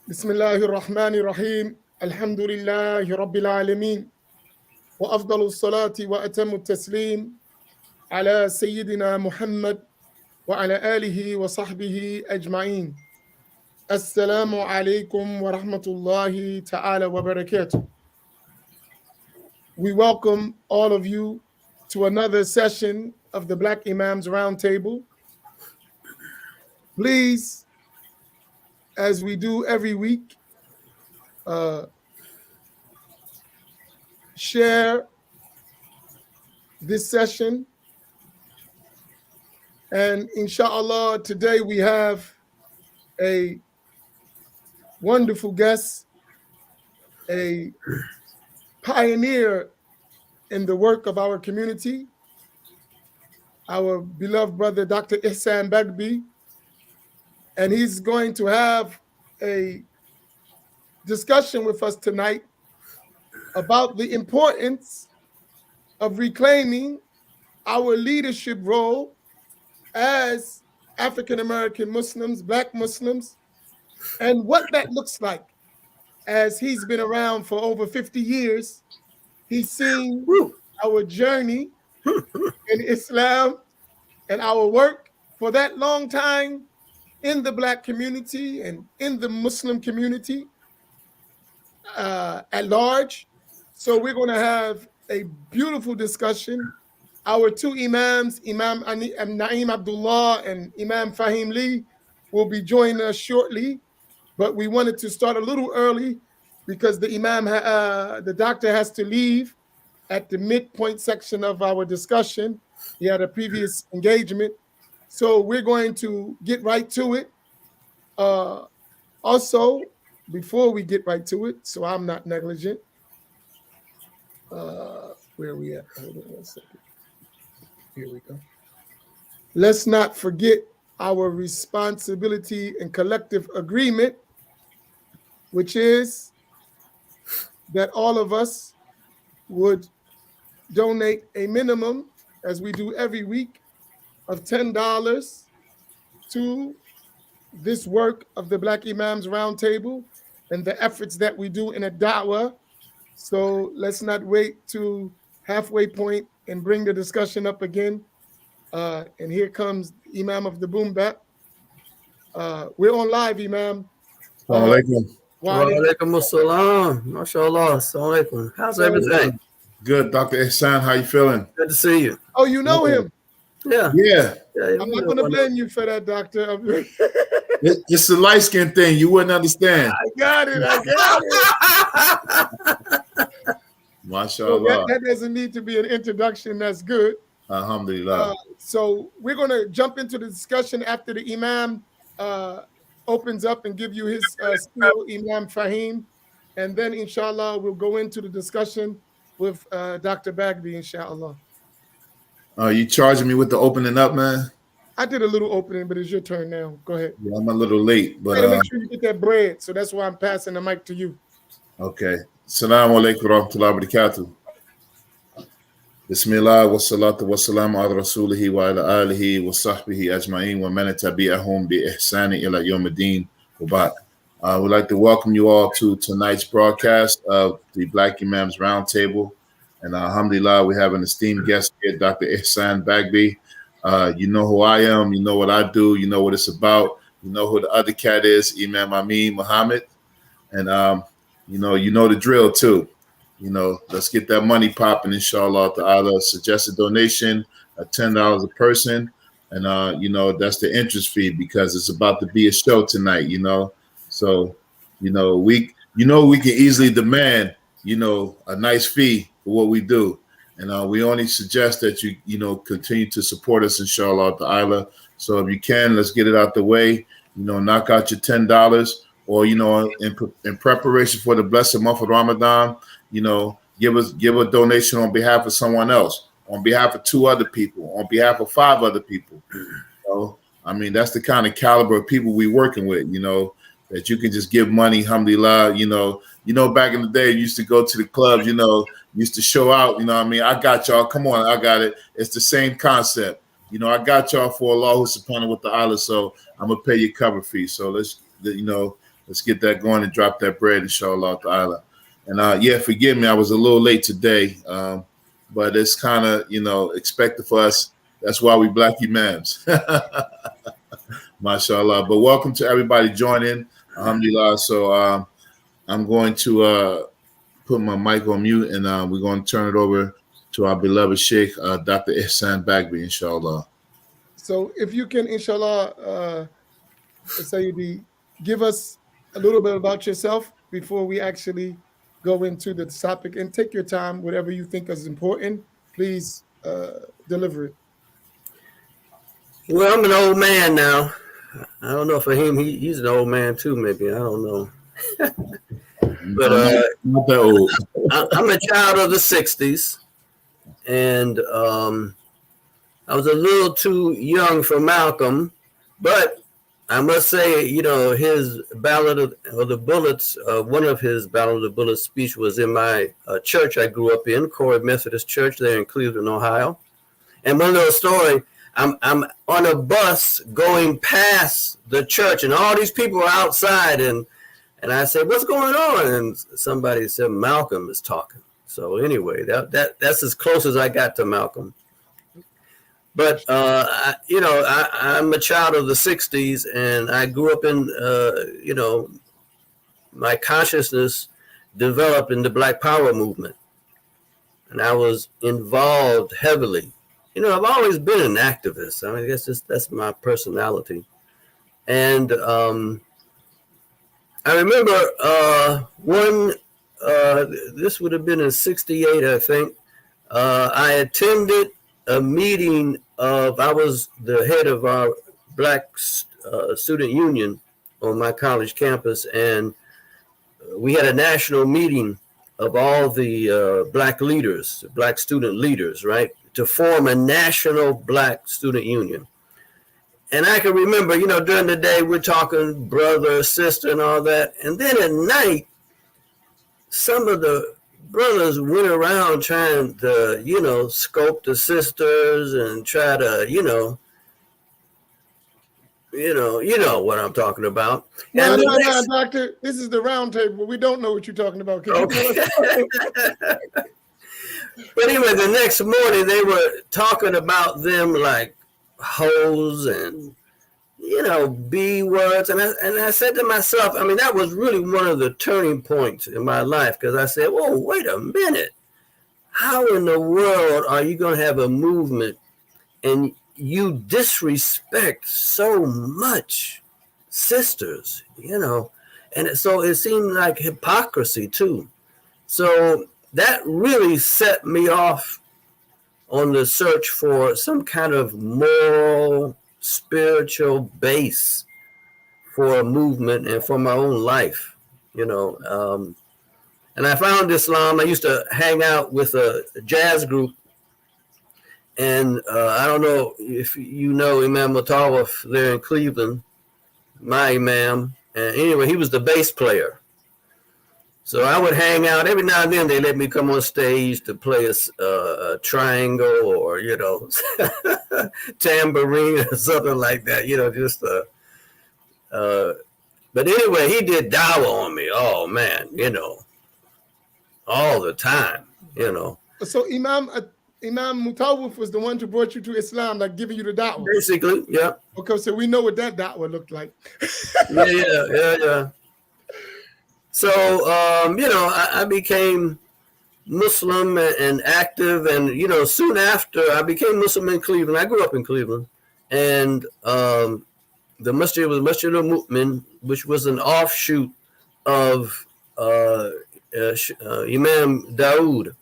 بسم الله الرحمن الرحيم الحمد لله رب العالمين وأفضل الصلاة وأتم التسليم على سيدنا محمد وعلى آله وصحبه أجمعين. السلام عليكم ورحمة الله تعالى وبركاته. We welcome all of you to another session of the Black Imams Roundtable. Please, as we do every week, share this session. And inshallah, today we have a wonderful guest, a pioneer in the work of our community, our beloved brother, Dr. Ihsan Bagby. And he's going to have a discussion with us tonight about the importance of reclaiming our leadership role as African American Muslims, Black Muslims, and what that looks like. As he's been around for over 50 years, he's seen our journey in Islam and our work for that long time in the Black community and in the Muslim community at large. So we're going to have a beautiful discussion. Our two Imams, Imam Naim Abdullah and Imam Faheem Lee, will be joining us shortly. But we wanted to start a little early because the Imam, the doctor has to leave at the midpoint section of our discussion. He had a previous engagement. So we're going to get right to it. Also, before we get right to it, so I'm not negligent, where are we at? Hold on 1 second. Here we go. Let's not forget our responsibility and collective agreement, which is that all of us would donate a minimum, as we do every week, of $10 to this work of the Black Imams Roundtable and the efforts that we do in a dawah. So let's not wait to halfway point and bring the discussion up again. And here comes Imam of the Boom Bap. We're on live, Imam. Assalamualaikum. Walaikum assalam. MashaAllah. Assalamualaikum. How's everything? Good, Dr. Ihsan. How you feeling? Good to see you. Oh, you know him? Yeah. I'm not going to blame you for that, doctor. It's a light skin thing. You wouldn't understand. I got it. MashaAllah. So that doesn't need to be an introduction. That's good. Alhamdulillah. So we're going to jump into the discussion after the Imam opens up and give you his spiel, Imam Faheem. And then, inshallah, we'll go into the discussion with Dr. Bagby, inshallah. You charging me with the opening up, man? I did a little opening, but it's your turn now. Go ahead. Yeah, I'm a little late, but make sure you get that bread. So that's why I'm passing the mic to you. Okay. Assalamu alaikum wa rahmatullahi wa barakatuh. Bismillah wa salatu wa salam ala rasulihi wa ala alihi wa sahbihi ajma'in wa man tabi'ahum bi ihsani ila yawmiddin wa ba'd. We'd like to welcome you all to tonight's broadcast of the Black Imams Roundtable. And alhamdulillah, we have an esteemed guest here, Dr. Ihsan Bagby. You know who I am. You know what I do. You know what it's about. You know who the other cat is, Imam Amin Muhammad. And, you know the drill, too. You know, let's get that money popping, inshallah ta'ala. Suggested donation of $10 a person. And, you know, that's the interest fee because it's about to be a show tonight, you know. So, we can easily demand, a nice fee for what we do. And we only suggest that you continue to support us, inshallah ta'ala. So if you can, let's get it out the way. Knock out your $10 or, in preparation for the blessed month of Ramadan, give a donation on behalf of someone else, on behalf of 2 other people, on behalf of 5 other people. So, I mean, that's the kind of caliber of people we working with, that you can just give money, alhamdulillah, back in the day, you used to go to the clubs, used to show out, I got y'all, come on, I got it. It's the same concept. I got y'all for Allah subhanahu wa ta'ala, so I'm going to pay your cover fee. So let's, let's get that going and drop that bread, inshallah ta'ala. And yeah, forgive me, I was a little late today, but it's kind of, expected for us. That's why we black imams. MashaAllah. But welcome to everybody joining. Alhamdulillah. So I'm going to put my mic on mute, and we're going to turn it over to our beloved Sheikh, Dr. Ihsan Bagby, inshallah. So if you can, inshallah, Sayyidi, give us a little bit about yourself before we actually go into the topic, and take your time, whatever you think is important, please deliver it. Well, I'm an old man now. I don't know, for him, he's an old man too, maybe. I don't know. But not that old. I'm a child of the 60s, and I was a little too young for Malcolm, but I must say, his Ballad of the Bullets, one of his Ballad of the Bullets speech was in my church I grew up in, Corey Methodist Church there in Cleveland, Ohio. And one little story, I'm on a bus going past the church, and all these people are outside, and I said, "What's going on?" And somebody said, "Malcolm is talking." So anyway, that's as close as I got to Malcolm. But I'm a child of the 60s, and I grew up in my consciousness developed in the Black Power movement, and I was involved heavily. I've always been an activist. I mean, I guess that's my personality. And I remember this would have been in 68, I think. I attended a meeting I was the head of our Black student union on my college campus, and we had a national meeting of all the Black leaders, Black student leaders, right, to form a national Black student union. And I can remember, during the day we're talking brother, sister, and all that. And then at night, some of the brothers went around trying to, scope the sisters and try to, you know what I'm talking about. No, doctor. This is the Roundtable. We don't know what you're talking about. Okay. But anyway, the next morning they were talking about them like hoes and B words, and I said to myself, I mean, that was really one of the turning points in my life, because I said, whoa, wait a minute, how in the world are you going to have a movement and you disrespect so much sisters, and so it seemed like hypocrisy too. So that really set me off on the search for some kind of moral, spiritual base for a movement and for my own life, and I found Islam. I used to hang out with a jazz group, and I don't know if you know Imam Mutawaf there in Cleveland, my Imam, and anyway, he was the bass player. So I would hang out every now and then. They let me come on stage to play a triangle or, tambourine or something like that, but anyway, he did dawah on me. Oh man, all the time, So Imam Mutawaf was the one who brought you to Islam, like giving you the da'wah. Basically, yeah. Okay, so we know what that da'wah looked like. Yeah. So, I became Muslim and active, and, soon after I became Muslim in Cleveland. I grew up in Cleveland, and the masjid was Masjid al-Mu'min, which was an offshoot of Imam Dawood,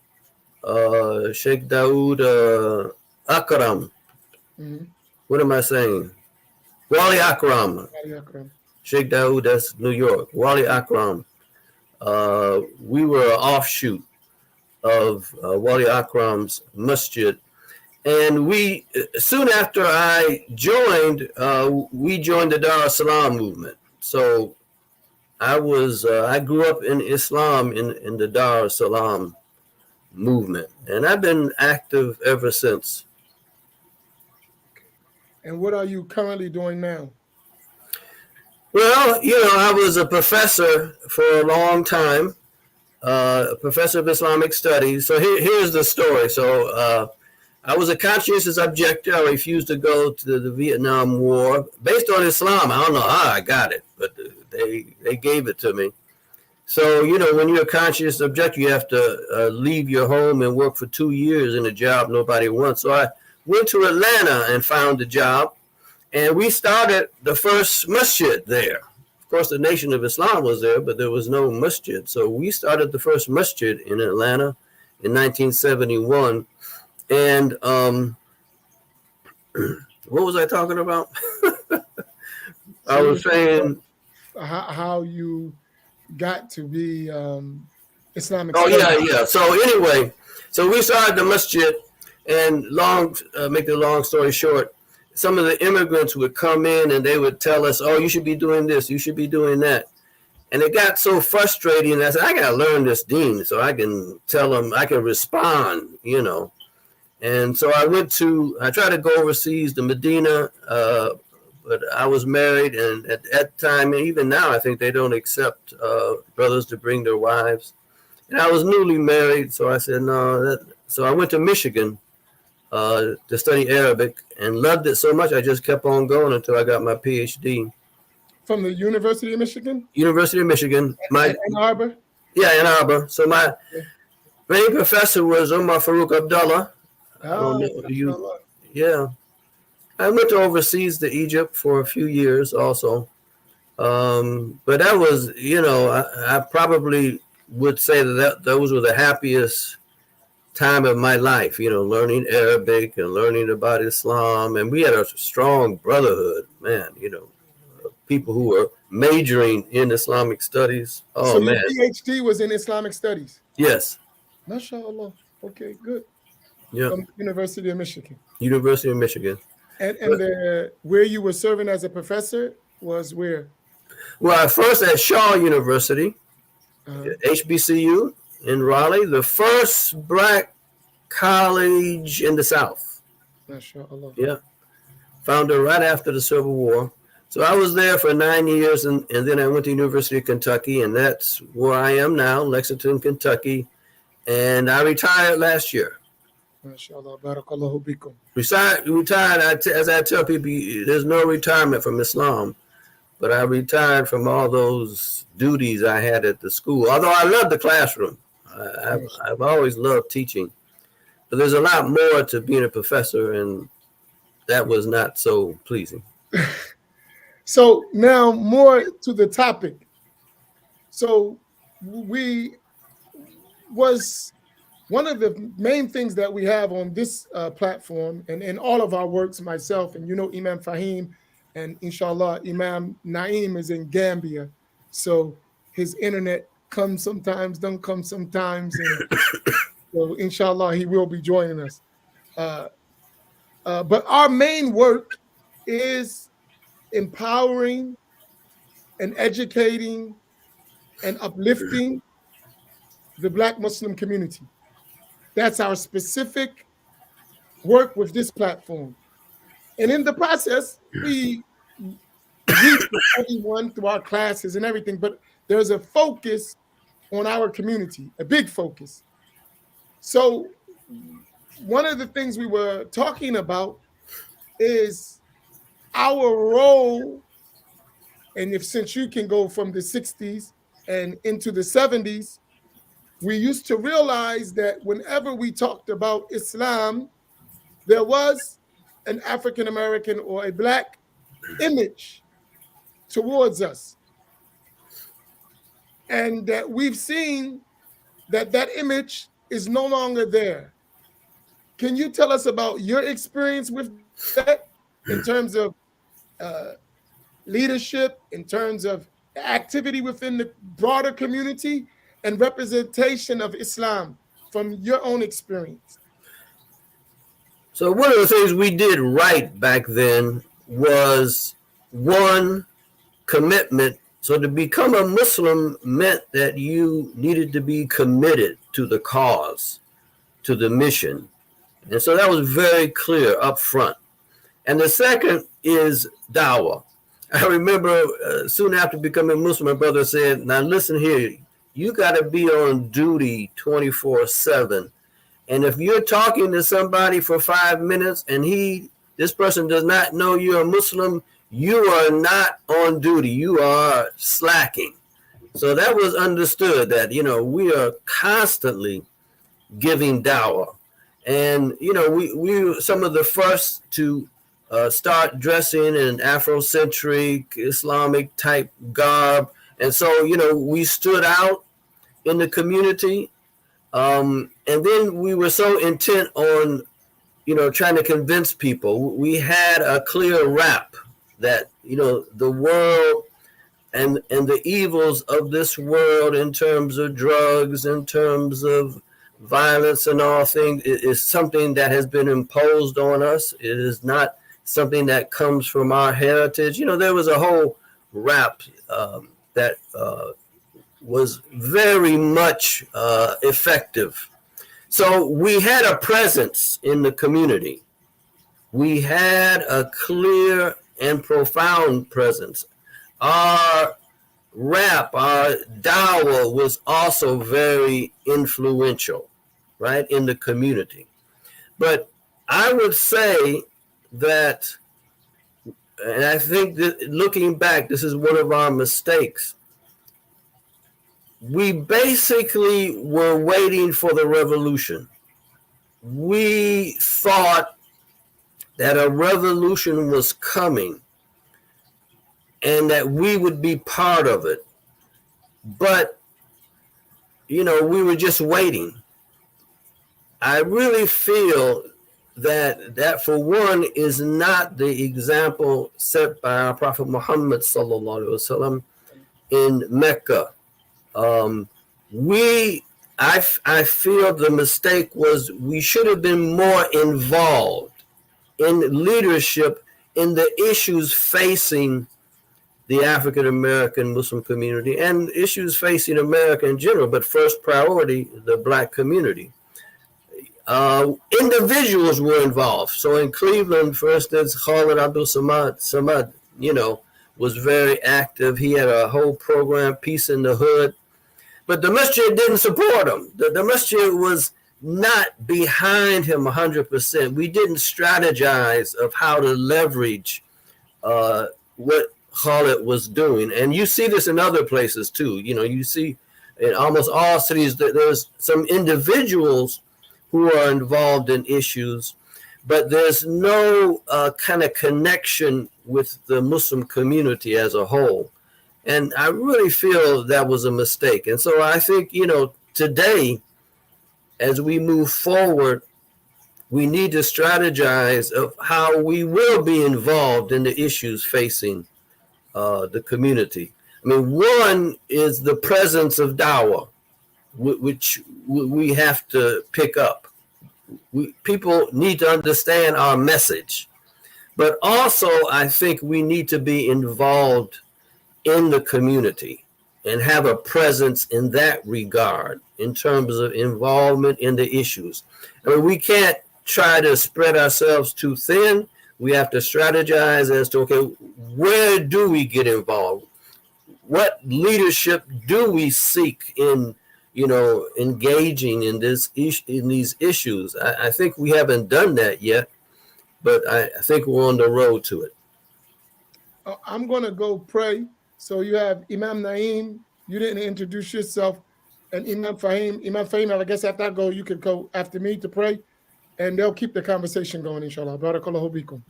Sheikh Dawood Akram. Mm-hmm. What am I saying? Wali Akram. Sheikh Dawood, that's New York. Wali Akram. We were an offshoot of Wali Akram's masjid. And we, soon after I joined, we joined the Dar es-Salaam movement. So I grew up in Islam in the Dar es-Salaam movement. And I've been active ever since. And what are you currently doing now? Well, I was a professor for a long time, a professor of Islamic studies. So here's the story. So I was a conscientious objector. I refused to go to the Vietnam War based on Islam. I don't know how I got it, but they gave it to me. So, when you're a conscientious objector, you have to leave your home and work for 2 years in a job nobody wants. So I went to Atlanta and found a job, and we started the first masjid there. Of course, the Nation of Islam was there, but there was no masjid. So we started the first masjid in Atlanta in 1971. And what was I talking about? I was saying how you got to be Islamic. Oh, yeah. So anyway, so we started the masjid, and make the long story short, some of the immigrants would come in and they would tell us, oh, you should be doing this, you should be doing that. And it got so frustrating. I said, I got to learn this deen so I can tell them, I can respond, And so I tried to go overseas to Medina, but I was married, and at that time, and even now, I think they don't accept brothers to bring their wives. And I was newly married, so I said no. So I went to Michigan to study Arabic, and loved it so much I just kept on going until I got my PhD. From the University of Michigan? University of Michigan. Ann Arbor? Yeah, Ann Arbor. So my main professor was Umar Farouk Abdullah. Yeah. I went to overseas to Egypt for a few years also. But that was, I probably would say that those were the happiest time of my life, learning Arabic and learning about Islam. And we had a strong brotherhood, man, people who were majoring in Islamic studies. Oh, so man. Your PhD was in Islamic studies? Yes. MashaAllah. Okay, good. Yeah. From University of Michigan. University of Michigan. And where you were serving as a professor was where? Well, first at Shaw University, HBCU in Raleigh, the first black college in the South. MashaAllah. Yeah. Founded right after the Civil War. So I was there for 9 years, and then I went to University of Kentucky, and that's where I am now, Lexington, Kentucky. And I retired last year. MashaAllah, barakallahu bikum. Retired, as I tell people, there's no retirement from Islam, but I retired from all those duties I had at the school. Although I love the classroom, I've always loved teaching, but there's a lot more to being a professor, and that was not so pleasing. So now more to the topic. So one of the main things that we have on this platform and in all of our works, myself and Imam Faheem, and inshallah Imam Naeem is in Gambia, so his internet comes sometimes, don't come sometimes, and so inshallah he will be joining us. But our main work is empowering and educating and uplifting the Black Muslim community. That's our specific work with this platform. And in the process, we reach everyone through our classes and everything, but there's a focus on our community, a big focus. So one of the things we were talking about is our role, and since you can go from the 60s and into the 70s, we used to realize that whenever we talked about Islam, there was an African American or a Black image towards us. And that we've seen that image is no longer there. Can you tell us about your experience with that in terms of leadership, in terms of activity within the broader community, and representation of Islam from your own experience? So one of the things we did right back then was, one, commitment. So to become a Muslim meant that you needed to be committed to the cause, to the mission. And so that was very clear up front. And the second is dawah. I remember soon after becoming Muslim, my brother said, now listen here, you got to be on duty 24/7. And if you're talking to somebody for 5 minutes and this person does not know you're a Muslim, you are not on duty. You are slacking. So that was understood that, we are constantly giving dawah. And, we were some of the first to start dressing in Afrocentric, Islamic type garb. And so, we stood out in the community. And then we were so intent on, trying to convince people. We had a clear rap that, the world and the evils of this world in terms of drugs, in terms of violence and all things is something that has been imposed on us. It is not something that comes from our heritage. There was a whole rap that was very much effective. So we had a presence in the community. We had a clear and profound presence. Our rap, our dawah was also very influential, right, in the community. But I would say that, and I think that looking back, this is one of our mistakes. We basically were waiting for the revolution. We thought that a revolution was coming and that we would be part of it. But, we were just waiting. I really feel that for one is not the example set by our Prophet Muhammad sallallahu alaihi wasallam in Mecca. I feel the mistake was we should have been more involved in leadership in the issues facing the African American Muslim community and issues facing America in general, but first priority, the Black community. Individuals were involved. So in Cleveland, for instance, Khalid Abdul Samad, was very active. He had a whole program, Peace in the Hood. But the Masjid didn't support him. The Masjid was not behind him 100%. We didn't strategize of how to leverage what Khalid was doing. And you see this in other places too. You see in almost all cities that there's some individuals who are involved in issues, but there's no kind of connection with the Muslim community as a whole. And I really feel that was a mistake. And so I think, today, as we move forward, we need to strategize of how we will be involved in the issues facing the community. I mean, one is the presence of dawah, which we have to pick up. People need to understand our message. But also, I think we need to be involved in the community and have a presence in that regard in terms of involvement in the issues. I mean, we can't try to spread ourselves too thin. We have to strategize as to, okay, where do we get involved? What leadership do we seek in, engaging in these issues? I think we haven't done that yet, but I think we're on the road to it. I'm going to go pray. So you have Imam Naeem. You didn't introduce yourself. And Imam Faheem. Imam Faheem, I guess after I go, you can go after me to pray. And they'll keep the conversation going, inshallah. Barakallahu bikum.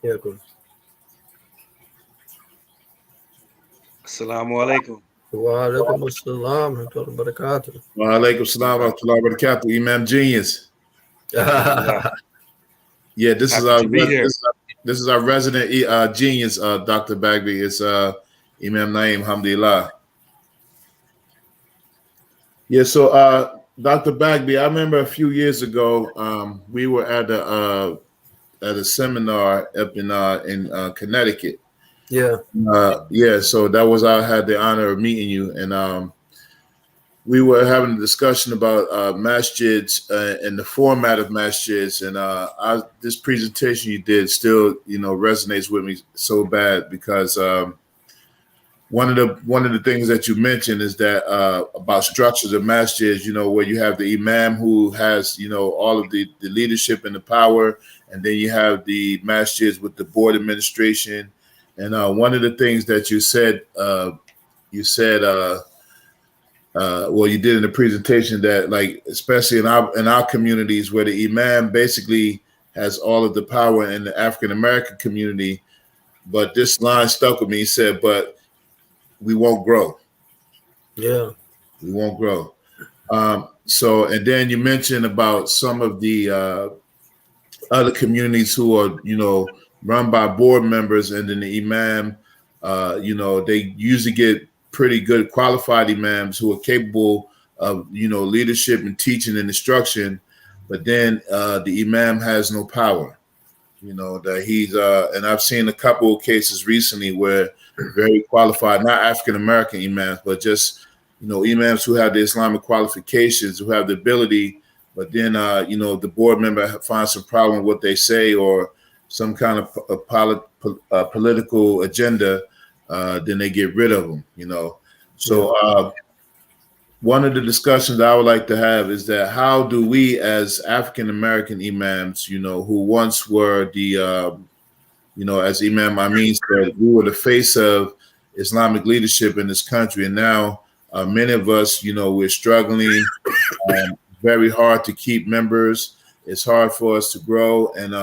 Yeah, cool. Assalamu alaikum. Wa alaikum assalam wa rahmatullahi wa barakatuh. Wa alaikum assalam wa rahmatullahi wa barakatuh. Imam Genius. Yeah, this is our resident genius, Dr. Bagby. It's Imam Naeem, alhamdulillah. Yeah, so Dr. Bagby, I remember a few years ago, we were at a seminar up in Connecticut. Yeah. So that was, I had the honor of meeting you, and we were having a discussion about masjids and the format of masjids, and this presentation you did still, resonates with me so bad because one of the things that you mentioned is that about structures of masjids, where you have the imam who has, all of the leadership and the power, and then you have the masjids with the board administration. And one of the things that you said, well, you did in the presentation that, like, especially in our communities where the imam basically has all of the power in the African American community, but this line stuck with me. He said, "But we won't grow." Yeah, we won't grow. So, and then you mentioned about some of the other communities who are, run by board members, and then the imam, they usually get pretty good qualified imams who are capable of, leadership and teaching and instruction, but then the imam has no power, that he's, and I've seen a couple of cases recently where very qualified, not African-American imams, but just, imams who have the Islamic qualifications, who have the ability, but then, the board member finds some problem with what they say or some kind of political agenda, then they get rid of them, So one of the discussions I would like to have is that how do we as African-American imams, who once were the, as Imam Amin said, we were the face of Islamic leadership in this country. And now many of us, we're struggling very hard to keep members. It's hard for us to grow. And,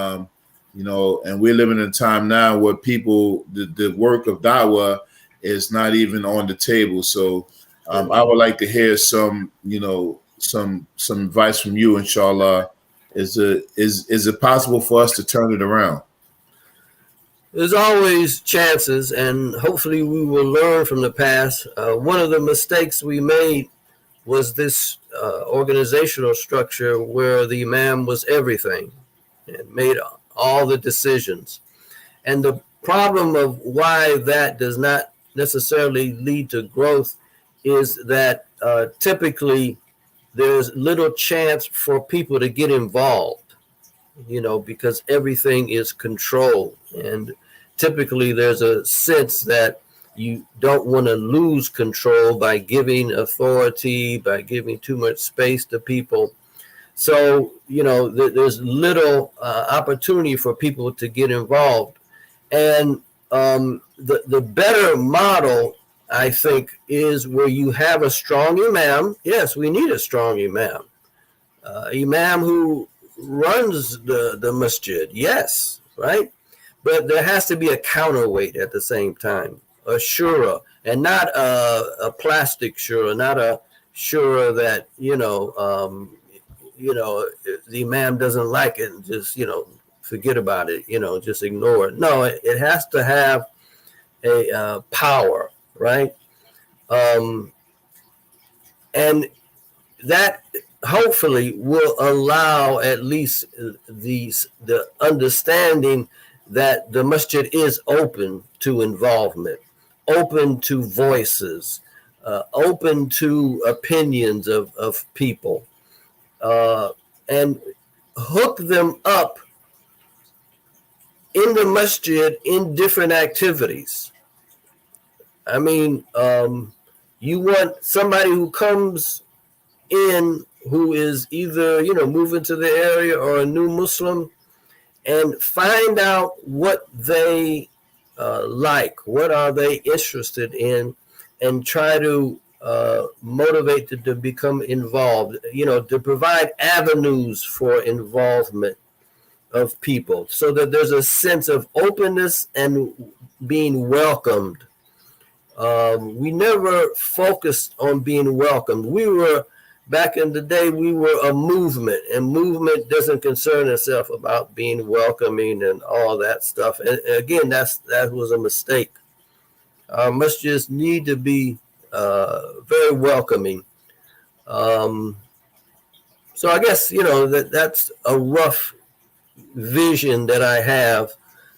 and we're living in a time now where people, the work of dawah is not even on the table. So I would like to hear some advice from you, inshallah. Is it possible for us to turn it around? There's always chances, and hopefully we will learn from the past. One of the mistakes we made was this organizational structure where the imam was everything and made all the decisions. And the problem of why that does not necessarily lead to growth is that typically there's little chance for people to get involved, because everything is controlled. And typically there's a sense that you don't want to lose control by giving authority, by giving too much space to people. So, there's little opportunity for people to get involved. And the better model, I think, is where you have a strong imam. Yes, we need a strong imam. Imam who runs the masjid, yes, right? But there has to be a counterweight at the same time, a shura, and not a plastic shura, not a shura that, the imam doesn't like it and just, forget about it, just ignore it. No, it has to have a power, right? And that hopefully will allow at least the understanding that the masjid is open to involvement, open to voices, open to opinions of people, and hook them up in the masjid in different activities. I mean, you want somebody who comes in who is either, moving to the area or a new Muslim, and find out what they like, what are they interested in, and try to motivate them to become involved, to provide avenues for involvement of people so that there's a sense of openness and being welcomed. We never focused on being welcomed. Back in the day, we were a movement, and movement doesn't concern itself about being welcoming and all that stuff. And again, that was a mistake. Must just need to be very welcoming. So I guess, that's a rough vision that I have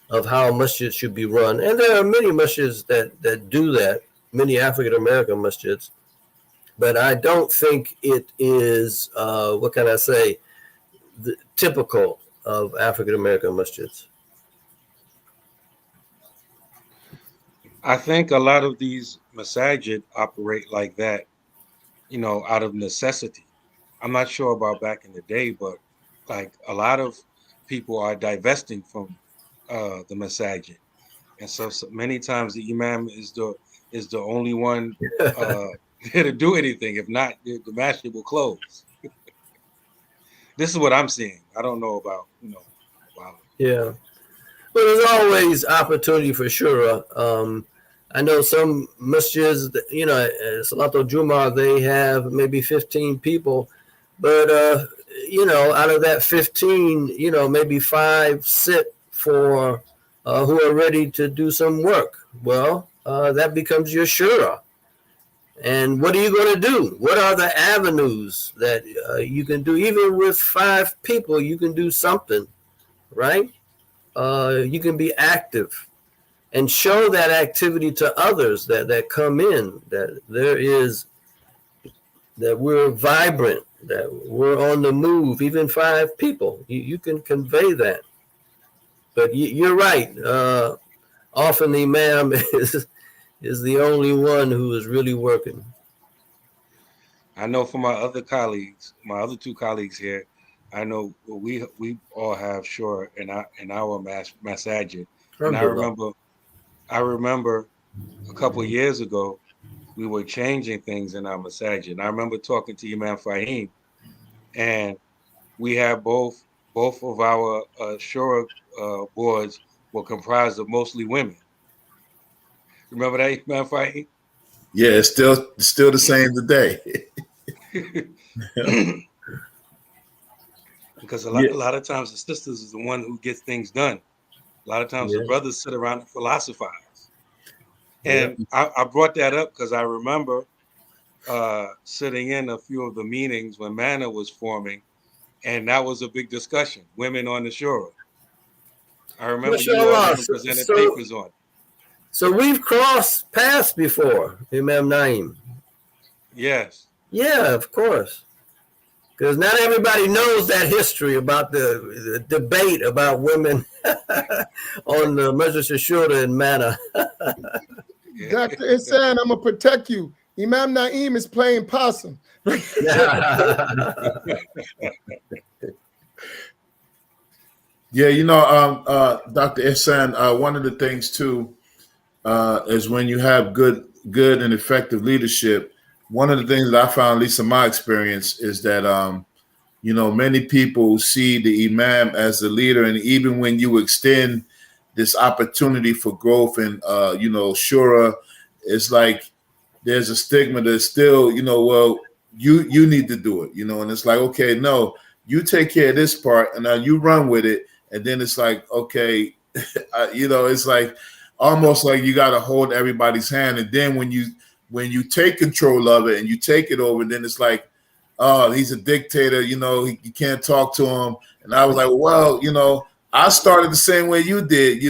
of how masjids should be run. And there are many masjids that do that, many African-American masjids. but I don't think it is, what can I say, typical of African American masjids. I think a lot of these masajid operate like that, out of necessity. I'm not sure about back in the day, but like a lot of people are divesting from the masajid, and so many times the imam is the only one there to do anything. If not, the masjid will close. This is what I'm seeing. I don't know about wow. Yeah, but there's always opportunity for sure. I know some masjids, Salatul Jumu'ah, they have maybe 15 people, but out of that 15, maybe 5 sit for who are ready to do some work. Well, that becomes your shura. And what are you going to do? What are the avenues that you can do? Even with 5 people, you can do something, right? You can be active and show that activity to others that come in, that we're vibrant, that we're on the move, even 5 people. You can convey that. But you're right. Often the imam is the only one who is really working. I know for my other 2 colleagues here, I know we all have shura in our masajid. And I remember a couple of years ago, we were changing things in our masajid. And I remember talking to Imam Faheem, and we had both of our shura boards were comprised of mostly women. Remember that, Imam Faheem? Yeah, it's still the same today. Because a lot of times the sisters is the one who gets things done. A lot of times the brothers sit around and philosophize. And I brought that up because I remember sitting in a few of the meetings when Manna was forming, and that was a big discussion. Women on the shura. I remember you all presented papers on it. So we've crossed paths before, Imam Naim. Yes. Yeah, of course. Because not everybody knows that history about the debate about women on the Masjid Shura and Manna. Dr. Ihsan, I'm going to protect you. Imam Naim is playing possum. Yeah, Dr. Ihsan, one of the things too is when you have good and effective leadership. One of the things that I found, at least in my experience, is that many people see the imam as the leader, and even when you extend this opportunity for growth and shura, it's like there's a stigma that's still, well, you need to do it, and it's like, okay, no, you take care of this part, and now you run with it, and then it's like, okay, it's like almost like you got to hold everybody's hand, and then when you take control of it and you take it over, then it's like, oh, he's a dictator, you can't talk to him. And I was like, well, I started the same way you did,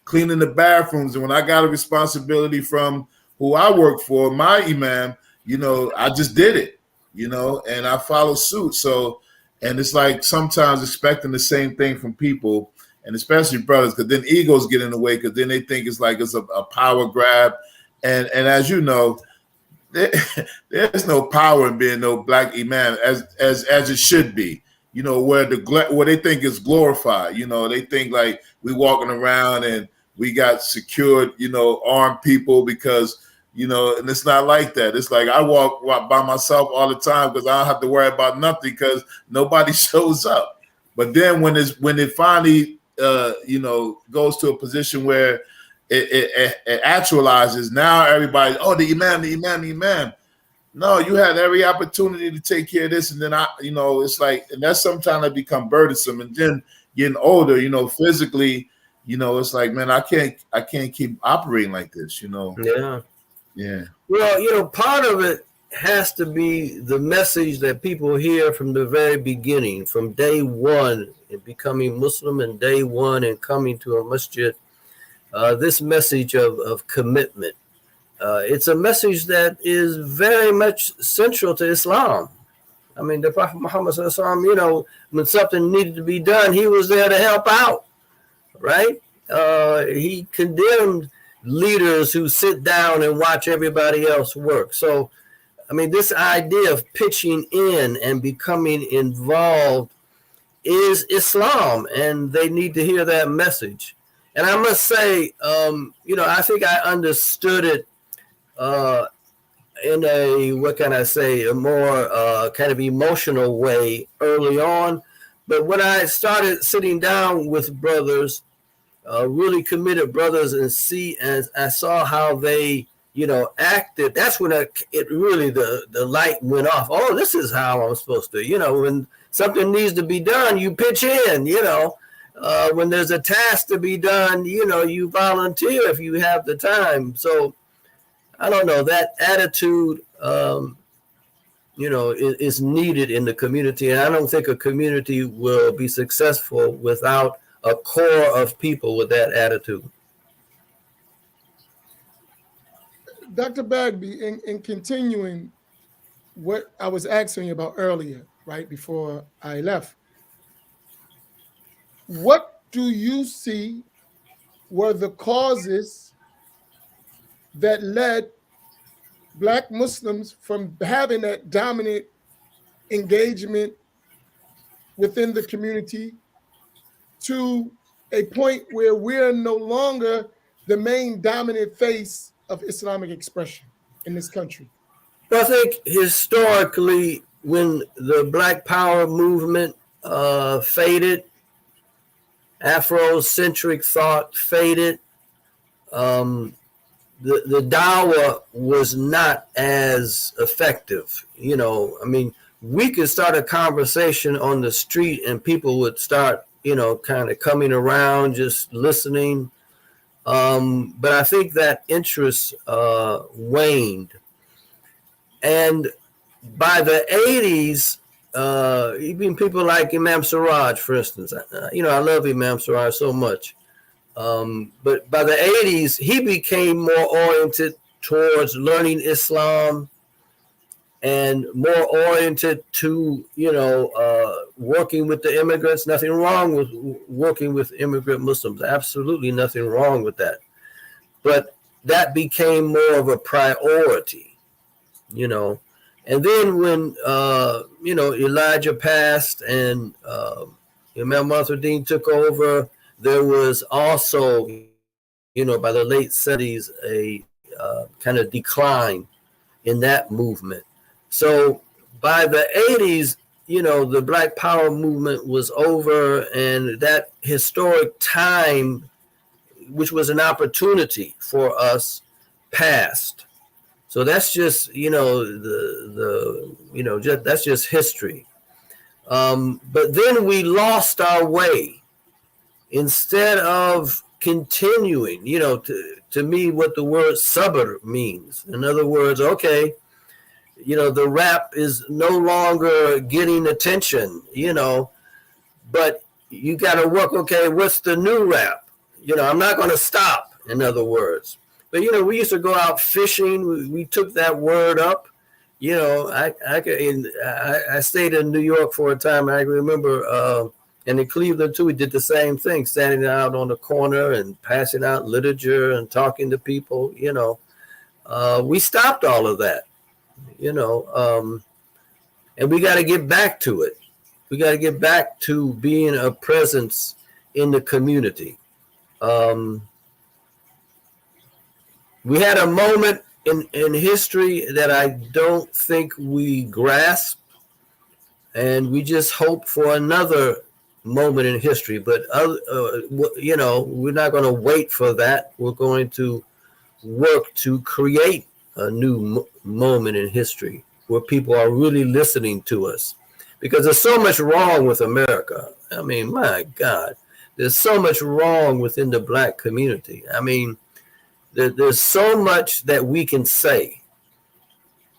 cleaning the bathrooms. And when I got a responsibility from who I work for, my imam, I just did it, and I followed suit. So, and it's like sometimes expecting the same thing from people, and especially brothers, because then egos get in the way, because then they think it's like it's a power grab. And as you know, there's no power in being no black imam as it should be, where they think is glorified. They think like we walking around and we got secured, armed people because, and it's not like that. It's like I walk by myself all the time because I don't have to worry about nothing because nobody shows up. But then when it finally, goes to a position where it actualizes, now everybody, oh, the imam. No, you had every opportunity to take care of this, and then it's like, and that's sometimes it become burdensome. And then getting older, physically, it's like, man, I can't keep operating like this, Yeah. Well, part of it has to be the message that people hear from the very beginning, from day one in becoming Muslim, and day one in coming to a masjid. This message of commitment, it's a message that is very much central to Islam. I mean, the Prophet Muhammad, you know, when something needed to be done, he was there to help out, right? He condemned leaders who sit down and watch everybody else work. So, I mean, this idea of pitching in and becoming involved is Islam, and they need to hear that message. And I must say, you know, I think I understood it in a, what can I say, a more kind of emotional way early on. But when I started sitting down with brothers, really committed brothers, and I saw how they, you know, acted, that's when it really, the light went off. Oh, this is how I'm supposed to, you know, when something needs to be done, you pitch in, you know. When there's a task to be done, you know, you volunteer if you have the time. So I don't know, that attitude, you know, is needed in the community. And I don't think a community will be successful without a core of people with that attitude. Dr. Bagby, in continuing what I was asking you about earlier, right before I left, what do you see were the causes that led Black Muslims from having that dominant engagement within the community to a point where we're no longer the main dominant face of Islamic expression in this country? I think historically, when the Black Power movement faded, Afrocentric thought faded, the dawah was not as effective. You know, I mean, we could start a conversation on the street and people would start, you know, kind of coming around, just listening. But I think that interest waned. And by the 80s, even people like Imam Siraj, for instance, you know, I love Imam Siraj so much. But by the 80s, he became more oriented towards learning Islam and more oriented to, you know, working with the immigrants. Nothing wrong with working with immigrant Muslims. Absolutely nothing wrong with that. But that became more of a priority, you know. And then when, you know, Elijah passed and Imam Masjid took over, there was also, you know, by the late 70s, a kind of decline in that movement. So by the 80s, you know, the Black Power movement was over, and that historic time, which was an opportunity for us, passed. So that's just, you know, you know, that's just history. But then we lost our way. Instead of continuing, you know, to me, what the word sabr means. In other words, okay, you know, the rap is no longer getting attention, you know, but you got to work, okay, what's the new rap? You know, I'm not going to stop, in other words. But, you know, we used to go out fishing. We took that word up. You know, I stayed in New York for a time. I remember, and in Cleveland, too, we did the same thing, standing out on the corner and passing out literature and talking to people, you know. We stopped all of that, you know, and we got to get back to it. We got to get back to being a presence in the community. We had a moment in history that I don't think we grasped, and we just hope for another moment in history. But, you know, we're not going to wait for that. We're going to work to create a new moment in history where people are really listening to us. Because there's so much wrong with America. I mean, my God, there's so much wrong within the Black community. I mean, there's so much that we can say.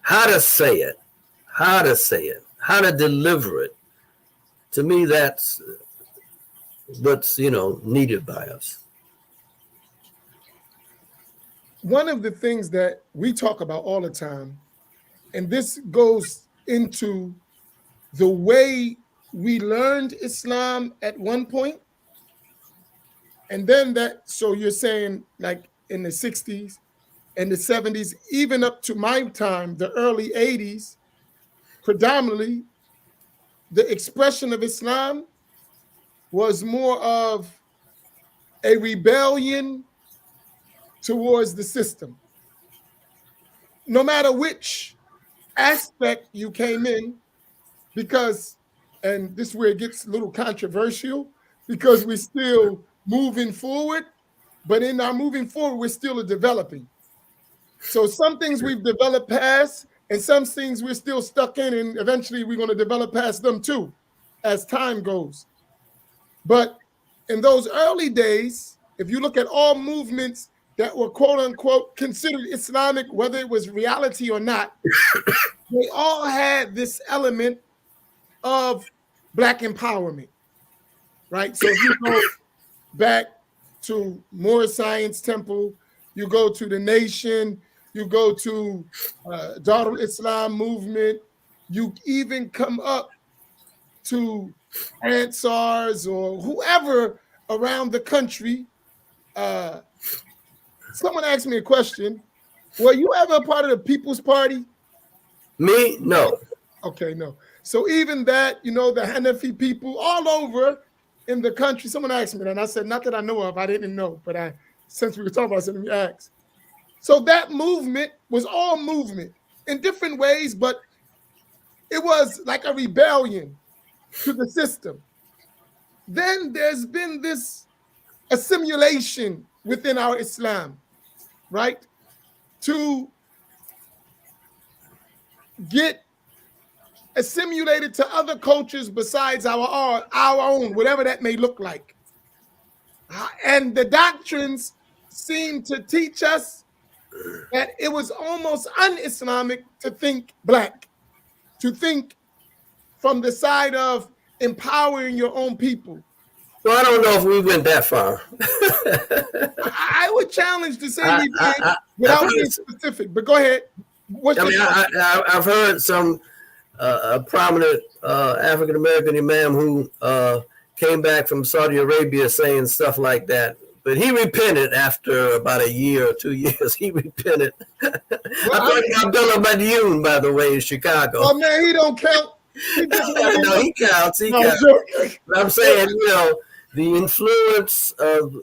How to say it, how to deliver it. To me, that's what's, you know, needed by us. one of the things that we talk about all the time, and this goes into the way we learned Islam at one point, and then so you're saying like in the 60s and the 70s, even up to my time, the early 80s, predominantly the expression of Islam was more of a rebellion towards the system. No matter which aspect you came in, because, and this is where it gets a little controversial, because we're still moving forward, but in our moving forward, we're still developing. So some things we've developed past, and some things we're still stuck in, and eventually we're going to develop past them too, as time goes. But in those early days, if you look at all movements that were quote unquote considered Islamic, whether it was reality or not, they all had this element of Black empowerment, right? So if you go back to Moorish Science Temple, you go to the Nation, you go to Darul Islam movement, you even come up to Ansars or whoever around the country. Someone asked me a question. Were you ever a part of the People's Party? Me? No. Okay, no. So even that, the Hanafi people all over in the country, someone asked me that, and I said, not that I know of, I didn't know, but since we were talking about it, I said, let me ask. So that movement was all movement in different ways, but it was like a rebellion to the system. Then there's been this assimilation within our Islam, right? To get assimilated to other cultures besides our own, whatever that may look like. And the doctrines seem to teach us that it was almost un-Islamic to think Black, to think from the side of empowering your own people. Well, I don't know if we went that far. I would challenge to say we did without being specific, but go ahead. I've heard some a prominent African-American imam who came back from Saudi Arabia saying stuff like that. But he repented after about a year or 2 years. He repented. Well, I'm Abdullah, by the way, in Chicago. Oh, man, he don't count. No, he counts. He counts. But I'm saying, the influence of,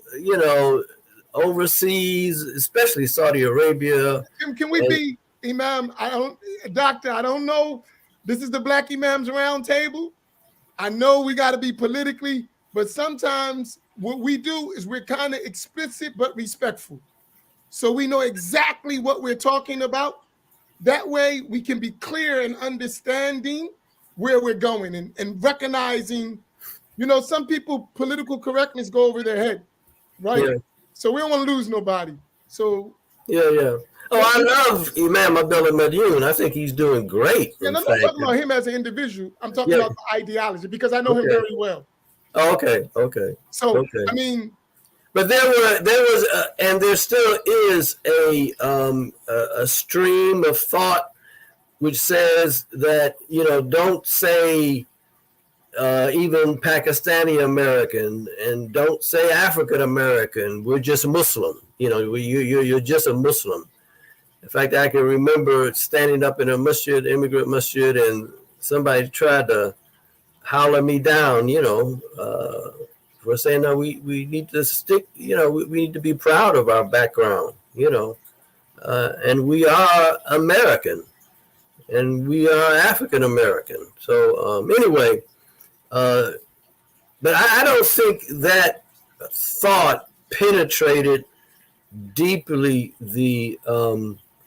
overseas, especially Saudi Arabia. Can we be, Imam? Doctor, I don't know. This is the Black Imams Roundtable. I know we got to be politically, but sometimes what we do is we're kind of explicit but respectful. So we know exactly what we're talking about. That way we can be clear in understanding where we're going and recognizing, some people, political correctness go over their head, right? Yeah. So we don't want to lose nobody. So yeah. Oh, I love Imam Abdullah. I think he's doing great. Yeah, I'm not talking about him as an individual. I'm talking about the ideology because I know him very well. Oh, okay. So I mean, but there was, and there still is a stream of thought which says that don't say even Pakistani American and don't say African American. We're just Muslim. You're just a Muslim. In fact, I can remember standing up in a masjid, immigrant masjid, and somebody tried to holler me down, for saying, no, we need to stick, we need to be proud of our background, and we are American and we are African American. So anyway, but I don't think that thought penetrated deeply the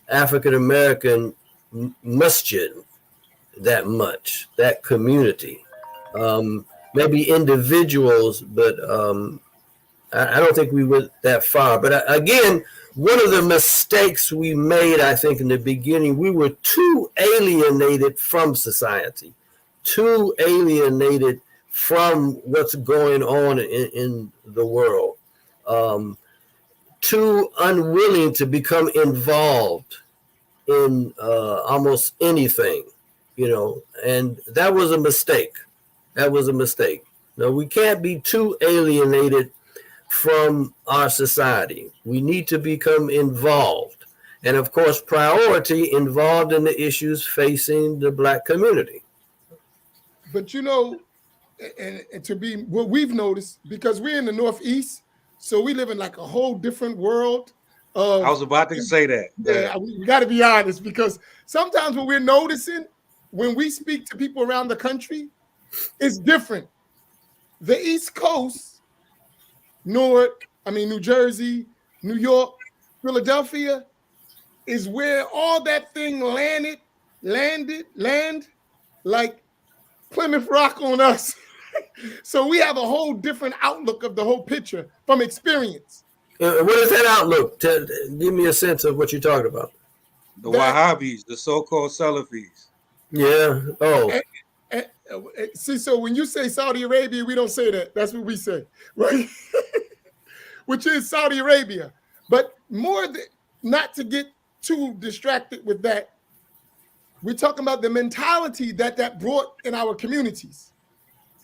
African American masjid that much, that community. Maybe individuals, but I don't think we went that far. But again, one of the mistakes we made, I think, in the beginning, we were too alienated from society, too alienated from what's going on in the world, too unwilling to become involved in almost anything, and that was a mistake. No, we can't be too alienated from our society. We need to become involved. And of course, priority involved in the issues facing the Black community. But and to be what we've noticed, because we're in the Northeast, so we live in like a whole different world. I was about to say that. Yeah, we got to be honest, because sometimes what we're noticing when we speak to people around the country, it's different. The East Coast, New Jersey, New York, Philadelphia, is where all that thing landed like Plymouth Rock on us. So we have a whole different outlook of the whole picture from experience. What is that outlook? Give me a sense of what you're talking about. The Wahhabis, the so-called Salafis. Yeah. Oh. See, so when you say Saudi Arabia, we don't say that. That's what we say, right? Which is Saudi Arabia. But not to get too distracted with that, we're talking about the mentality that brought in our communities.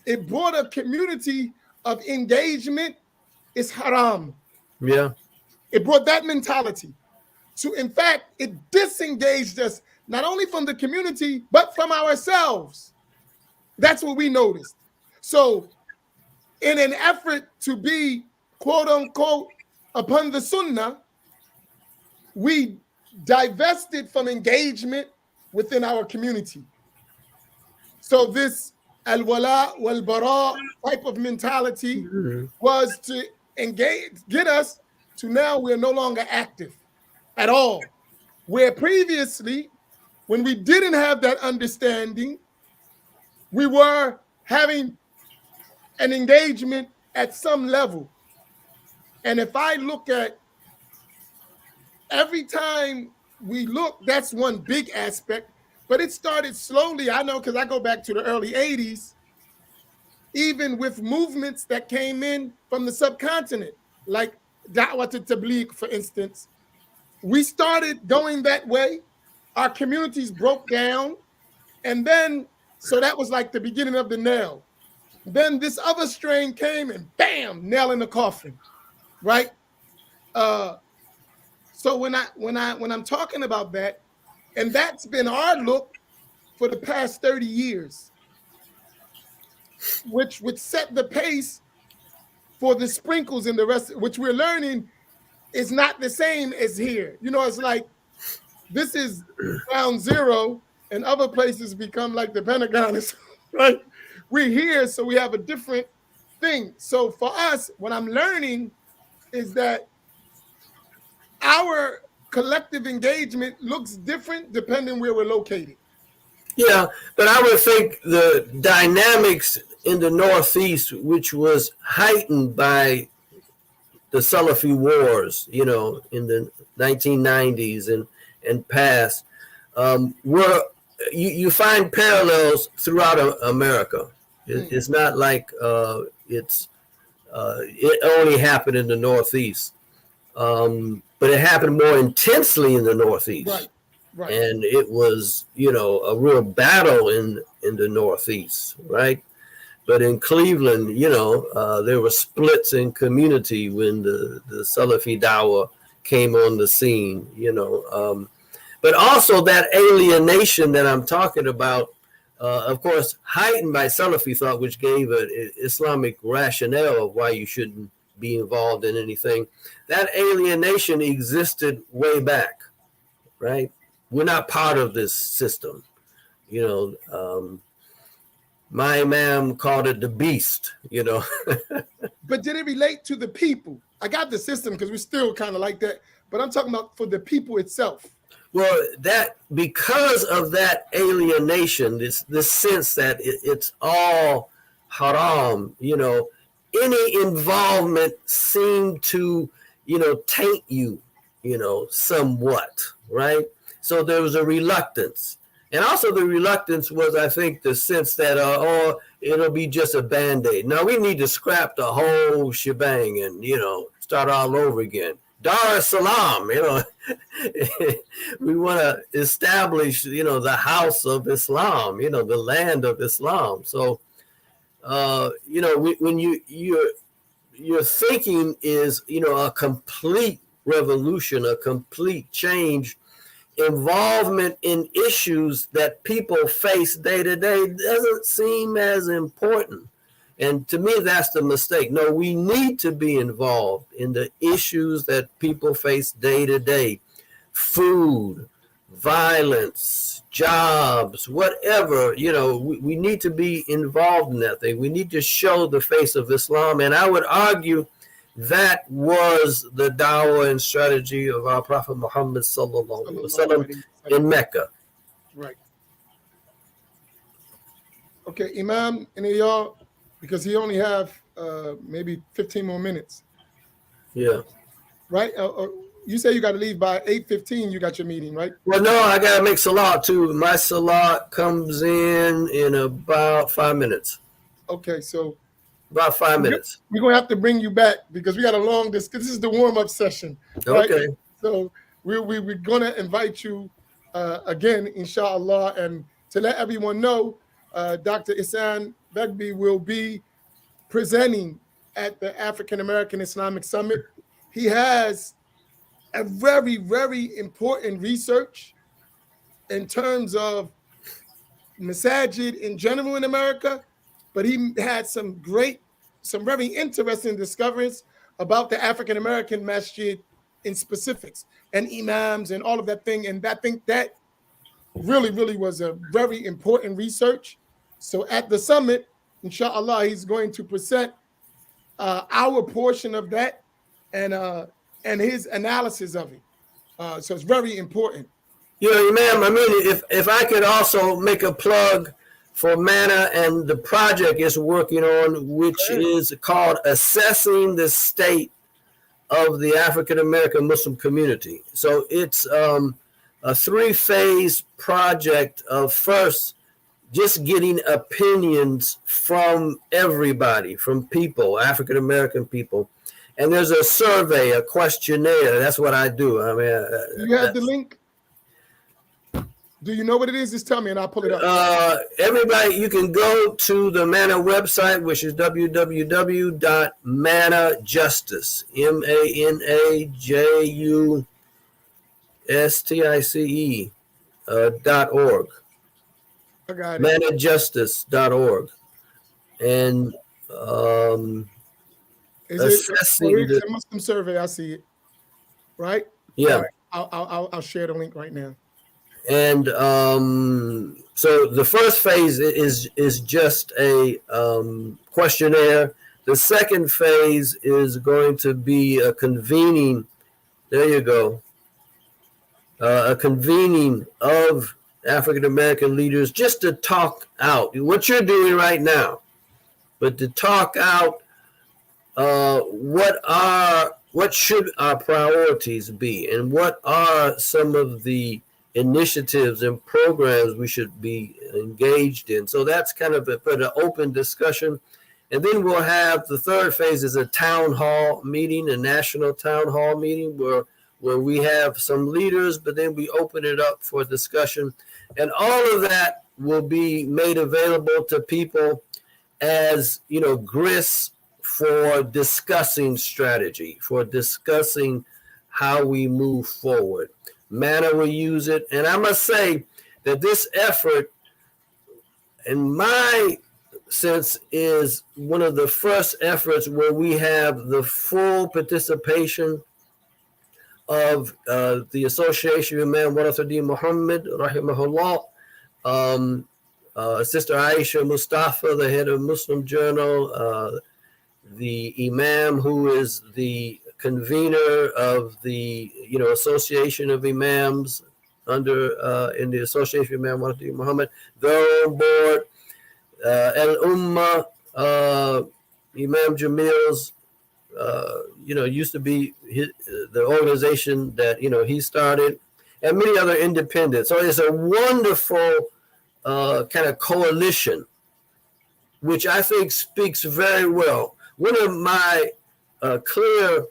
It brought a community of engagement. It's haram. Yeah. It brought that mentality. So, in fact, it disengaged us not only from the community, but from ourselves. That's what we noticed. So, in an effort to be, quote unquote, upon the sunnah, we divested from engagement within our community. So this al-wala wal-bara type of mentality was to get us to now we're no longer active at all. Where previously, when we didn't have that understanding, we were having an engagement at some level. And if I look at every time we look, that's one big aspect, but it started slowly. I know because I go back to the early 80s, even with movements that came in from the subcontinent, like Da'wah to Tabligh, for instance. We started going that way. Our communities broke down. And then, so that was like the beginning of the nail. Then this other strain came and bam, nail in the coffin, right? So when I'm talking about that, and that's been our look for the past 30 years, which would set the pace for the sprinkles and the rest, which we're learning is not the same as here. It's like this is ground zero, and other places become like the Pentagon, right? We're here, so we have a different thing. So for us, what I'm learning is that our collective engagement looks different depending where we're located. Yeah, but I would think the dynamics in the Northeast, which was heightened by the Salafi wars, in the 1990s and past, you find parallels throughout America. It's not like it only happened in the Northeast. But it happened more intensely in the Northeast. Right. And it was, a real battle in the Northeast, right? But in Cleveland, there were splits in community when the Salafi Dawah came on the scene, But also that alienation that I'm talking about, of course, heightened by Salafi thought, which gave an Islamic rationale of why you shouldn't be involved in anything. That alienation existed way back, right? We're not part of this system. My Imam called it the beast, But did it relate to the people? I got the system because we're still kind of like that, but I'm talking about for the people itself. Well, that because of that alienation, this sense that it's all haram, any involvement seemed to, taint you, somewhat, right? So there was a reluctance. And also the reluctance was, I think, the sense that, it'll be just a Band-Aid. Now we need to scrap the whole shebang and, start all over again. Dar es Salaam, we want to establish, the house of Islam, the land of Islam. So, when your thinking is, a complete revolution, a complete change, involvement in issues that people face day to day doesn't seem as important. And to me, that's the mistake. No, we need to be involved in the issues that people face day to day. Food, violence, jobs, whatever, we need to be involved in that thing. We need to show the face of Islam. And I would argue that was the dawah and strategy of our Prophet Muhammad sallallahu alaihi wasallam in Mecca. Right. Okay, Imam, any of y'all, because he only have maybe 15 more minutes. Yeah. Right? You say you got to leave by 8:15. You got your meeting, right? Well, no, I got to make salat too. My salat comes in about 5 minutes. Okay, so about 5 minutes. We're going to have to bring you back because we got a long this is the warm-up session. Right? Okay. So we're going to invite you again, inshallah, and to let everyone know, Dr. Ihsan Bagby will be presenting at the African American Islamic Summit. He has a very, very important research in terms of Masjid in general in America, but he had some very interesting discoveries about the African American Masjid in specifics and imams and all of that thing. And I think that really, really was a very important research. So at the summit, inshallah, he's going to present our portion of that and his analysis of it. So it's very important. Imam, I mean, if I could also make a plug for MANA and the project it's working on, which is called Assessing the State of the African American Muslim Community. So it's a 3-phase project of first just getting opinions from everybody, from people, African American people. And there's a survey, a questionnaire. That's what I do. I mean, do you have the link? Do you know what it is? Just tell me and I'll pull it up. Everybody, you can go to the MANA website, which is www.manajustice, MANAJUSTICE.org. I got it. Manajustice.org. And is it a Muslim survey? I see it. Right? Yeah. Right. I'll share the link right now. And so the first phase is just a questionnaire. The second phase is going to be a convening. There you go. A convening of African American leaders just to talk out what you're doing right now, but to talk out what should our priorities be and what are some of the initiatives and programs we should be engaged in. So that's kind of an open discussion. And then we'll have the third phase is a town hall meeting, a national town hall meeting where we have some leaders, but then we open it up for discussion. And all of that will be made available to people as, grist for discussing strategy, for discussing how we move forward. MANA will use it. And I must say that this effort, in my sense, is one of the first efforts where we have the full participation of the Association of Imam Warathuddin Muhammad, rahimahullah, Sister Aisha Mustafa, the head of Muslim Journal, the Imam who is the convener of the Association of Imams under in the Association of Imam Warathuddin Muhammad, their own board, Al Ummah, Imam Jamil's used to be the organization that he started, and many other independents. So it's a wonderful kind of coalition, which I think speaks very well. One of my clear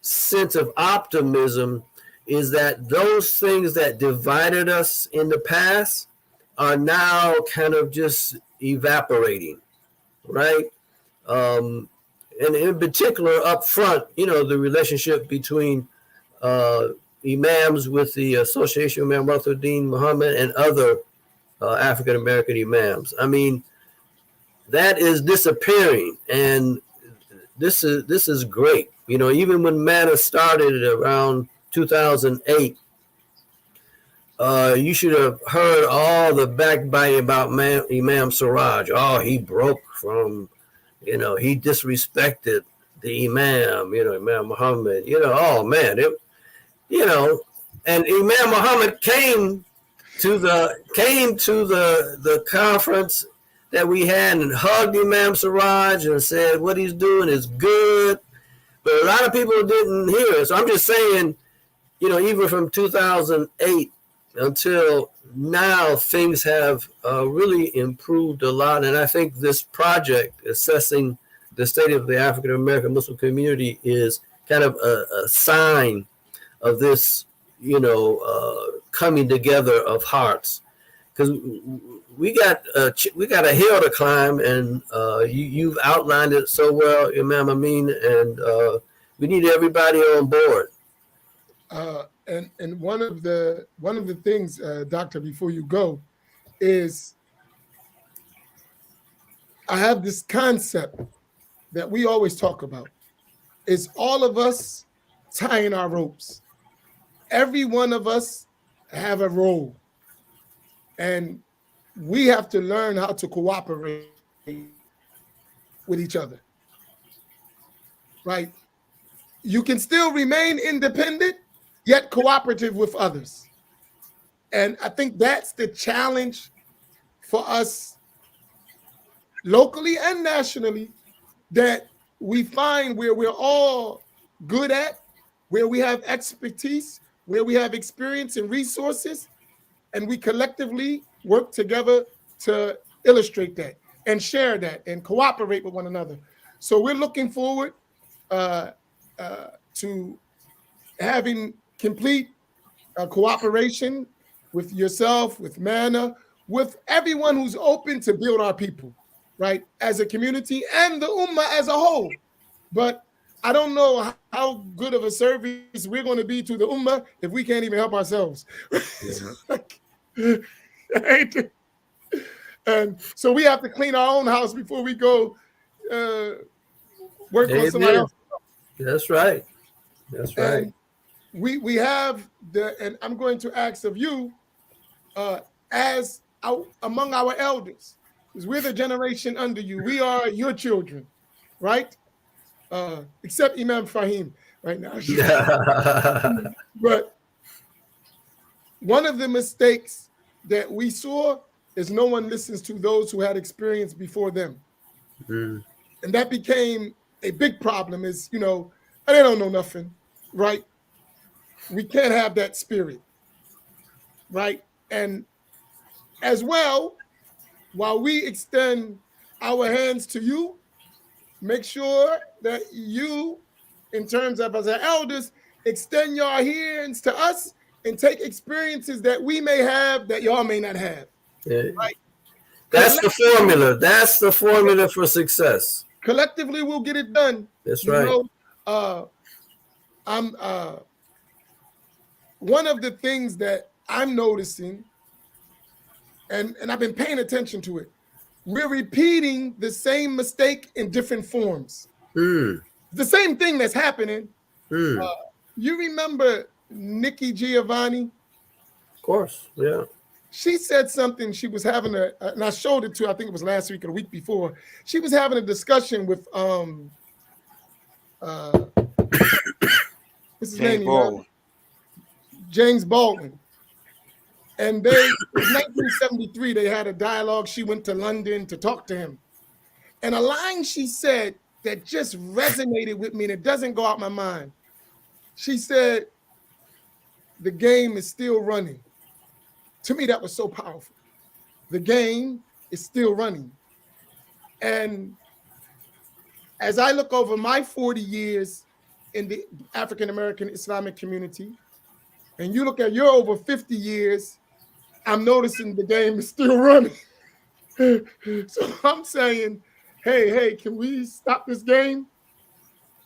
sense of optimism is that those things that divided us in the past are now kind of just evaporating, right? And in particular, up front, the relationship between imams with the Association of Imam Waluddin Muhammad and other African American imams. I mean, that is disappearing, and this is great. Even when MANA started around 2008, you should have heard all the backbiting about Imam Siraj. Oh, he broke from, he disrespected the Imam, Imam Muhammad. Oh man, and Imam Muhammad came to the conference that we had and hugged Imam Siraj and said what he's doing is good. But a lot of people didn't hear it. So I'm just saying, even from 2008 until now, things have really improved a lot. And I think this project, assessing the state of the African American Muslim community, is kind of a sign of this, coming together of hearts. Because we got a hill to climb, and you've outlined it so well, Imam Amin, and we need everybody on board. And one of the things, Doctor, before you go, is I have this concept that we always talk about. Is all of us tying our ropes. Every one of us have a role, and we have to learn how to cooperate with each other, right? You can still remain independent, yet cooperative with others. And I think that's the challenge for us locally and nationally, that we find where we're all good at, where we have expertise, where we have experience and resources, and we collectively work together to illustrate that and share that and cooperate with one another. So we're looking forward to having complete cooperation with yourself, with MANA, with everyone who's open to build our people, right, as a community and the Ummah as a whole. But I don't know how good of a service we're going to be to the Ummah if we can't even help ourselves. Yeah. Right? And so we have to clean our own house before we go work on somebody else. That's right. That's right. And we have and I'm going to ask of you, among our elders, because we're the generation under you. We are your children, right? Except Imam Faheem right now. But one of the mistakes that we saw is no one listens to those who had experience before them. And that became a big problem, is, they don't know nothing, right? We can't have that spirit, right? And as well, while we extend our hands to you, make sure that you, in terms of as our elders, extend your hands to us and take experiences that we may have that y'all may not have. Yeah. Right? That's the formula. That's the formula for success. Collectively, we'll get it done. That's right. One of the things that I'm noticing, and I've been paying attention to it, we're repeating the same mistake in different forms. The same thing that's happening. You remember Nikki Giovanni? Of course, yeah. She said something. She was having and I showed it to her, I think it was last week or the week before. She was having a discussion with what's his name? James Baldwin. And in 1973, they had a dialogue. She went to London to talk to him. And a line she said that just resonated with me, and it doesn't go out my mind. She said, "The game is still running." To me, that was so powerful. The game is still running. And as I look over my 40 years in the African American Islamic community, and you look at your over 50 years, I'm noticing the game is still running. So I'm saying, hey, can we stop this game?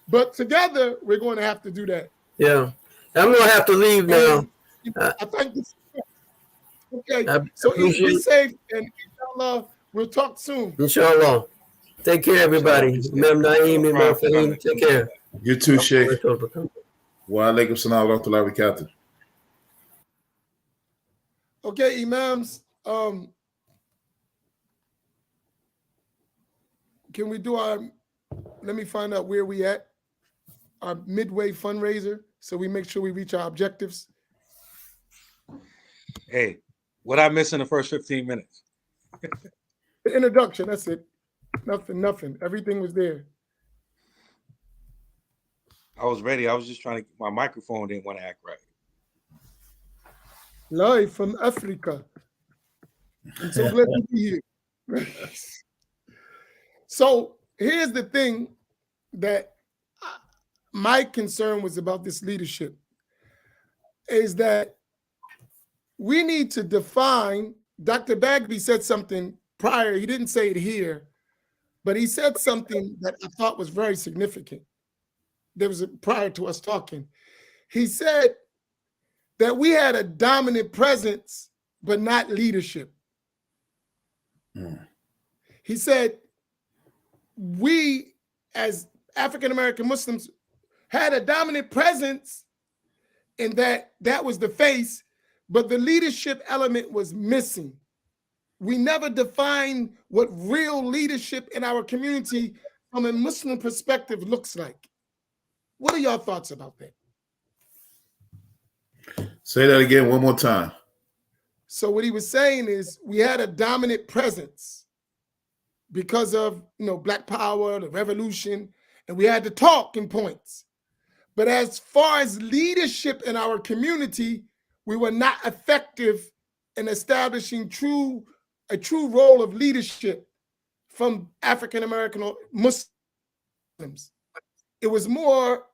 But together, we're going to have to do that. Yeah. I'm going to have to leave now. I thank you. Okay. So be safe, and inshallah, we'll talk soon. Inshallah. Take care, everybody. Imam Naeem, Imam Faheem, take care. You too, Sheikh. Wa alaikum salam wa rahmatullahi wa barakatuh. Okay, Imams. Can we do our, let me find out where we at, our midway fundraiser, so we make sure we reach our objectives. Hey, what I missed in the first 15 minutes? The introduction, that's it. Nothing. Everything was there. I was ready. I was just trying to, my microphone didn't want to act right. Live from Africa. I'm so glad to be here. So here's the thing that my concern was about this leadership, is that we need to define, Dr. Bagby said something prior, he didn't say it here, but he said something that I thought was very significant. There was prior to us talking. He said that we had a dominant presence, but not leadership. He said we, as African-American Muslims, had a dominant presence in that was the face, but the leadership element was missing. We never defined what real leadership in our community from a Muslim perspective looks like. What are your thoughts about that? Say that again one more time. So what he was saying is we had a dominant presence because of, Black Power, the revolution, and we had the talking points. But as far as leadership in our community, we were not effective in establishing a true role of leadership from African-American Muslims. It was more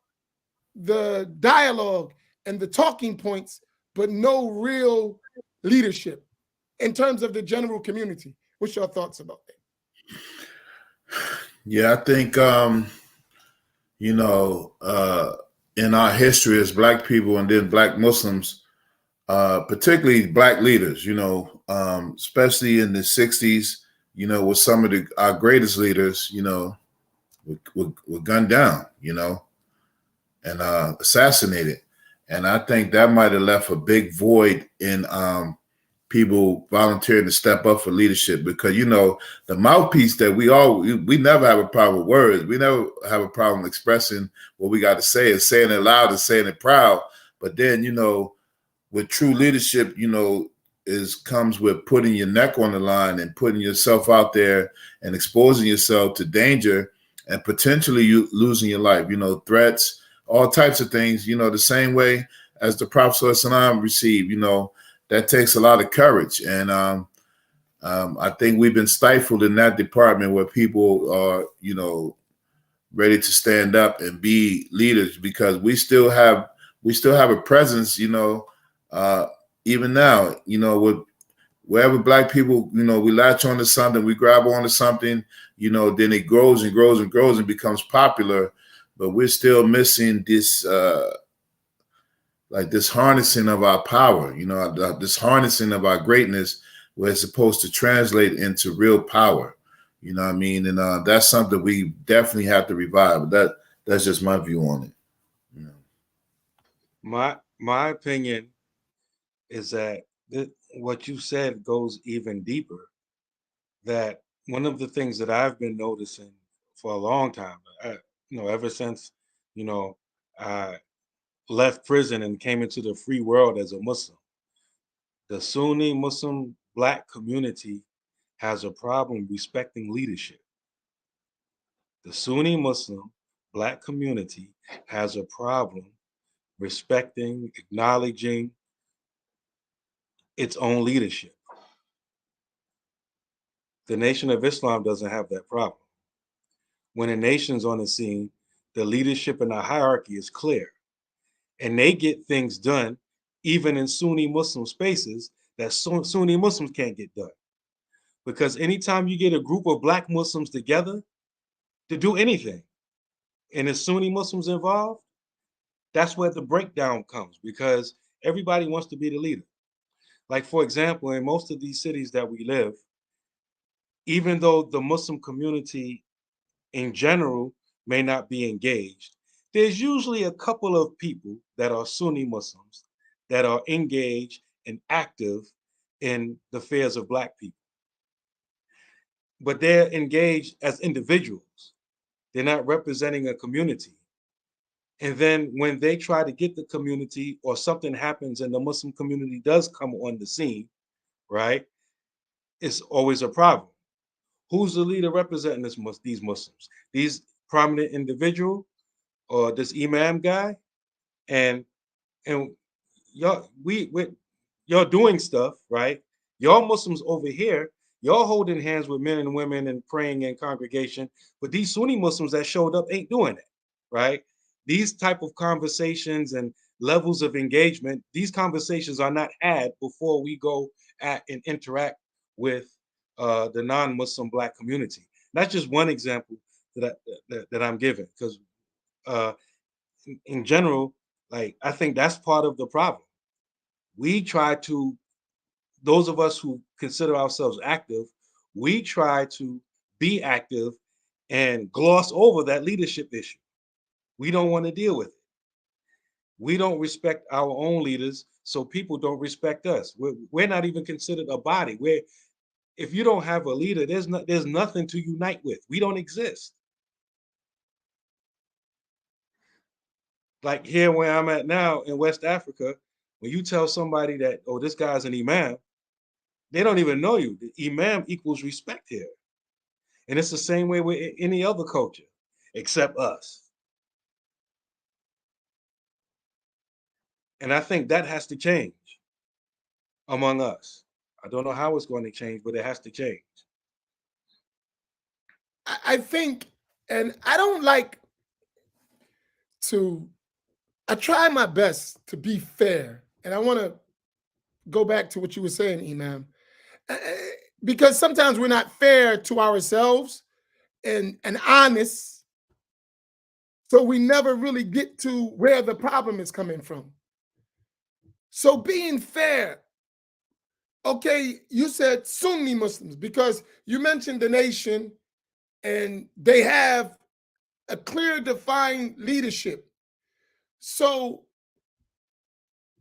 the dialogue and the talking points, but no real leadership in terms of the general community. What's your thoughts about that? Yeah, I think, in our history as Black people and then Black Muslims, particularly Black leaders, especially in the 60s, with some of our greatest leaders, were gunned down, and assassinated. And I think that might have left a big void in people volunteering to step up for leadership, because, the mouthpiece that we never have a problem with words. We never have a problem expressing what we got to say and saying it loud and saying it proud. But then, with true leadership, comes with putting your neck on the line and putting yourself out there and exposing yourself to danger and potentially you losing your life, threats, all types of things, the same way as the Prophet ﷺ received, that takes a lot of courage. And I think we've been stifled in that department where people are, ready to stand up and be leaders, because we still have a presence, even now, with wherever Black people, we latch onto something, we grab onto something, then it grows and grows and grows and becomes popular. But we're still missing this, this harnessing of our power, this harnessing of our greatness, where it's supposed to translate into real power. You know what I mean? And that's something we definitely have to revive. But that's just my view on it. My opinion is that what you said goes even deeper. That one of the things that I've been noticing for a long time, ever since, I left prison and came into the free world as a Muslim, the Sunni Muslim Black community has a problem respecting leadership. The Sunni Muslim Black community has a problem respecting, acknowledging its own leadership. The Nation of Islam doesn't have that problem. When a nation's on the scene, the leadership and the hierarchy is clear. And they get things done even in Sunni Muslim spaces that Sunni Muslims can't get done. Because anytime you get a group of Black Muslims together to do anything, and the Sunni Muslims involved, that's where the breakdown comes, because everybody wants to be the leader. Like, for example, in most of these cities that we live, even though the Muslim community in general may not be engaged, there's usually a couple of people that are Sunni Muslims that are engaged and active in the affairs of Black people. But they're engaged as individuals. They're not representing a community. And then when they try to get the community, or something happens and the Muslim community does come on the scene, right, it's always a problem. Who's the leader representing these Muslims? These prominent individual, or this Imam guy? And y'all doing stuff, right? Y'all Muslims over here, y'all holding hands with men and women and praying in congregation, but these Sunni Muslims that showed up ain't doing it, right? These type of conversations and levels of engagement, these conversations are not had before we go at and interact with the non-Muslim Black community. That's just one example that I'm giving, because in general, like, I think that's part of the problem. We try to, those of us who consider ourselves active, we try to be active and gloss over that leadership issue. We don't want to deal with it. We don't respect our own leaders, so people don't respect us. We're not even considered a body. If you don't have a leader, there's nothing to unite with. We don't exist. Like here where I'm at now in West Africa, when you tell somebody that, oh, this guy's an Imam, they don't even know you. The Imam equals respect here. And it's the same way with any other culture, except us. And I think that has to change among us. I don't know how it's going to change, but it has to change. I think, and I don't like to, I try my best to be fair. And I want to go back to what you were saying, Imam, because sometimes we're not fair to ourselves and honest. So we never really get to where the problem is coming from. So being fair, okay, you said Sunni Muslims because you mentioned the nation and they have a clear defined leadership. So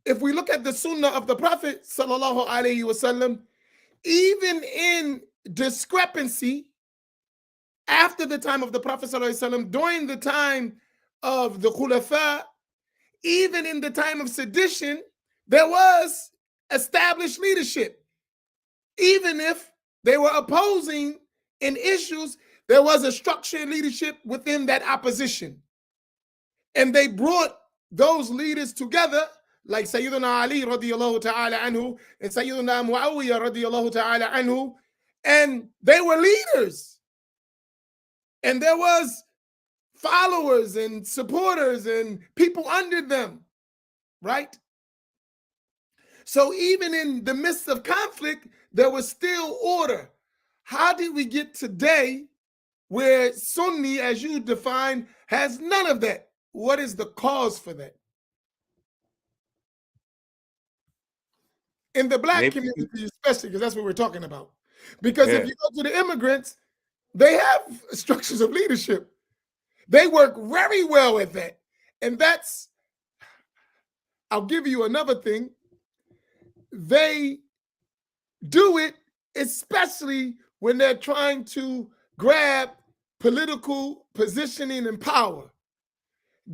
if we look at the Sunnah of the Prophet sallallahu alaihi wasallam, even in discrepancy after the time of the Prophet sallallahu alaihi wasallam, during the time of the Khulafa, even in the time of sedition, there was established leadership. Even if they were opposing in issues, there was a structured leadership within that opposition. And they brought those leaders together, like Sayyidina Ali radiyallahu ta'ala anhu and Sayyidina Muawiyah radiyallahu ta'ala anhu, and they were leaders. And there was followers and supporters and people under them, right? So even in the midst of conflict, there was still order. How did we get today where Sunni, as you define, has none of that? What is the cause for that? In the Black community, especially, because that's what we're talking about. Because if you go to the immigrants, they have structures of leadership. They work very well at that. And that's, I'll give you another thing. They do it, especially when they're trying to grab political positioning and power.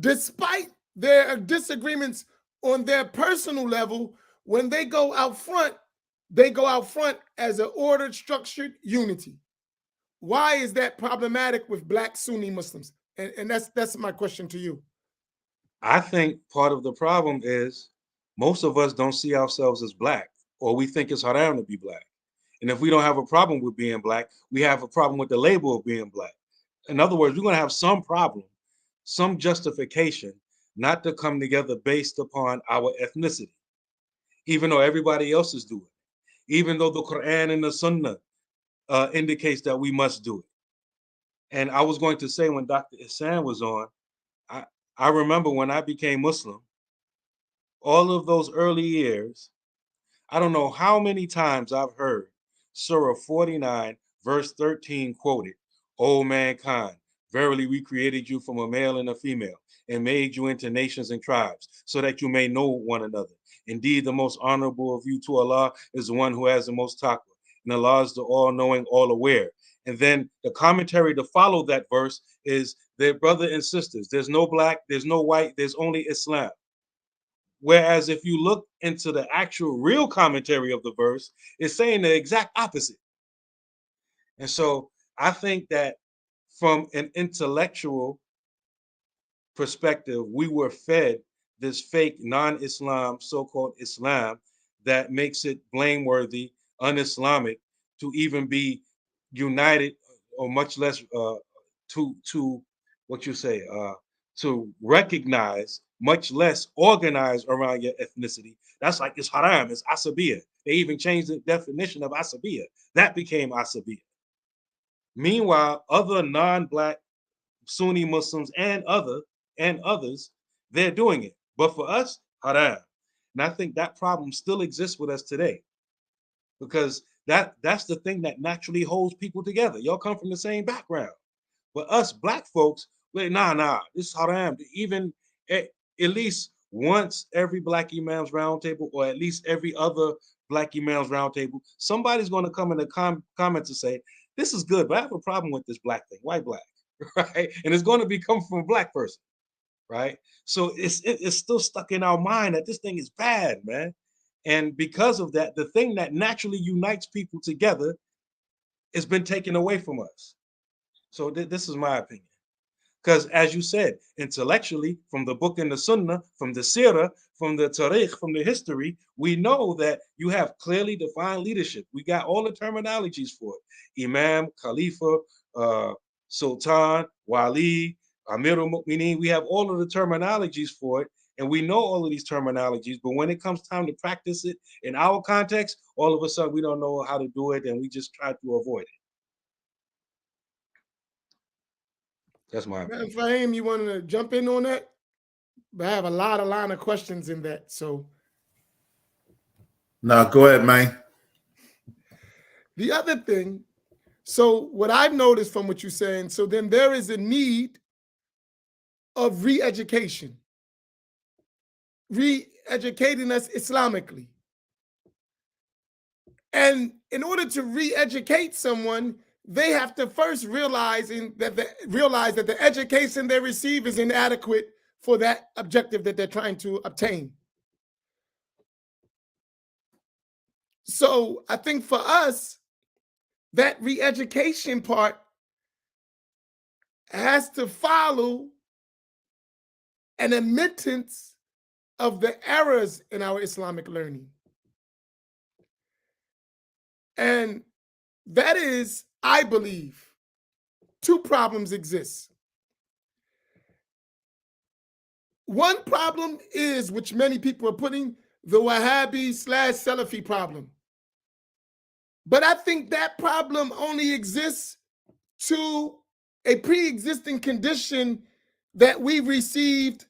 Despite their disagreements on their personal level, when they go out front as an ordered, structured unity. Why is that problematic with Black Sunni Muslims? And that's my question to you. I think part of the problem is most of us don't see ourselves as Black, or we think it's haram to be Black. And if we don't have a problem with being Black, we have a problem with the label of being Black. In other words, we're going to have some problem some justification not to come together based upon our ethnicity, even though everybody else is doing it, even though the Quran and the Sunnah indicates that we must do it. And I was going to say, when Dr. Ihsan was on, I remember when I became Muslim, all of those early years, I don't know how many times I've heard Surah 49, verse 13 quoted, "O mankind, verily we created you from a male and a female and made you into nations and tribes so that you may know one another. Indeed, the most honorable of you to Allah is the one who has the most taqwa. And Allah is the all-knowing, all-aware." And then the commentary to follow that verse is, their brother and sisters, there's no black, there's no white, there's only Islam. Whereas if you look into the actual real commentary of the verse, it's saying the exact opposite. And so I think that from an intellectual perspective, we were fed this fake non-Islam, so-called Islam, that makes it blameworthy, un-Islamic to even be united, or much less to what you say, to recognize, much less organize around your ethnicity. That's like, it's haram, it's asabiya. They even changed the definition of asabiya. That became asabiya. Meanwhile, other non-black Sunni Muslims and others, they're doing it. But for us, haram. And I think that problem still exists with us today, because that's the thing that naturally holds people together. Y'all come from the same background. But us black folks, wait, nah, this is haram. Even at least once every Black Imams Roundtable, or at least every other Black Imams Roundtable, somebody's going to come in the comments and say, this is good, but I have a problem with this black thing. Why black? Right? And it's going to be coming from a black person, right? So it's still stuck in our mind that this thing is bad, man. And because of that, the thing that naturally unites people together has been taken away from us. So this is my opinion. Because as you said, intellectually, from the book and the Sunnah, from the Sirah, from the Tariq, from the history, we know that you have clearly defined leadership. We got all the terminologies for it. Imam, Khalifa, Sultan, Wali, Amir al-Mu'mineen. We have all of the terminologies for it. And we know all of these terminologies, but when it comes time to practice it in our context, all of a sudden we don't know how to do it, and we just try to avoid it. That's my opinion. Faheem, you want to jump in on that? But I have a line of questions in that. So now go ahead, man. The other thing, so what I've noticed from what you're saying, so then there is a need of re-education. Re-educating us Islamically. And in order to re-educate someone, they have to first realize that the education they receive is inadequate for that objective that they're trying to obtain. So I think for us, that re-education part has to follow an admittance of the errors in our Islamic learning. And that is, I believe, two problems exist. One problem is, which many people are putting, the Wahhabi/Salafi problem. But I think that problem only exists to a pre-existing condition that we received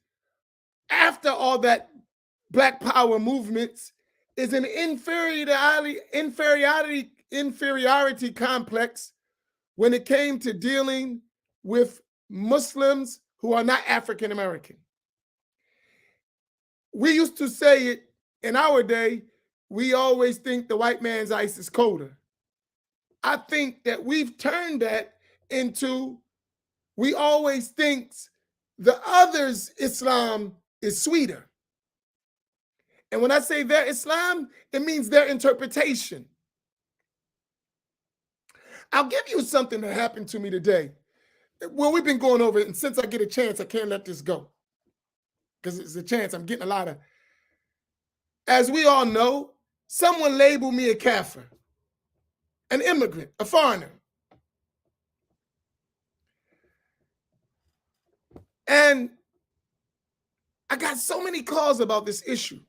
after all that Black Power movements, is an inferiority complex when it came to dealing with Muslims who are not African American. We used to say it in our day, we always think the white man's ice is colder. I think that we've turned that into, we always think the other's Islam is sweeter. And when I say their Islam, it means their interpretation. I'll give you something that happened to me today. Well, we've been going over it, and since I get a chance, I can't let this go. Because it's a chance, I'm getting a lot of. As we all know, someone labeled me a kafir, an immigrant, a foreigner. And I got so many calls about this issue.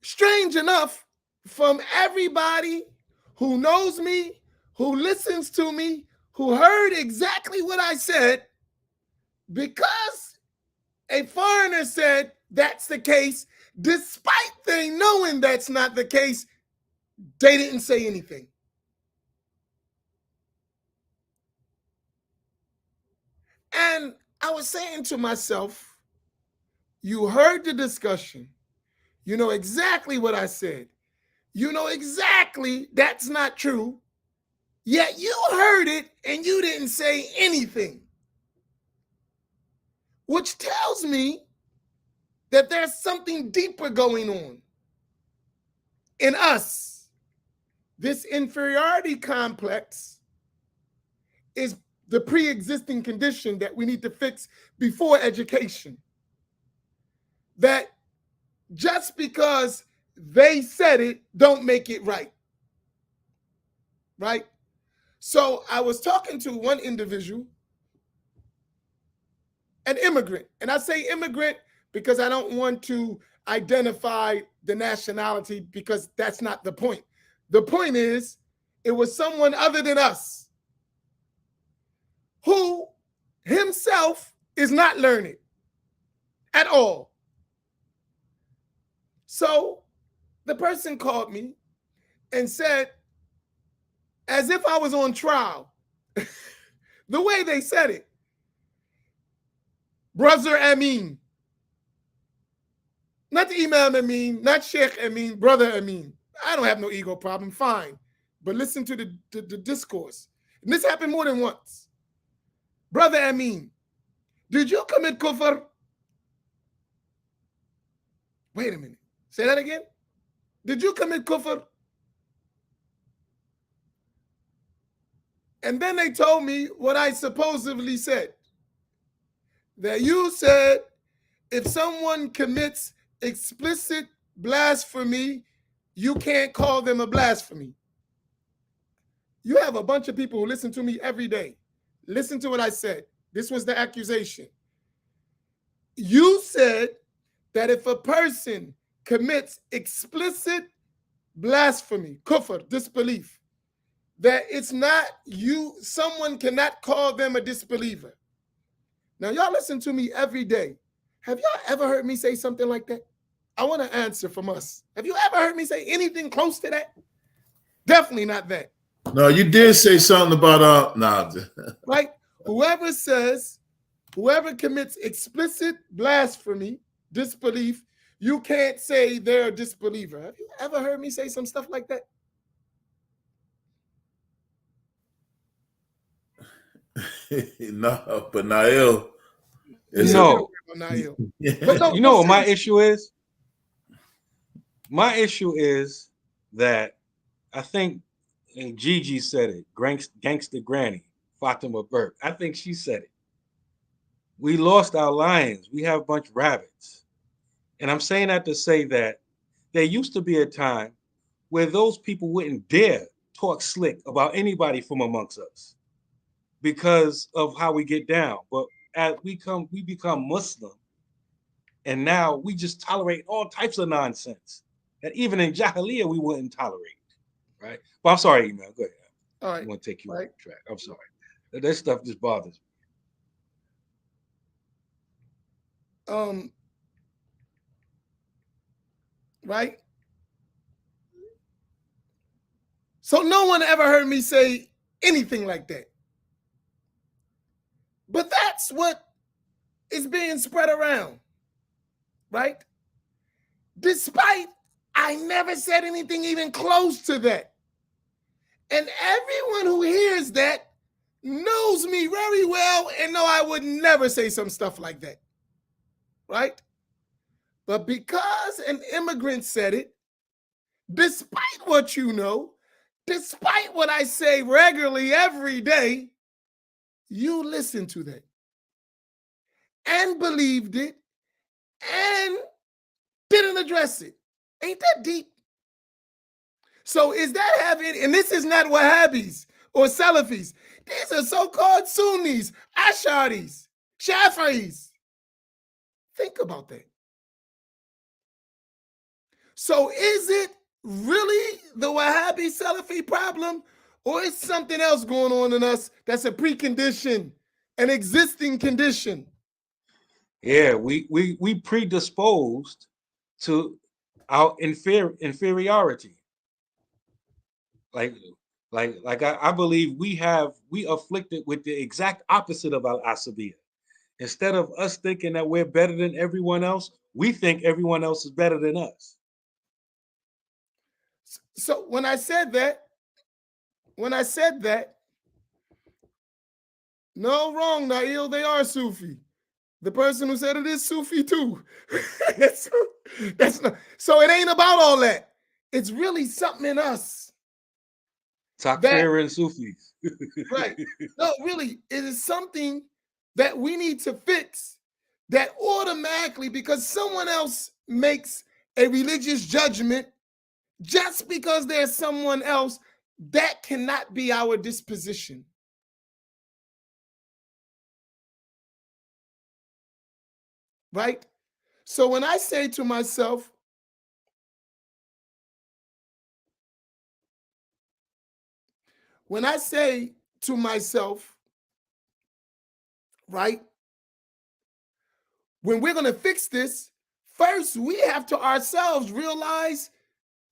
Strange enough, from everybody who knows me, who listens to me, who heard exactly what I said, because a foreigner said that's the case, despite they knowing that's not the case, they didn't say anything. And I was saying to myself, you heard the discussion. You know exactly what I said. You know exactly that's not true. Yet you heard it and you didn't say anything. Which tells me that there's something deeper going on in us. This inferiority complex is the pre-existing condition that we need to fix before education. That just because they said it, don't make it right. Right? So I was talking to one individual, an immigrant, and I say immigrant because I don't want to identify the nationality, because that's not the point. The point is, it was someone other than us who himself is not learned at all. So the person called me and said, as if I was on trial, the way they said it, Brother Amin, not the Imam Amin, not Sheikh Amin, Brother Amin. I don't have no ego problem, fine. But listen to the discourse. And this happened more than once. Brother Amin, did you commit kufr? Wait a minute. Say that again. Did you commit kufr? And then they told me what I supposedly said. That you said if someone commits explicit blasphemy, you can't call them a blasphemy. You have a bunch of people who listen to me every day. Listen to what I said. This was the accusation. You said that if a person commits explicit blasphemy, kufr, disbelief, that it's not you, someone cannot call them a disbeliever. Now, y'all listen to me every day. Have y'all ever heard me say something like that? I want to answer from us. Have you ever heard me say anything close to that? Definitely not that. No, you did say something about Right? Whoever commits explicit blasphemy, disbelief, you can't say they're a disbeliever. Have you ever heard me say some stuff like that? No, but Nail. No. But no, you know what my issue is? My issue is that I think, and Gigi said it, Gangster Granny, Fatima Burke. I think she said it. We lost our lions. We have a bunch of rabbits. And I'm saying that to say that there used to be a time where those people wouldn't dare talk slick about anybody from amongst us because of how we get down. But as we become Muslim, and now we just tolerate all types of nonsense that even in Jahiliyyah we wouldn't tolerate, right? But I'm sorry, Imam, go ahead. All right. I want to take you off track. I'm sorry. That stuff just bothers me. Right? So no one ever heard me say anything like that. But that's what is being spread around, right? Despite I never said anything even close to that. And everyone who hears that knows me very well and know I would never say some stuff like that, right? But because an immigrant said it, despite what you know, despite what I say regularly every day, you listened to that and believed it and didn't address it. Ain't that deep? So is that having, and this is not Wahhabis or Salafis, these are so-called Sunnis, Asharis, Shafi'is. Think about that. So is it really the Wahhabi Salafi problem, or is something else going on in us that's a precondition, an existing condition? Yeah, we predisposed to our inferiority. Like I believe we afflicted with the exact opposite of al-asabiyah. Instead of us thinking that we're better than everyone else, we think everyone else is better than us. So when I said that, no, wrong, Nail, they are Sufi. The person who said it is Sufi too. that's not, so it ain't about all that. It's really something in us. Takfir and Sufis. Right. No, really, it is something that we need to fix, that automatically, because someone else makes a religious judgment, just because there's someone else, that cannot be our disposition. Right? So when I say to myself, right, when we're going to fix this, first we have to ourselves realize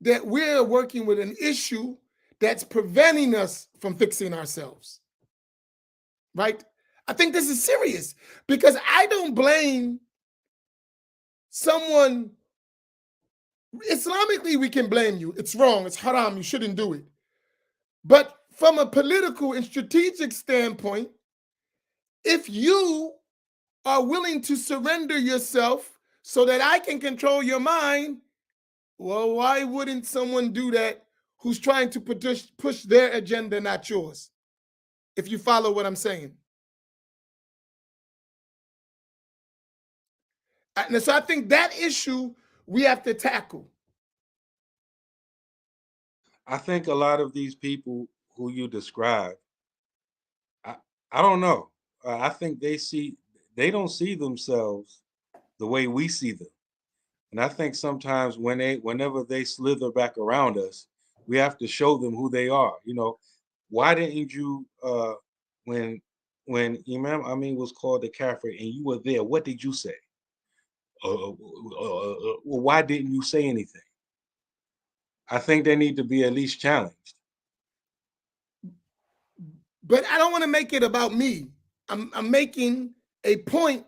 that we're working with an issue that's preventing us from fixing ourselves. Right? I think this is serious, because I don't blame someone. Islamically, we can blame you. It's wrong. It's haram. You shouldn't do it. But from a political and strategic standpoint, if you are willing to surrender yourself so that I can control your mind, well, why wouldn't someone do that who's trying to push their agenda, not yours? If you follow what I'm saying. And so I think that issue we have to tackle. I think a lot of these people who you describe, I don't know. I think they don't see themselves the way we see them. And I think sometimes whenever they slither back around us, we have to show them who they are. You know, why didn't you when Imam Amin was called the Kafir and you were there, what did you say? Well, why didn't you say anything? I think they need to be at least challenged. But I don't want to make it about me. I'm making a point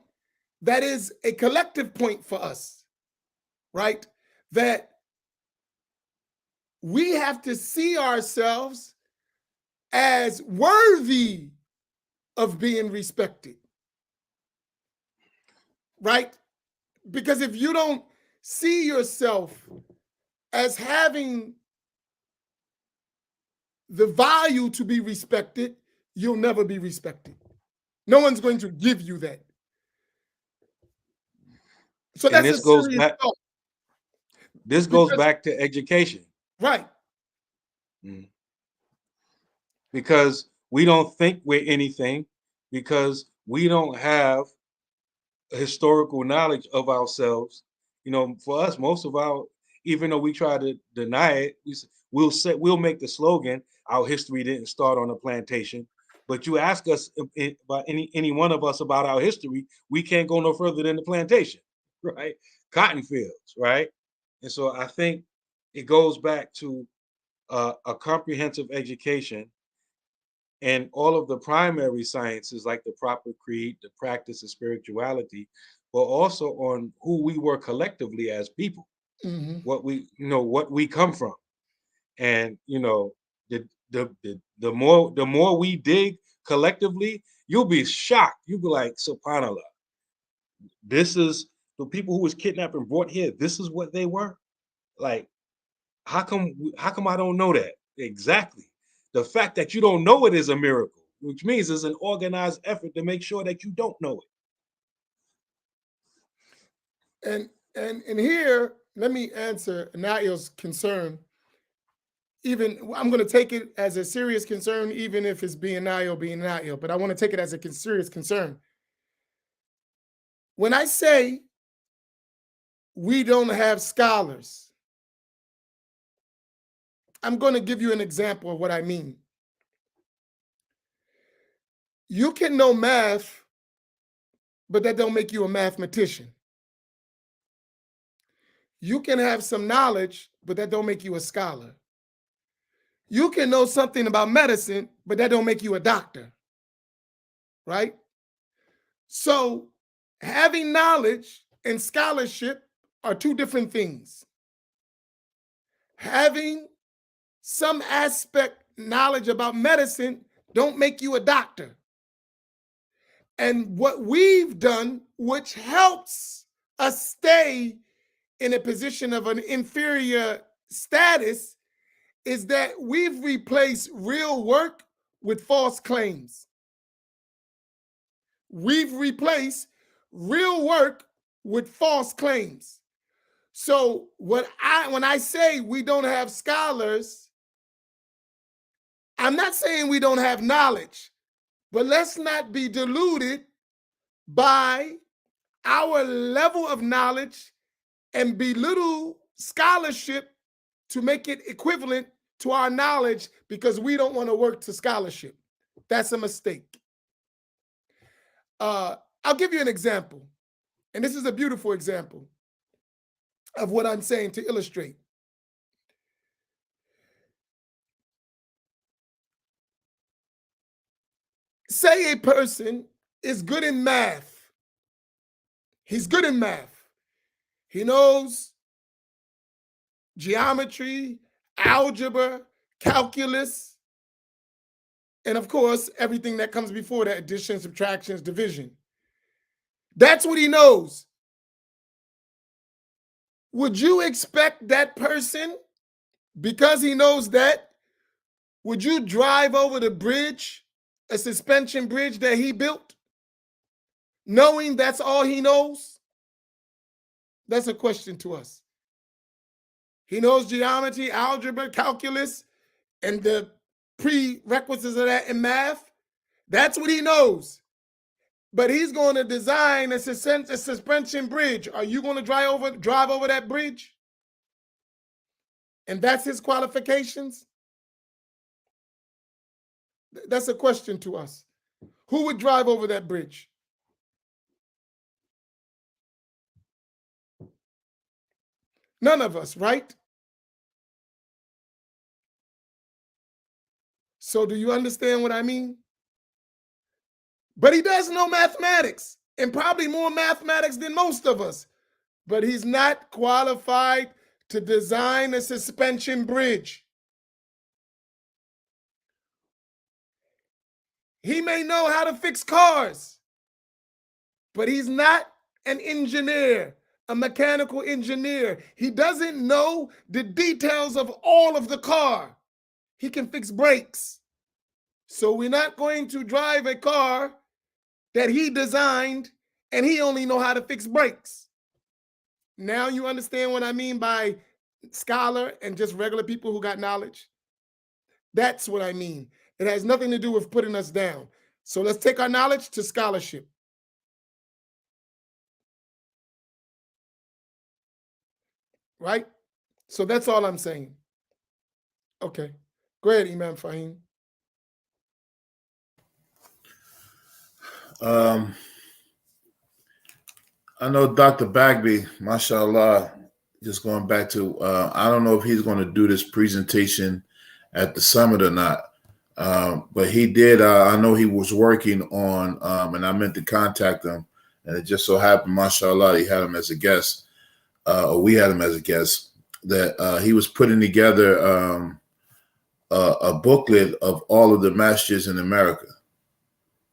that is a collective point for us, right? That we have to see ourselves as worthy of being respected, right? Because if you don't see yourself as having the value to be respected, you'll never be respected. No one's going to give you that. So that's a serious thought. This goes back to education. Right. Because we don't think we're anything, because we don't have historical knowledge of ourselves. You know, for us, most of our, even though we try to deny it, we'll make the slogan, our history didn't start on a plantation. But you ask us about any one of us about our history, we can't go no further than the plantation, right? Cotton fields, right? And so I think it goes back to a comprehensive education and all of the primary sciences like the proper creed, the practice of spirituality, but also on who we were collectively as people, what we come from. And the more we dig collectively, you'll be shocked. You'll be like, subhanallah, this is the people who was kidnapped and brought here. This is what they were. Like, how come I don't know that? Exactly. The fact that you don't know it is a miracle, which means it's an organized effort to make sure that you don't know it. And here, let me answer Nail's concern. Even I'm going to take it as a serious concern, even if it's being Nail, but I want to take it as a serious concern. when I say we don't have scholars, I'm going to give you an example of what I mean. You can know math, but that don't make you a mathematician. You can have some knowledge, but that don't make you a scholar. You can know something about medicine, but that don't make you a doctor, right? So having knowledge and scholarship are two different things. Having some aspect knowledge about medicine don't make you a doctor. And what we've done, which helps us stay in a position of an inferior status, is that we've replaced real work with false claims. We've replaced real work with false claims. So when I say we don't have scholars, I'm not saying we don't have knowledge, but let's not be deluded by our level of knowledge and belittle scholarship to make it equivalent to our knowledge because we don't want to work to scholarship. That's a mistake. I'll give you an example, and this is a beautiful example of what I'm saying to illustrate. Say a person is good in math. He's good in math. He knows geometry, algebra, calculus, and of course, everything that comes before that, addition, subtractions, division. That's what he knows. Would you expect that person, because he knows that, would you drive over the bridge, a suspension bridge that he built, knowing that's all he knows? That's a question to us. He knows geometry, algebra, calculus, and the prerequisites of that in math. That's what he knows. But he's going to design a suspension bridge. Are you going to drive over that bridge? And that's his qualifications? That's a question to us. Who would drive over that bridge? None of us, right? So do you understand what I mean? But he does know mathematics, and probably more mathematics than most of us. But he's not qualified to design a suspension bridge. He may know how to fix cars, but he's not an engineer, a mechanical engineer. He doesn't know the details of all of the car. He can fix brakes. So we're not going to drive a car that he designed and he only know how to fix brakes. Now you understand what I mean by scholar and just regular people who got knowledge? That's what I mean. It has nothing to do with putting us down. So let's take our knowledge to scholarship. Right? So that's all I'm saying. Okay. Go ahead, Imam Faheem. I know Dr. Bagby, mashallah, just going back to, I don't know if he's going to do this presentation at the summit or not, but he did. I know he was working on, and I meant to contact him, and it just so happened, mashallah, he had him as a guest, or we had him as a guest, that he was putting together a booklet of all of the masjids in America.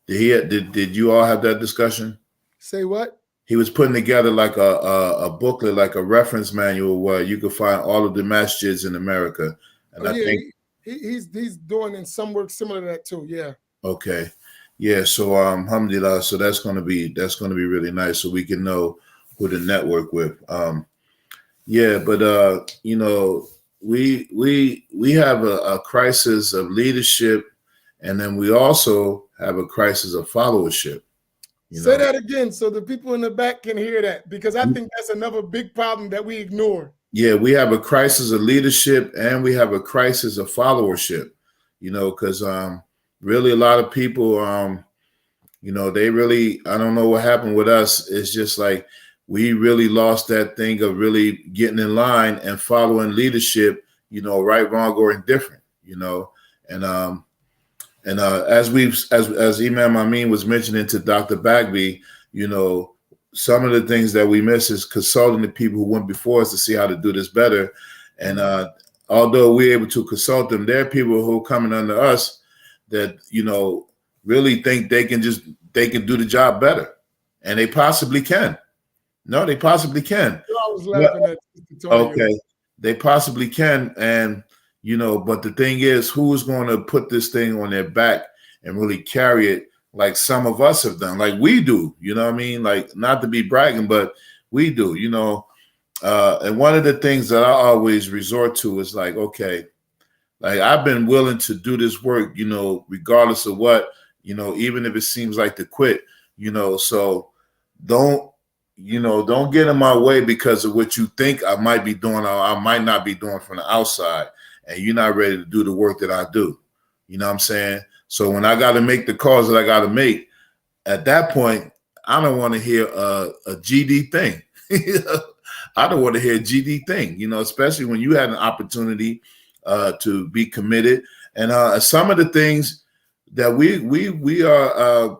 Did you all have that discussion? Say what? He was putting together like a booklet, like a reference manual where you could find all of the masjids in America. And I think he's doing in some work similar to that too. Yeah. Okay. Yeah. So alhamdulillah. So that's gonna be really nice, so we can know who to network with. Yeah, but you know, we have a crisis of leadership, and then we also have a crisis of followership. Say that again so the people in the back can hear that, because I think that's another big problem that we ignore. Yeah, we have a crisis of leadership and we have a crisis of followership, because really a lot of people, they really, I don't know what happened with us. It's just like we really lost that thing of really getting in line and following leadership, right, wrong, or indifferent, and as Imam Amin was mentioning to Dr. Bagby, some of the things that we miss is consulting the people who went before us to see how to do this better. And although we're able to consult them, there are people who are coming under us that, really think they can do the job better. And they possibly can. No, they possibly can. I was laughing at okay. They possibly can. And, but the thing is, who's going to put this thing on their back and really carry it like some of us have done, like we do, like not to be bragging, but we do, and one of the things that I always resort to is like, okay, like I've been willing to do this work, regardless of what, even if it seems like to quit, so don't get in my way because of what you think I might be doing or I might not be doing from the outside, and you're not ready to do the work that I do. You know what I'm saying? So when I got to make the calls that I got to make, at that point, I don't want to hear a GD thing. I don't want to hear a GD thing, especially when you had an opportunity to be committed. And some of the things that we are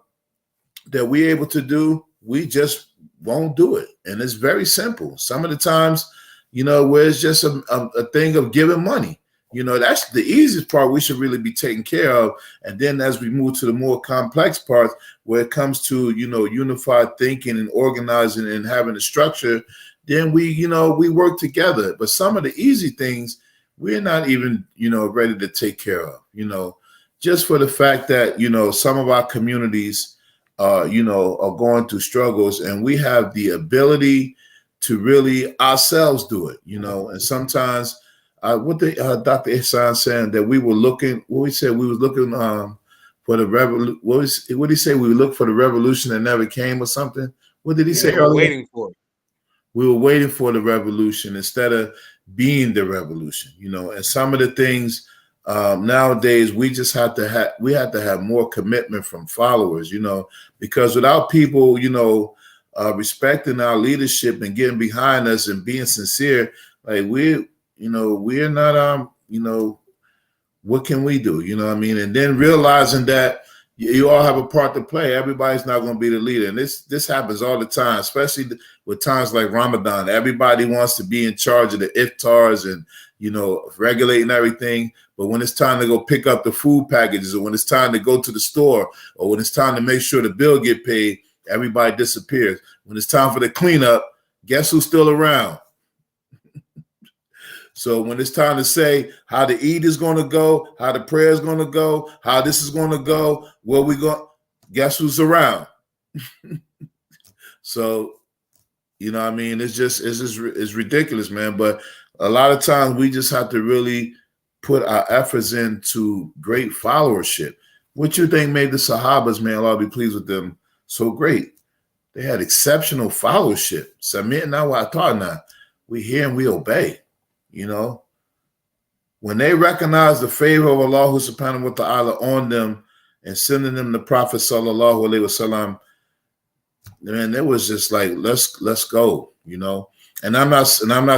able to do, we just won't do it. And it's very simple. Some of the times, where it's just a thing of giving money. That's the easiest part we should really be taking care of. And then as we move to the more complex parts, where it comes to, unified thinking and organizing and having a structure, then we work together. But some of the easy things, we're not even, ready to take care of, just for the fact that, some of our communities, are going through struggles, and we have the ability to really ourselves do it, and sometimes what Dr. Ihsan saying that we were looking, what we said, we was looking for the revolution. What did he say? We looked for the revolution that never came or something. What did he say? We were waiting for it. We were waiting for the revolution instead of being the revolution, and some of the things nowadays we just have to have more commitment from followers, because without people, respecting our leadership and getting behind us and being sincere, like we're not, what can we do? And then realizing that you all have a part to play. Everybody's not going to be the leader. And this happens all the time, especially with times like Ramadan. Everybody wants to be in charge of the iftars and, regulating everything. But when it's time to go pick up the food packages, or when it's time to go to the store, or when it's time to make sure the bill get paid, everybody disappears. When it's time for the cleanup, guess who's still around? So when it's time to say how the Eid is going to go, how the prayer is going to go, how this is going to go, where we go, guess who's around? So, it's ridiculous, man. But a lot of times we just have to really put our efforts into great followership. What you think made the Sahabas, man, Allah be pleased with them, so great? They had exceptional followership. Sami'na wa ata'na. We hear and we obey. When they recognize the favor of Allah subhanahu wa ta'ala on them and sending them the Prophet sallallahu alaihi wasallam, man, it was just like, let's go, And I'm not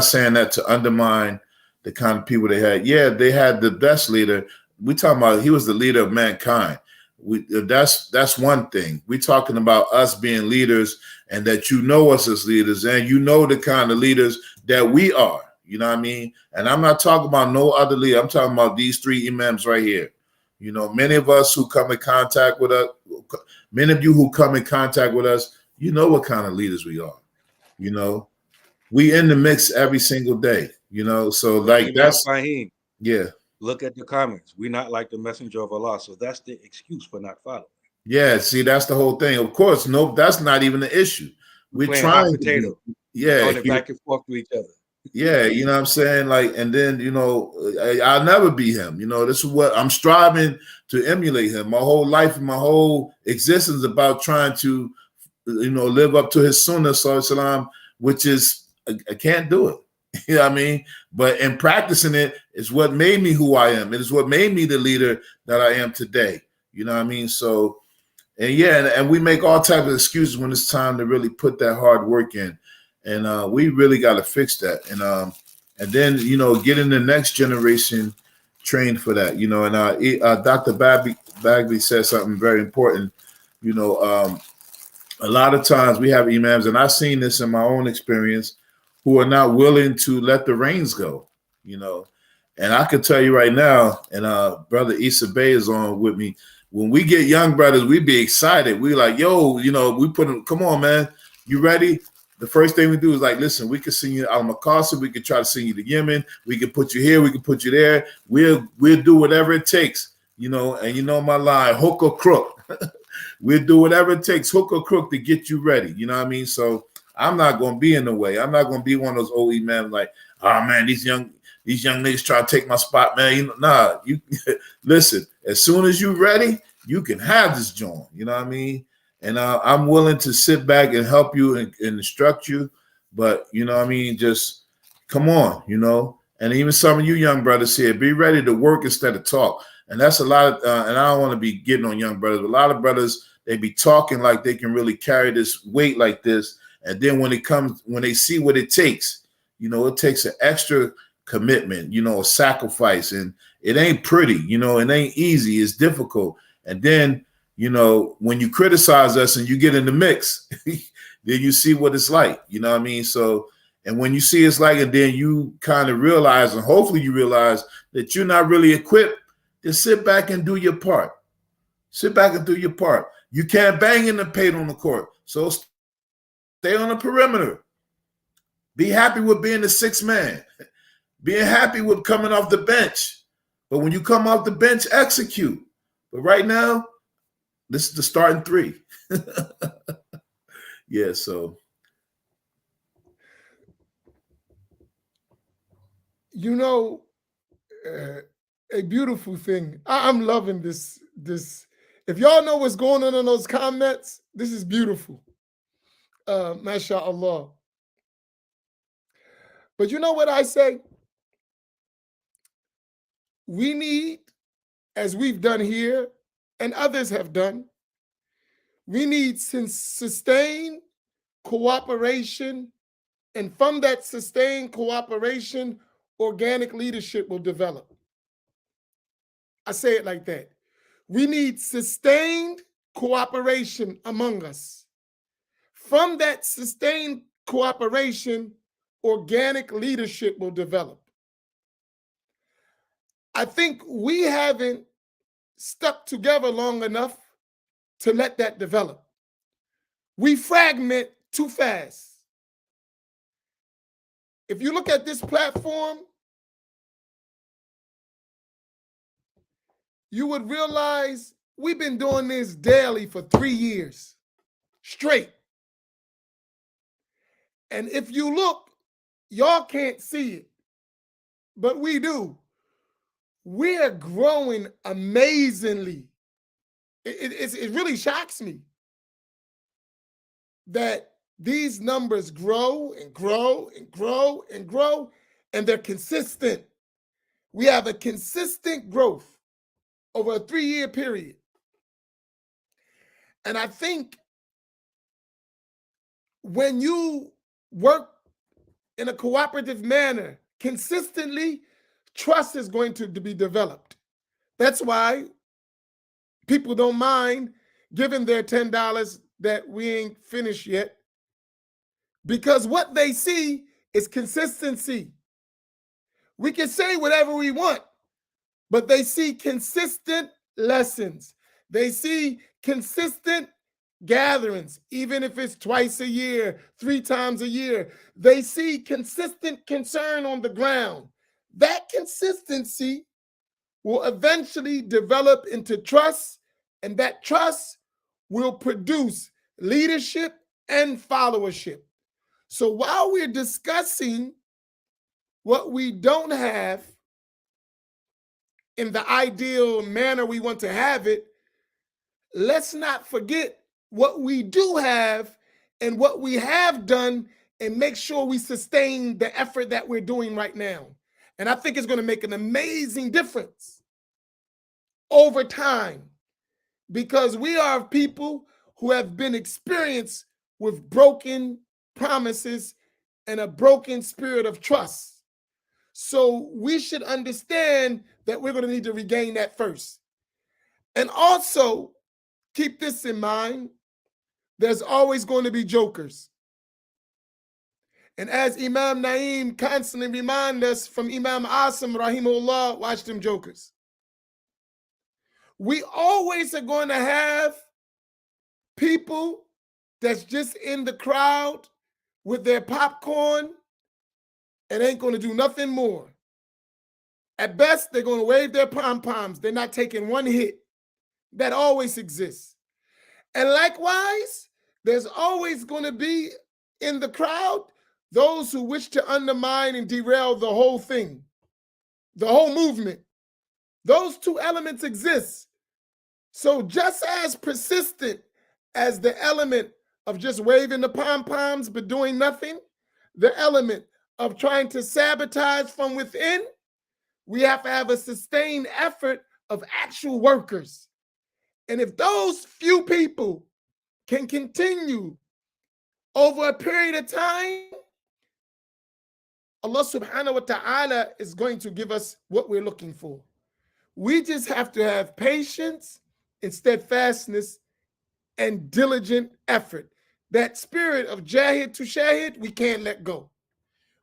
saying that to undermine the kind of people they had. Yeah, they had the best leader. We talking about he was the leader of mankind. That's one thing. We're talking about us being leaders, and that us as leaders, and the kind of leaders that we are. You know what I mean? And I'm not talking about no other leader. I'm talking about these three imams right here. Many of us who come in contact with us, many of you who come in contact with us, what kind of leaders we are. We in the mix every single day, so like that's Faheem. Yeah. Look at the comments. We're not like the messenger of Allah. So that's the excuse for not following. Yeah, see, that's the whole thing. Of course, no, that's not even the issue. We're trying to throwing it back and forth to each other. Yeah, you know what I'm saying? Like, and then, I'll never be him. This is what I'm striving to emulate him. My whole life and my whole existence is about trying to live up to his sunnah, sallallahu, which is, I can't do it. You know what I mean? But in practicing it is what made me who I am. It is what made me the leader that I am today. You know what I mean? So, and yeah, and we make all types of excuses when it's time to really put that hard work in. And we really got to fix that. And then, getting the next generation trained for that, and Dr. Bagby said something very important. A lot of times we have imams, and I've seen this in my own experience, who are not willing to let the reins go, And I can tell you right now, and Brother Issa Bey is on with me, when we get young brothers, we be excited. We like, yo, we put them, come on, man, you ready? The first thing we do is like, listen, we can send you Al Makassi, we can try to send you to Yemen, we can put you here, we can put you there. We'll do whatever it takes, and my line, hook or crook. We'll do whatever it takes, hook or crook, to get you ready. You know what I mean? So I'm not going to be in the way. I'm not going to be one of those old men like, oh man, these young niggas try to take my spot, man. Nah, you listen, as soon as you're ready, you can have this joint. You know what I mean? And I'm willing to sit back and help you and instruct you. But, just come on, And even some of you young brothers here, be ready to work instead of talk. And that's a lot of, and I don't want to be getting on young brothers, but a lot of brothers, they be talking like they can really carry this weight like this. And then when they see what it takes, it takes an extra commitment, a sacrifice. And it ain't pretty, it ain't easy. It's difficult. And then, when you criticize us and you get in the mix, then you see what it's like, you know what I mean? So, and when you see it's like, and then you kind of realize, and hopefully you realize that you're not really equipped, just sit back and do your part. Sit back and do your part. You can't bang in the paint on the court. So stay on the perimeter. Be happy with being the sixth man. Being happy with coming off the bench. But when you come off the bench, execute. But right now, this is the starting three. Yeah, so. A beautiful thing. I'm loving this. If y'all know what's going on in those comments, this is beautiful. MashaAllah. But you know what I say? We need, as we've done here and others have done, we need sustained cooperation, and from that sustained cooperation, organic leadership will develop. I say it like that. We need sustained cooperation among us. From that sustained cooperation, organic leadership will develop. I think we haven't stuck together long enough to let that develop. We fragment too fast. If you look at this platform, you would realize we've been doing this daily for 3 years straight. And if you look, y'all can't see it, but we do. We're growing amazingly. It really shocks me that these numbers grow and grow and grow and grow, and they're consistent. We have a consistent growth over a 3-year period. And I think when you work in a cooperative manner consistently, trust is going to be developed. That's why people don't mind giving their $10 that we ain't finished yet, because what they see is consistency. We can say whatever we want, but they see consistent lessons. They see consistent gatherings, even if it's twice a year, 3 times a year. They see consistent concern on the ground. That consistency will eventually develop into trust, and that trust will produce leadership and followership. So while we're discussing what we don't have in the ideal manner we want to have it, let's not forget what we do have and what we have done and make sure we sustain the effort that we're doing right now. And I think it's going to make an amazing difference over time, because we are people who have been experienced with broken promises and a broken spirit of trust. So we should understand that we're going to need to regain that first. And also keep this in mind, there's always going to be jokers. And as Imam Naeem constantly reminds us from Imam Asim, rahimahullah, watch them jokers. We always are going to have people that's just in the crowd with their popcorn and ain't going to do nothing more. At best, they're going to wave their pom-poms. They're not taking one hit. That always exists. And likewise, there's always going to be in the crowd those who wish to undermine and derail the whole thing, the whole movement. Those two elements exist. So just as persistent as the element of just waving the pom-poms but doing nothing, the element of trying to sabotage from within, we have to have a sustained effort of actual workers. And if those few people can continue over a period of time, Allah subhanahu wa ta'ala is going to give us what we're looking for. We just have to have patience and steadfastness and diligent effort. That spirit of jahid to shahid, we can't let go.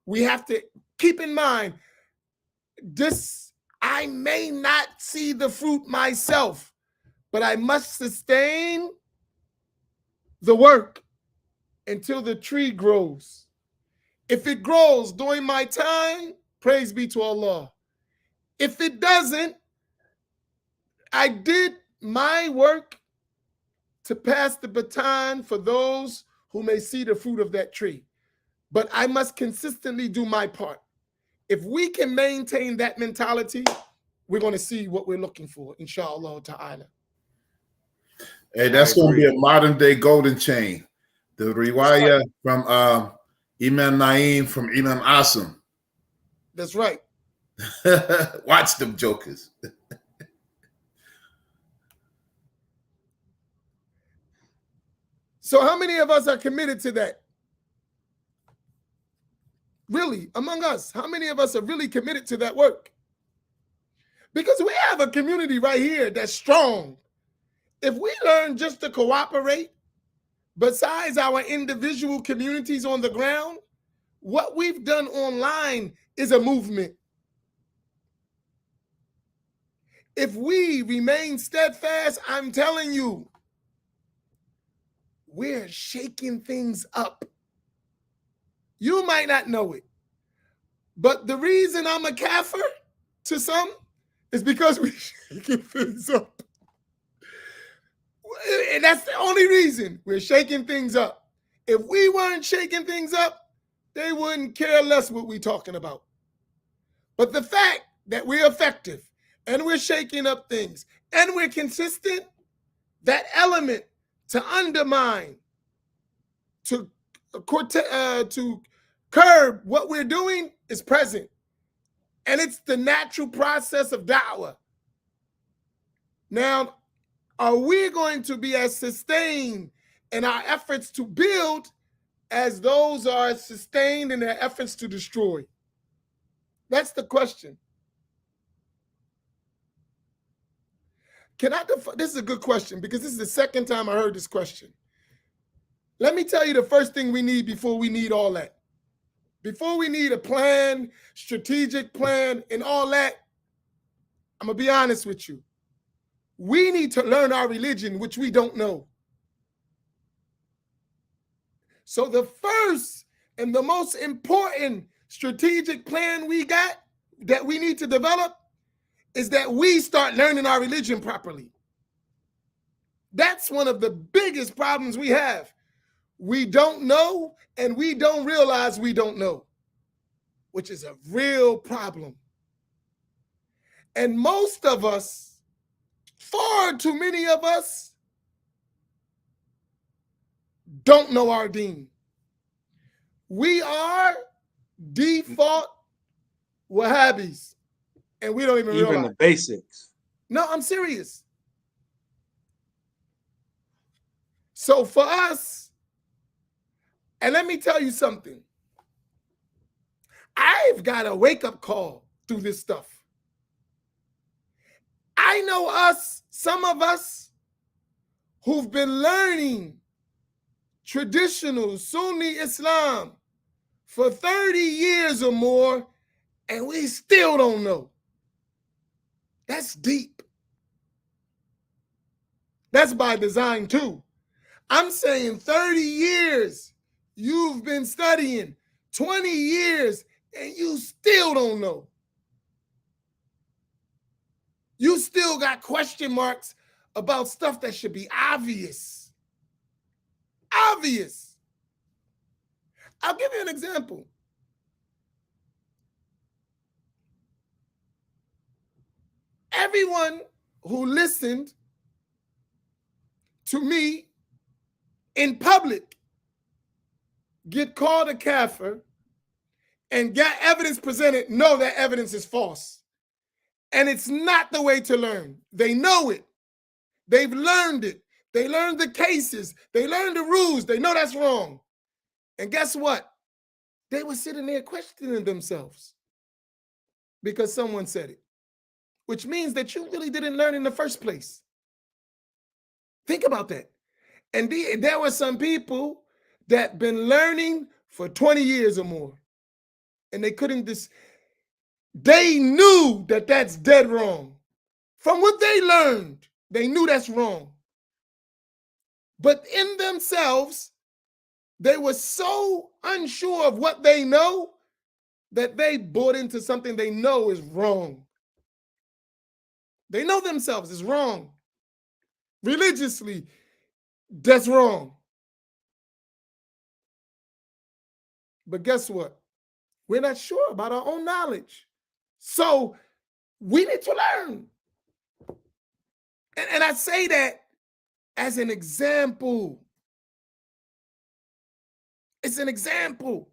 We have to keep in mind, this, I may not see the fruit myself, but I must sustain the work until the tree grows. If it grows during my time, praise be to Allah. If it doesn't, I did my work to pass the baton for those who may see the fruit of that tree. But I must consistently do my part. If we can maintain that mentality, we're going to see what we're looking for, inshallah ta'ala. Hey, that's going to be a modern day golden chain. The riwayah from Imam Naeem from Imam Asim. That's right. Watch them jokers. So how many of us are committed to that? Really, among us, how many of us are really committed to that work? Because we have a community right here that's strong. If we learn just to cooperate, besides our individual communities on the ground, what we've done online is a movement. If we remain steadfast, I'm telling you, we're shaking things up. You might not know it, but the reason I'm a kafir to some is because we're shaking things up. And that's the only reason we're shaking things up. If we weren't shaking things up, they wouldn't care less what we're talking about. But the fact that we're effective and we're shaking up things and we're consistent, that element to undermine, to curb what we're doing is present. And it's the natural process of dawah. Now, are we going to be as sustained in our efforts to build as those are sustained in their efforts to destroy? That's the question. This is a good question because this is the second time I heard this question. Let me tell you the first thing we need before we need all that. Before we need a plan, strategic plan, and all that, I'm going to be honest with you. We need to learn our religion, which we don't know. So the first and the most important strategic plan we got that we need to develop is that we start learning our religion properly. That's one of the biggest problems we have. We don't know and we don't realize we don't know, which is a real problem. And most of us, far too many of us, don't know our deen. We are default Wahhabis, and we don't even realize the basics. No, I'm serious. So for us, and let me tell you something, I've got a wake-up call through this stuff. I know us, some of us, who've been learning traditional Sunni Islam for 30 years or more, and we still don't know. That's deep. That's by design too. I'm saying 30 years you've been studying, 20 years, and you still don't know. You still got question marks about stuff that should be obvious. Obvious. I'll give you an example. Everyone who listened to me in public get called a kafir and get evidence presented, know that evidence is false. And it's not the way to learn. They know it. They've learned it. They learned the cases. They learned the rules. They know that's wrong. And guess what? They were sitting there questioning themselves because someone said it, which means that you really didn't learn in the first place. Think about that. And there were some people that been learning for 20 years or more, and they couldn't they knew that that's dead wrong. From what they learned, they knew that's wrong. But in themselves, they were so unsure of what they know that they bought into something they know is wrong. They know themselves is wrong. Religiously, that's wrong. But guess what? We're not sure about our own knowledge. So we need to learn. And I say that as an example. It's an example.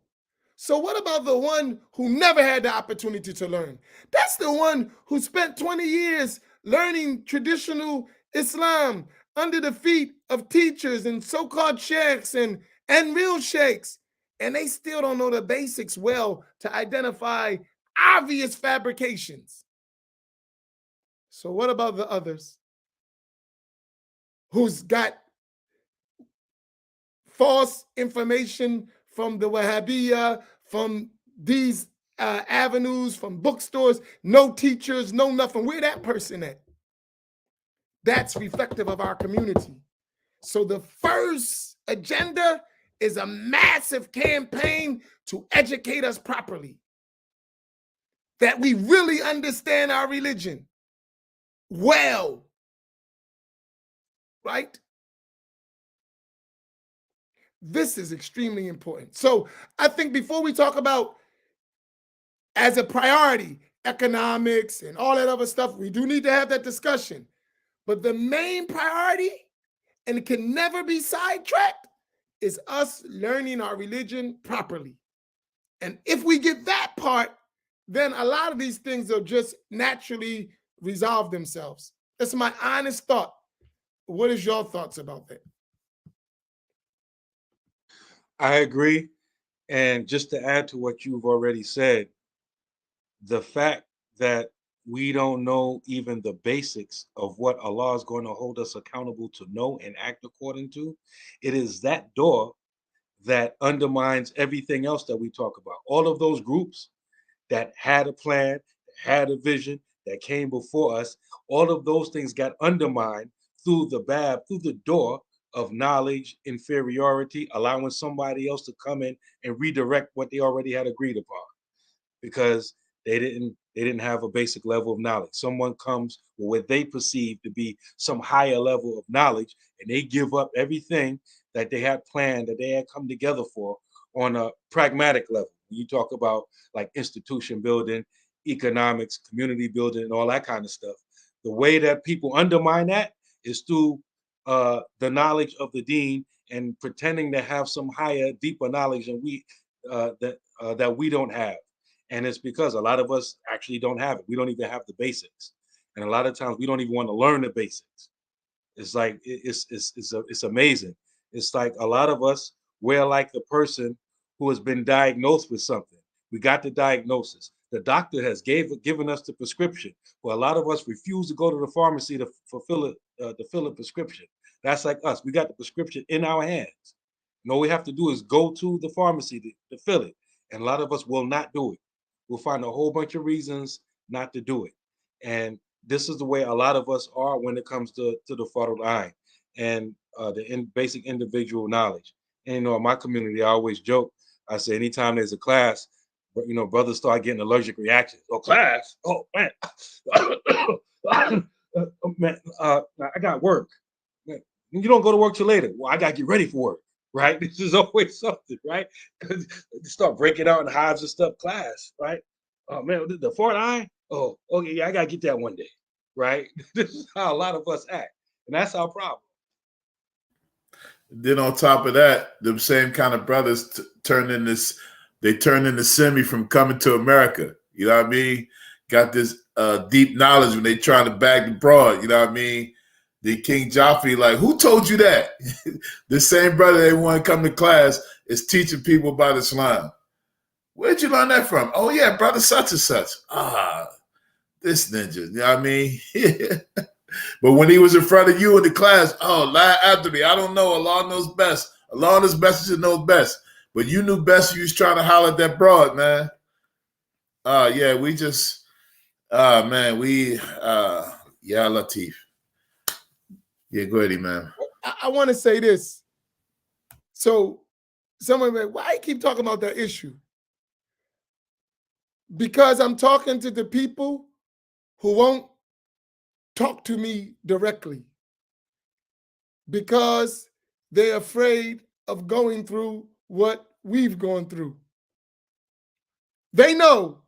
So what about the one who never had the opportunity to learn? That's the one who spent 20 years learning traditional Islam under the feet of teachers and so-called sheikhs and real sheikhs. And they still don't know the basics well to identify obvious fabrications. So what about the others who's got false information from the Wahhabiyya, from these avenues, from bookstores, no teachers, no nothing? Where that person at? That's reflective of our community. So the first agenda is a massive campaign to educate us properly, that we really understand our religion well, right? This is extremely important. So I think before we talk about as a priority, economics and all that other stuff, we do need to have that discussion. But the main priority, and it can never be sidetracked, is us learning our religion properly. And if we get that part, then a lot of these things will just naturally resolve themselves. That's my honest thought. What is your thoughts about that? I agree. And just to add to what you've already said, the fact that we don't know even the basics of what Allah is going to hold us accountable to know and act according to, it is that door that undermines everything else that we talk about. All of those groups that had a plan, that had a vision, that came before us, all of those things got undermined through the bab, through the door of knowledge, inferiority, allowing somebody else to come in and redirect what they already had agreed upon, because they didn't have a basic level of knowledge. Someone comes with what they perceive to be some higher level of knowledge, and they give up everything that they had planned, that they had come together for, on a pragmatic level. You talk about like institution building, economics, community building, and all that kind of stuff. The way that people undermine that is through the knowledge of the deen and pretending to have some higher, deeper knowledge than that we don't have. And it's because a lot of us actually don't have it. We don't even have the basics. And a lot of times we don't even want to learn the basics. It's like, it's amazing. It's like a lot of us, we're like the person who has been diagnosed with something. We got the diagnosis. The doctor has given us the prescription. Well, a lot of us refuse to go to the pharmacy to fill a prescription. That's like us. We got the prescription in our hands. And all we have to do is go to the pharmacy to fill it. And a lot of us will not do it. We'll find a whole bunch of reasons not to do it. And this is the way a lot of us are when it comes to the Fardul Ain and the basic individual knowledge. And, you know, in my community, I always joke. I say anytime there's a class, you know, brothers start getting allergic reactions. Oh, class? Oh, man. Man, I got work. Man, you don't go to work till later. Well, I got to get ready for work, right? This is always something, right? Because you start breaking out in hives and stuff, class, right? Oh, man, the Fardul Ain? Oh, okay, yeah, I got to get that one day, right? This is how a lot of us act. And that's our problem. Then on top of that, the same kind of brothers turned into Semi from Coming to America. You know what I mean? Got this deep knowledge when they trying to bag the broad. You know what I mean? The King Joffrey, like, who told you that? The same brother they want to come to class is teaching people about Islam. Where'd you learn that from? Oh, yeah, brother such and such. This ninja. You know what I mean? But when he was in front of you in the class, lie after me. I don't know. Allah knows best. Allah knows best, you knows best. But you knew best. You was trying to holler at that broad, man. Yeah, we just, man, yeah, Latif. Yeah, go ahead, man. I want to say this. So someone may, why you keep talking about that issue? Because I'm talking to the people who won't talk to me directly because they're afraid of going through what we've gone through. They know,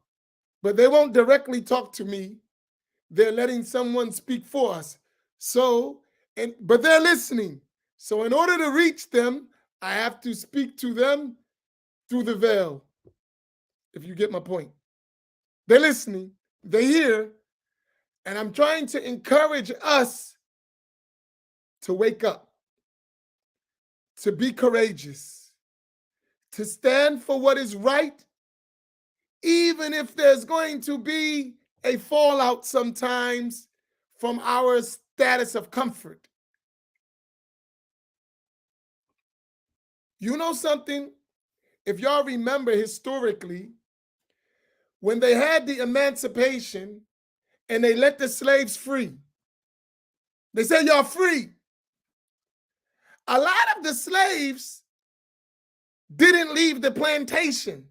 but they won't directly talk to me. They're letting someone speak for us. But they're listening. So in order to reach them, I have to speak to them through the veil, if you get my point. They're listening, they hear, and I'm trying to encourage us to wake up, to be courageous, to stand for what is right, even if there's going to be a fallout sometimes from our status of comfort. You know something? If y'all remember historically, when they had the emancipation and they let the slaves free, they said, y'all free. A lot of the slaves didn't leave the plantation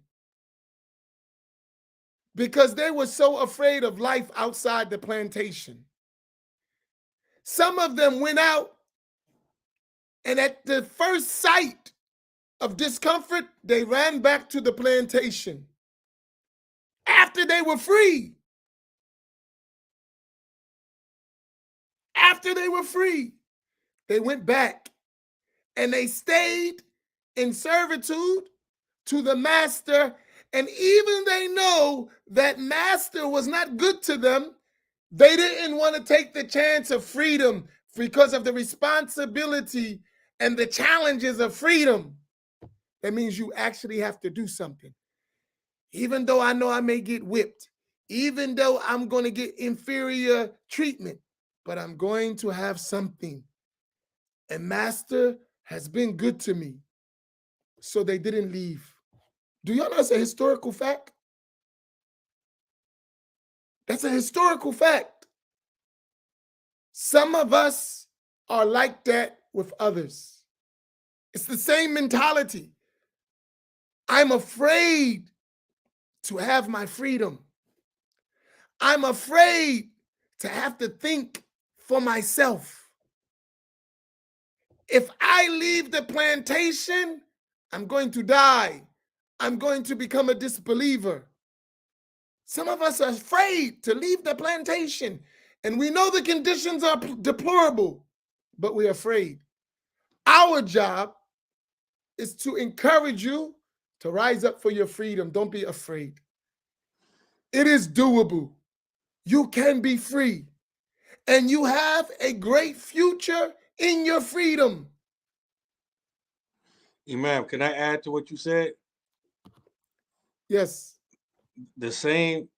because they were so afraid of life outside the plantation. Some of them went out, and at the first sight of discomfort, they ran back to the plantation after they were free. After they were free, they went back and they stayed in servitude to the master. And even they know that master was not good to them, they didn't want to take the chance of freedom because of the responsibility and the challenges of freedom. That means you actually have to do something. Even though I know I may get whipped, even though I'm going to get inferior treatment, but I'm going to have something. And master has been good to me. So they didn't leave. Do y'all know that's a historical fact? That's a historical fact. Some of us are like that with others. It's the same mentality. I'm afraid to have my freedom. I'm afraid to have to think for myself. If I leave the plantation, I'm going to die. I'm going to become a disbeliever. Some of us are afraid to leave the plantation, and we know the conditions are deplorable, but we're afraid. Our job is to encourage you to rise up for your freedom. Don't be afraid. It is doable. You can be free. And you have a great future in your freedom. Imam, can I add to what you said? Yes. The same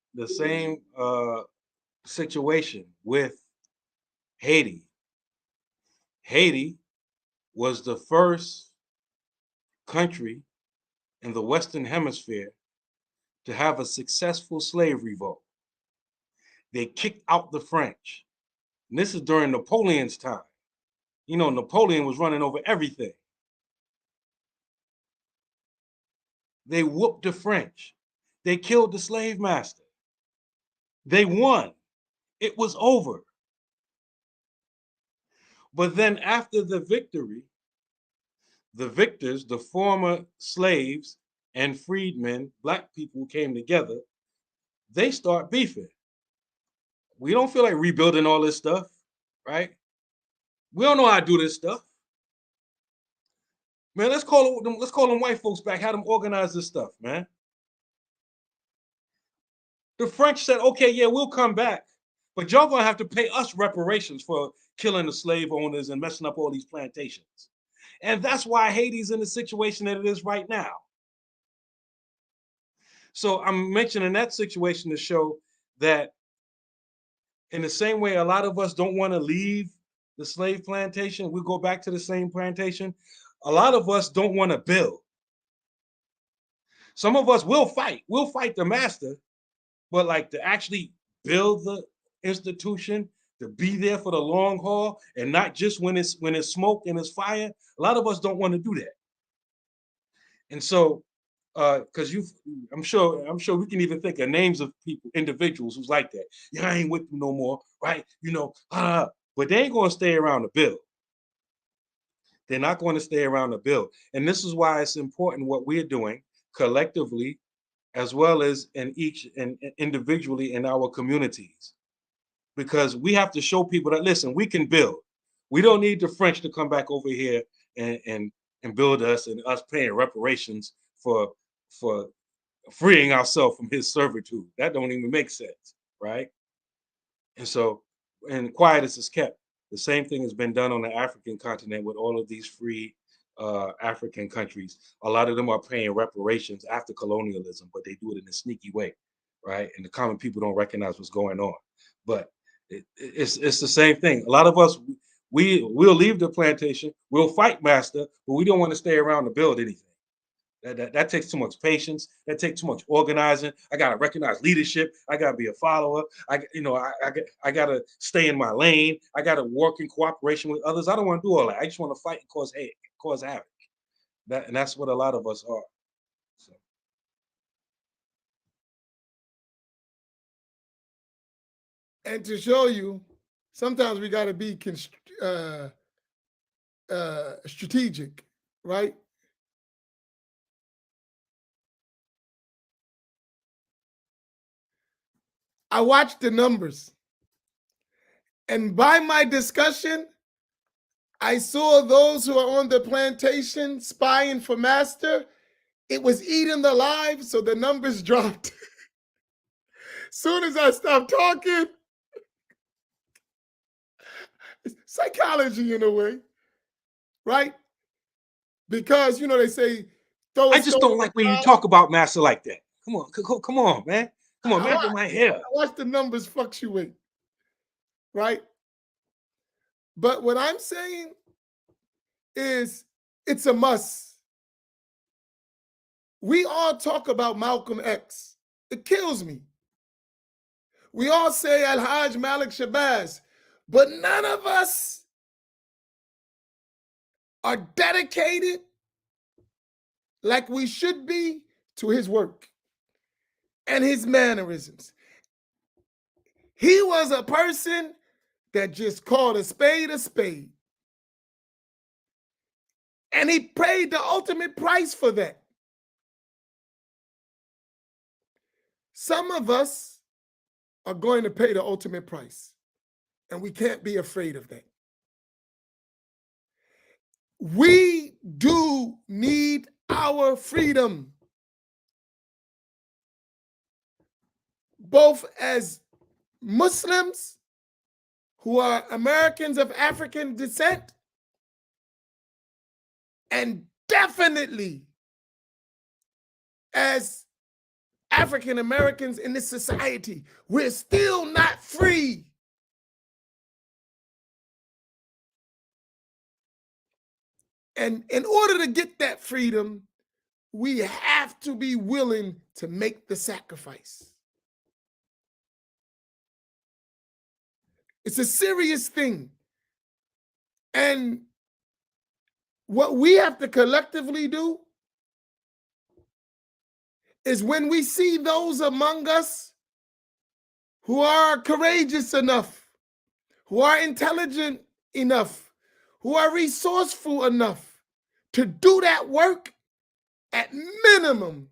situation with Haiti. Haiti was the first country in the Western Hemisphere to have a successful slave revolt. They kicked out the French. And this is during Napoleon's time. You know, Napoleon was running over everything. They whooped the French. They killed the slave master. They won. It was over. But then after the victory, the victors, the former slaves and freedmen, black people came together, they start beefing. We don't feel like rebuilding all this stuff, right? We don't know how to do this stuff. Man, let's call them white folks back, have them organize this stuff, man. The French said, okay, yeah, we'll come back, but y'all gonna have to pay us reparations for killing the slave owners and messing up all these plantations. And that's why Haiti's in the situation that it is right now. So I'm mentioning that situation to show that in the same way a lot of us don't want to leave the slave plantation, we go back to the same plantation, a lot of us don't want to build. Some of us will fight the master, but like to actually build the institution, to be there for the long haul and not just when it's smoke and it's fire, a lot of us don't want to do that. And so because I'm sure we can even think of names of people, individuals who's like that. Yeah, I ain't with them no more, right? You know, but they ain't gonna stay around to build. They're not going to stay around to build. And this is why it's important what we're doing collectively, as well as in each and individually in our communities. Because we have to show people that, listen, we can build. We don't need the French to come back over here and build us and us paying reparations for freeing ourselves from his servitude. That don't even make sense, right? And so, and quietness is kept. The same thing has been done on the African continent with all of these free African countries. A lot of them are paying reparations after colonialism, but they do it in a sneaky way, right? And the common people don't recognize what's going on. But it's the same thing. A lot of us, we'll leave the plantation, we'll fight master, but we don't want to stay around to build anything. That takes too much patience. That takes too much organizing. I gotta recognize leadership. I gotta be a follower. I gotta stay in my lane. I gotta work in cooperation with others. I don't want to do all that. I just want to fight and cause havoc. That's what a lot of us are. So. And to show you, sometimes we gotta be strategic, right? I watched the numbers. And by my discussion, I saw those who are on the plantation spying for master. It was eating the lives, so the numbers dropped. Soon as I stopped talking, it's psychology in a way, right? Because, they say, I just don't like when you talk about master like that. Come on, man. Come on, man, my hair. I watch the numbers fluctuate, right? But what I'm saying is it's a must. We all talk about Malcolm X. It kills me. We all say Al-Hajj Malik Shabazz, but none of us are dedicated like we should be to his work and his mannerisms. He was a person that just called a spade a spade. And he paid the ultimate price for that. Some of us are going to pay the ultimate price, and we can't be afraid of that. we do need our freedom, both as Muslims who are Americans of African descent, and definitely as African Americans in this society. We're still not free. And in order to get that freedom, we have to be willing to make the sacrifice. It's a serious thing. And what we have to collectively do is, when we see those among us who are courageous enough, who are intelligent enough, who are resourceful enough to do that work, at minimum,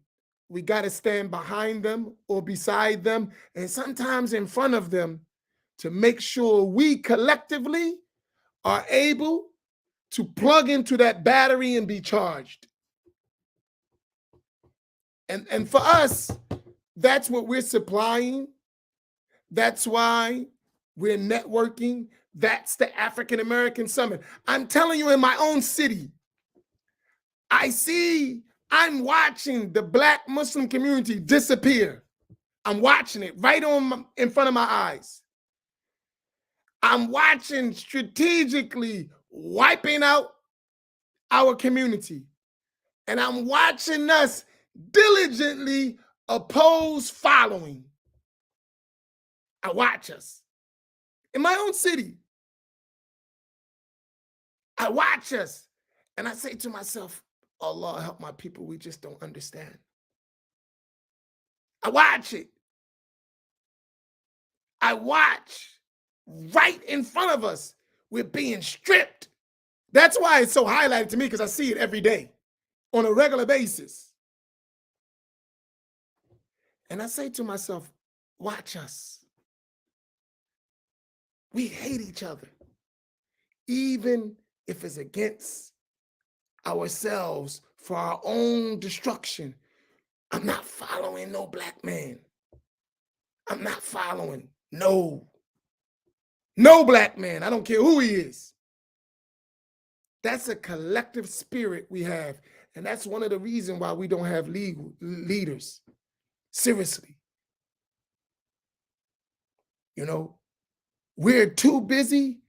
we got to stand behind them or beside them, and sometimes in front of them, to make sure we collectively are able to plug into that battery and be charged. And for us, that's what we're supplying. That's why we're networking. That's the African American Summit. I'm telling you, in my own city, I'm watching the Black Muslim community disappear. I'm watching it right in front of my eyes. I'm watching strategically wiping out our community. And I'm watching us diligently oppose following. I watch us. In my own city, I watch us. And I say to myself, Allah help my people, we just don't understand. I watch it. I watch right in front of us. We're being stripped. That's why it's so highlighted to me, because I see it every day on a regular basis. And I say to myself, watch us. We hate each other, even if it's against ourselves for our own destruction. I'm not following no black man. I'm not following no black man. I don't care who he is. That's a collective spirit we have. And that's one of the reasons why we don't have leaders. Seriously. You know, we're too busy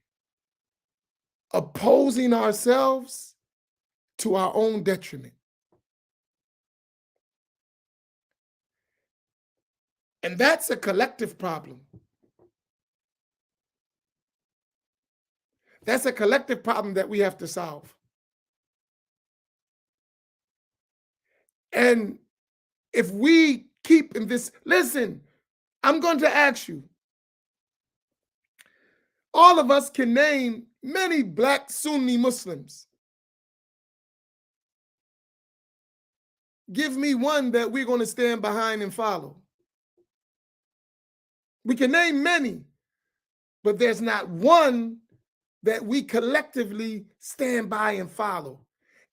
opposing ourselves to our own detriment. And that's a collective problem. That's a collective problem that we have to solve. And if we keep in this, listen, I'm going to ask you, all of us can name many Black Sunni Muslims. Give me one that we're going to stand behind and follow. We can name many, but there's not one that we collectively stand by and follow.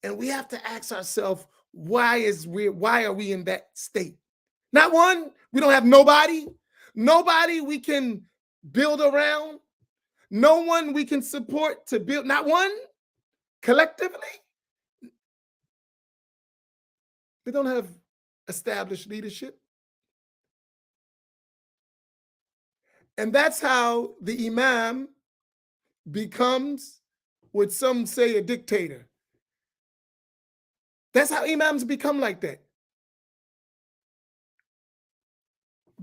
And we have to ask ourselves, why are we in that state? Not one. We don't have nobody. Nobody we can build around. No one we can support to build. Not one. Collectively. We don't have established leadership. And that's how the Imam becomes what some say a dictator. That's how Imams become like that.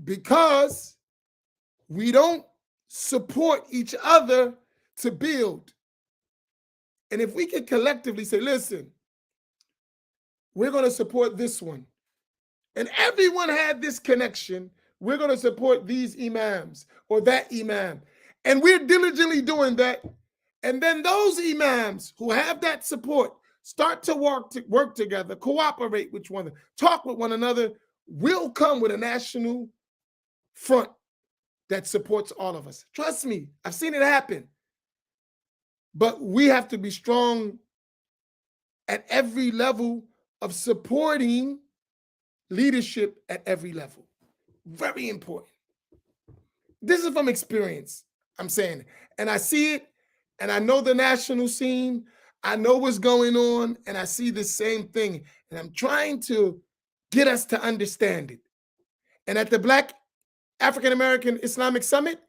Because we don't support each other to build. And if we can collectively say, listen, we're going to support this one, and everyone had this connection, we're going to support these imams or that imam, and we're diligently doing that, and then those imams who have that support start to work together, cooperate with one another, talk with one another, will come with a national front that supports all of us. Trust me, I've seen it happen. But we have to be strong at every level of supporting leadership at every level. Very important. This is from experience, I'm saying. And I see it, and I know the national scene. I know what's going on, and I see the same thing. And I'm trying to get us to understand it. And at the Black African American Islamic Summit,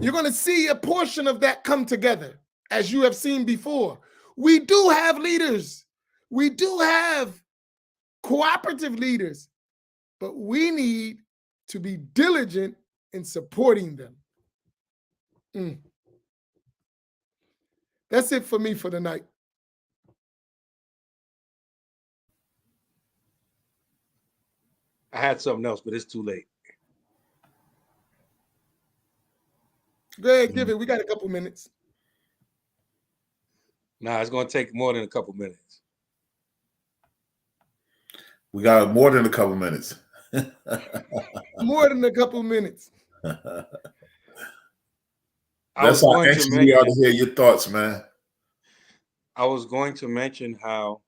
you're going to see a portion of that come together, as you have seen before. We do have leaders. We do have cooperative leaders, but we need to be diligent in supporting them. That's it for me for the night. I had something else, but it's too late. Go ahead, give it. We got a couple minutes. Nah, it's going to take more than a couple minutes. We got more than a couple minutes. More than a couple minutes. That's how anxious we are to hear your thoughts, man. I was going to mention how,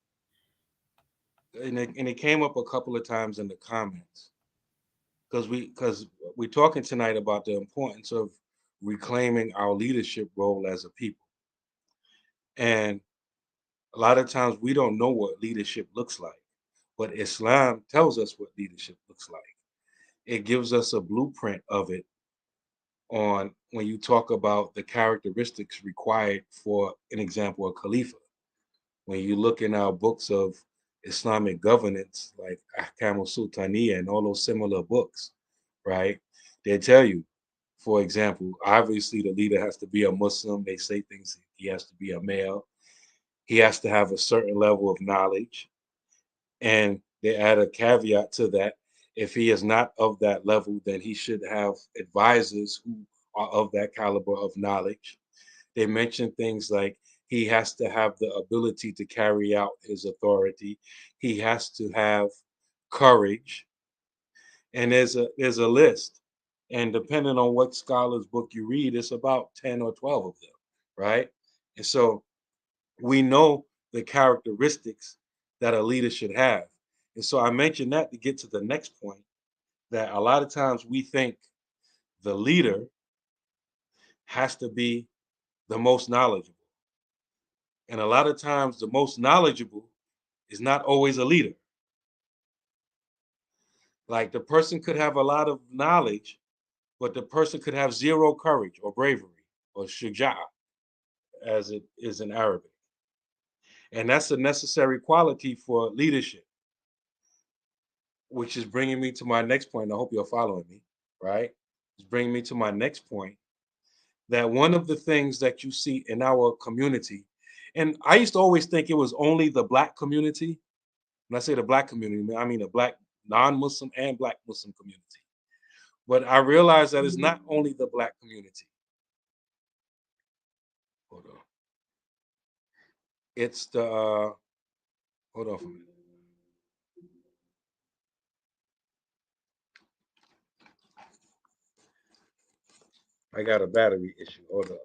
and it came up a couple of times in the comments, because we're talking tonight about the importance of reclaiming our leadership role as a people. And a lot of times we don't know what leadership looks like, but Islam tells us what leadership looks like. It gives us a blueprint of it on when you talk about the characteristics required for an example, a Khalifa. When you look in our books of Islamic governance, like Ahkam al-Sultaniyya and all those similar books, right? They tell you, for example, obviously the leader has to be a Muslim. They say things, he has to be a male. He has to have a certain level of knowledge. And they add a caveat to that. If he is not of that level, then he should have advisors who are of that caliber of knowledge. They mention things like he has to have the ability to carry out his authority. He has to have courage. And there's a list. And depending on what scholar's book you read, it's about 10 or 12 of them, right? And so we know the characteristics that a leader should have. And so I mentioned that to get to the next point, that a lot of times we think the leader has to be the most knowledgeable. And a lot of times the most knowledgeable is not always a leader. Like the person could have a lot of knowledge, but the person could have zero courage or bravery or shuja'a, as it is in Arabic. And that's a necessary quality for leadership, which is bringing me to my next point. I hope you're following me, right? It's bringing me to my next point, that one of the things that you see in our community, and I used to always think it was only the Black community. When I say the Black community, I mean the Black non-Muslim and Black Muslim community. But I realized that it's not only the Black community. Hold on. It's the, hold on for a minute. I got a battery issue. Hold on.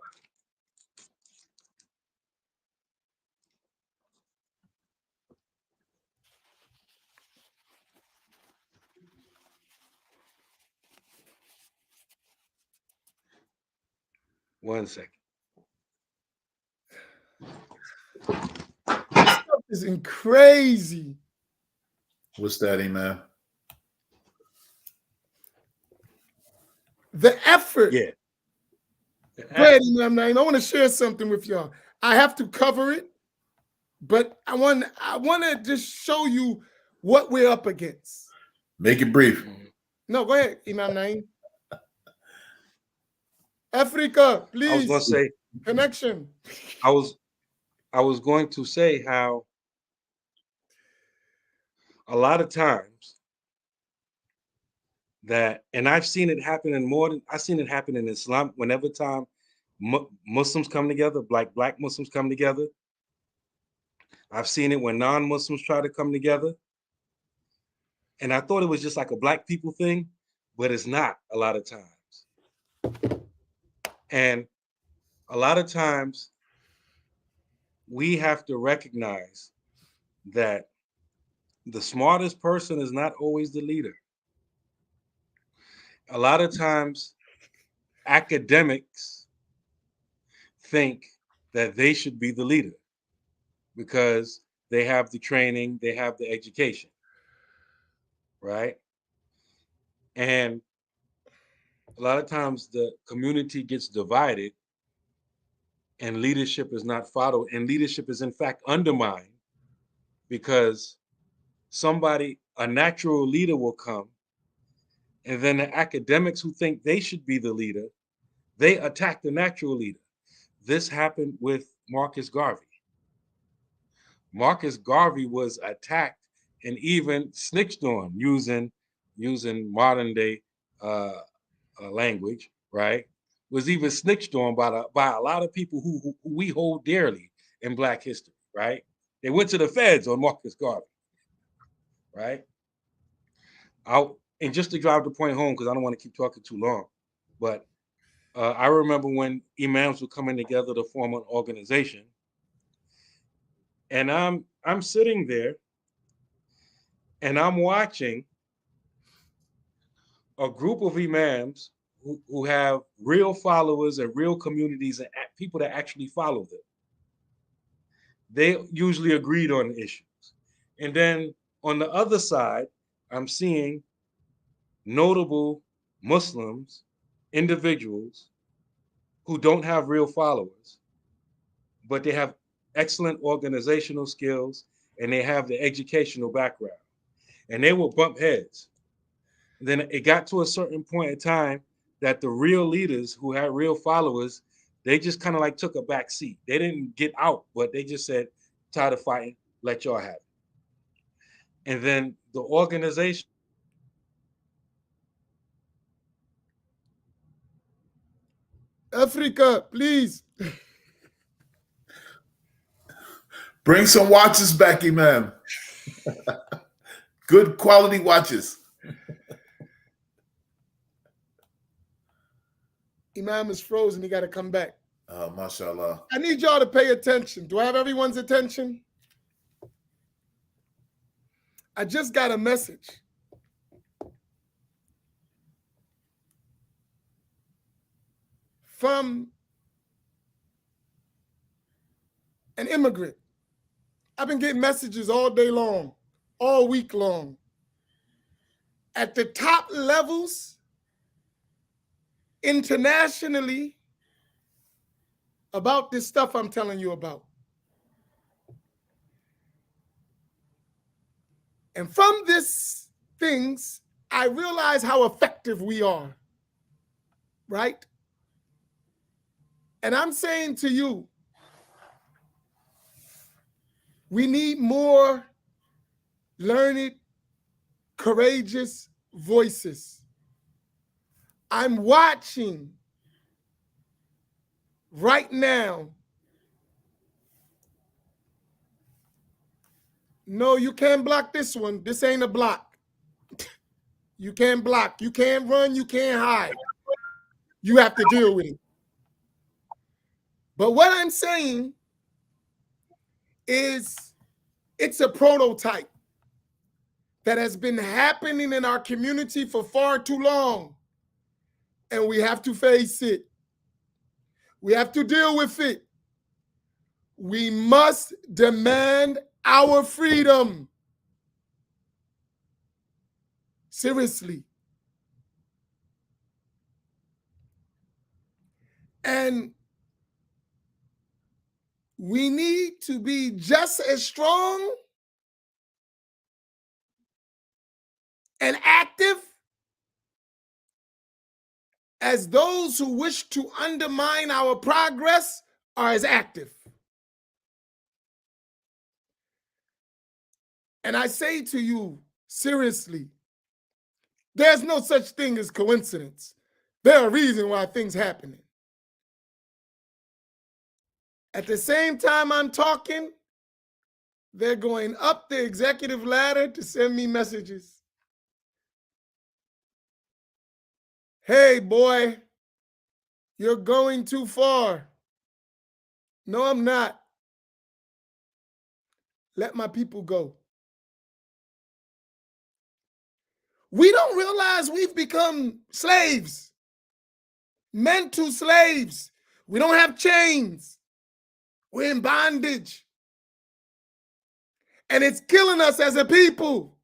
One second. This stuff is crazy. What's that, Imam? The effort. Yeah. Go ahead, Imam Naeem. I want to share something with y'all. I have to cover it, but I want to just show you what we're up against. Make it brief. No, go ahead, Imam Naeem. Africa, please. I was going to say connection. I was going to say how a lot of times that, and I've seen it happen I've seen it happen in Islam. Whenever time Muslims come together, black Muslims come together. I've seen it when non-Muslims try to come together. And I thought it was just like a Black people thing, but it's not a lot of times. And a lot of times we have to recognize that the smartest person is not always the leader. A lot of times, academics think that they should be the leader because they have the training, they have the education, right? And a lot of times the community gets divided and leadership is not followed, and leadership is in fact undermined because a natural leader will come, and then the academics who think they should be the leader, they attack the natural leader. This happened with Marcus Garvey. Marcus Garvey was attacked and even snitched on using modern day language, right? Was even snitched on by a lot of people who we hold dearly in Black history, right? They went to the feds on Marcus Garvey, right? And just to drive the point home, because I don't want to keep talking too long, but I remember when imams were coming together to form an organization, and I'm sitting there and I'm watching a group of imams who have real followers and real communities and people that actually follow them. They usually agreed on issues. And then on the other side, I'm seeing notable Muslims, individuals who don't have real followers, but they have excellent organizational skills and they have the educational background. And they will bump heads. And then it got to a certain point in time that the real leaders who had real followers, they just kind of like took a back seat. They didn't get out, but they just said, tired of fighting, let y'all have it. And then the organization. Africa, please. Bring some watches back, Imam. Good quality watches. Imam is frozen. He got to come back. Mashallah. I need y'all to pay attention. Do I have everyone's attention? I just got a message from an immigrant. I've been getting messages all day long, all week long. At the top levels, internationally, about this stuff I'm telling you about. And from these things, I realize how effective we are, right? And I'm saying to you, we need more learned, courageous voices. I'm watching right now. No, you can't block this one. This ain't a block. You can't block. You can't run. You can't hide. You have to deal with it. But what I'm saying is it's a prototype that has been happening in our community for far too long. And we have to face it. We have to deal with it. We must demand our freedom. Seriously. And we need to be just as strong and active as those who wish to undermine our progress are as active. And I say to you, seriously, there's no such thing as coincidence. There are reasons why things are happening. At the same time I'm talking, they're going up the executive ladder to send me messages. Hey, boy, you're going too far. No, I'm not. let my people go. We don't realize we've become slaves, mental slaves. We don't have chains. We're in bondage. And it's killing us as a people.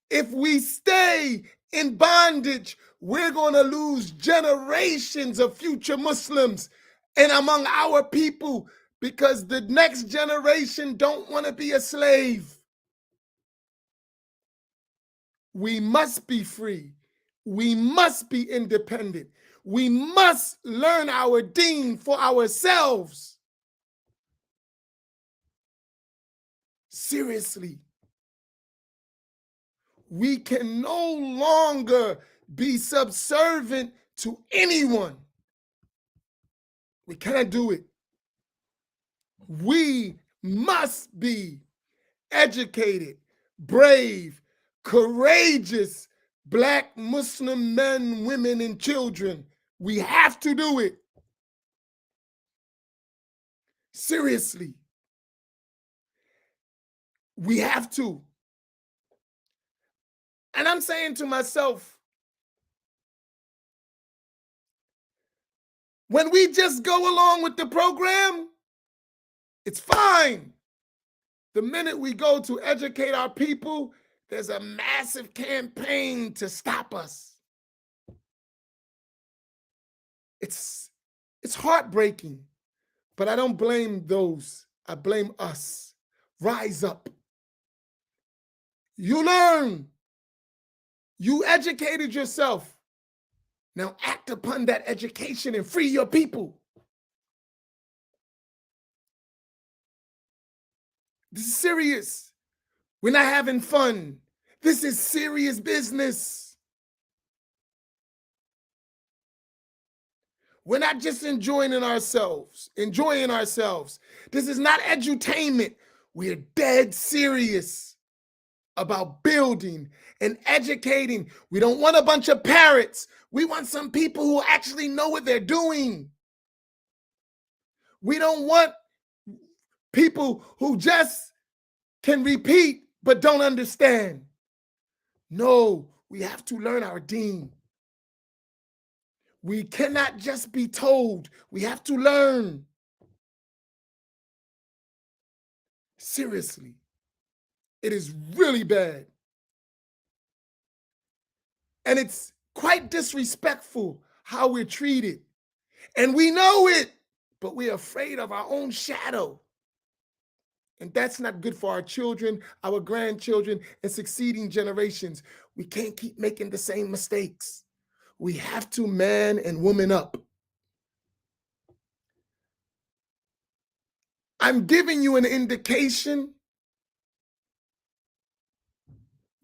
If we stay in bondage, we're going to lose generations of future Muslims and among our people, because the next generation don't want to be a slave. We must be free. We must be independent. We must learn our deen for ourselves. Seriously. We can no longer be subservient to anyone. We cannot do it. We must be educated, brave, courageous Black Muslim men, women, and children. We have to do it. Seriously. We have to. And I'm saying to myself, when we just go along with the program, it's fine. The minute we go to educate our people, there's a massive campaign to stop us. It's heartbreaking, but I don't blame those. I blame us. Rise up. You learn. You educated yourself. Now act upon that education and free your people. This is serious. We're not having fun. This is serious business. We're not just enjoying ourselves. This is not edutainment. We're dead serious about building and educating. We don't want a bunch of parrots. We want some people who actually know what they're doing. We don't want people who just can repeat but don't understand. No, we have to learn our deen. We cannot just be told. We have to learn. Seriously. It is really bad. And it's quite disrespectful how we're treated. And we know it, but we're afraid of our own shadow. And that's not good for our children, our grandchildren, and succeeding generations. We can't keep making the same mistakes. We have to man and woman up. I'm giving you an indication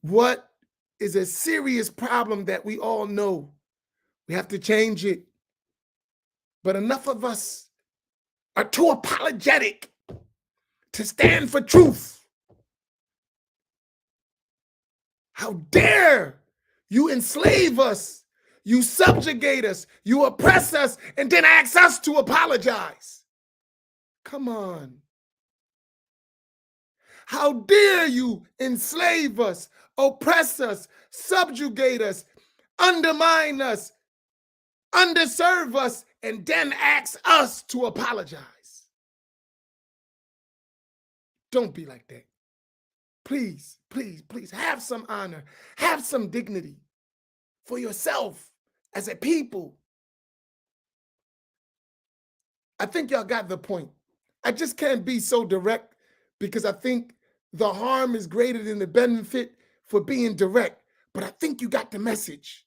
what is a serious problem that we all know. We have to change it. But enough of us are too apologetic to stand for truth. How dare you enslave us, you subjugate us, you oppress us, and then ask us to apologize. Come on. How dare you enslave us, oppress us, subjugate us, undermine us, underserve us, and then ask us to apologize. Don't be like that. Please, please, please have some honor, have some dignity for yourself as a people. I think y'all got the point. I just can't be so direct because I think the harm is greater than the benefit for being direct. But I think you got the message.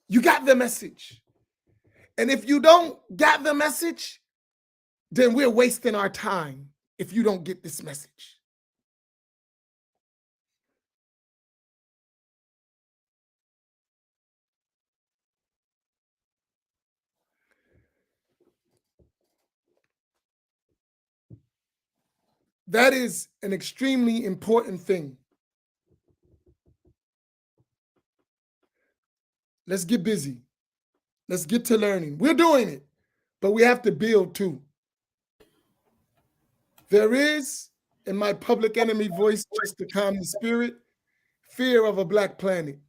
You got the message. And if you don't got the message, then we're wasting our time if you don't get this message. That is an extremely important thing. Let's get busy. Let's get to learning. We're doing it, but we have to build too. There is, in my public enemy voice, just to calm the spirit, fear of a black planet.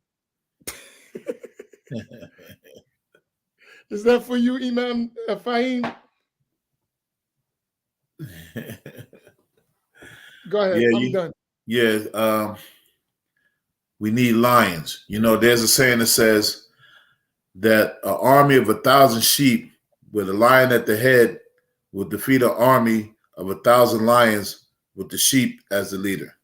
Is that for you, Imam Faheem? Go ahead. Yeah, I'm done. Yeah, we need lions. You know, there's a saying that says that an army of 1,000 sheep with a lion at the head will defeat an army of 1,000 lions with the sheep as the leader.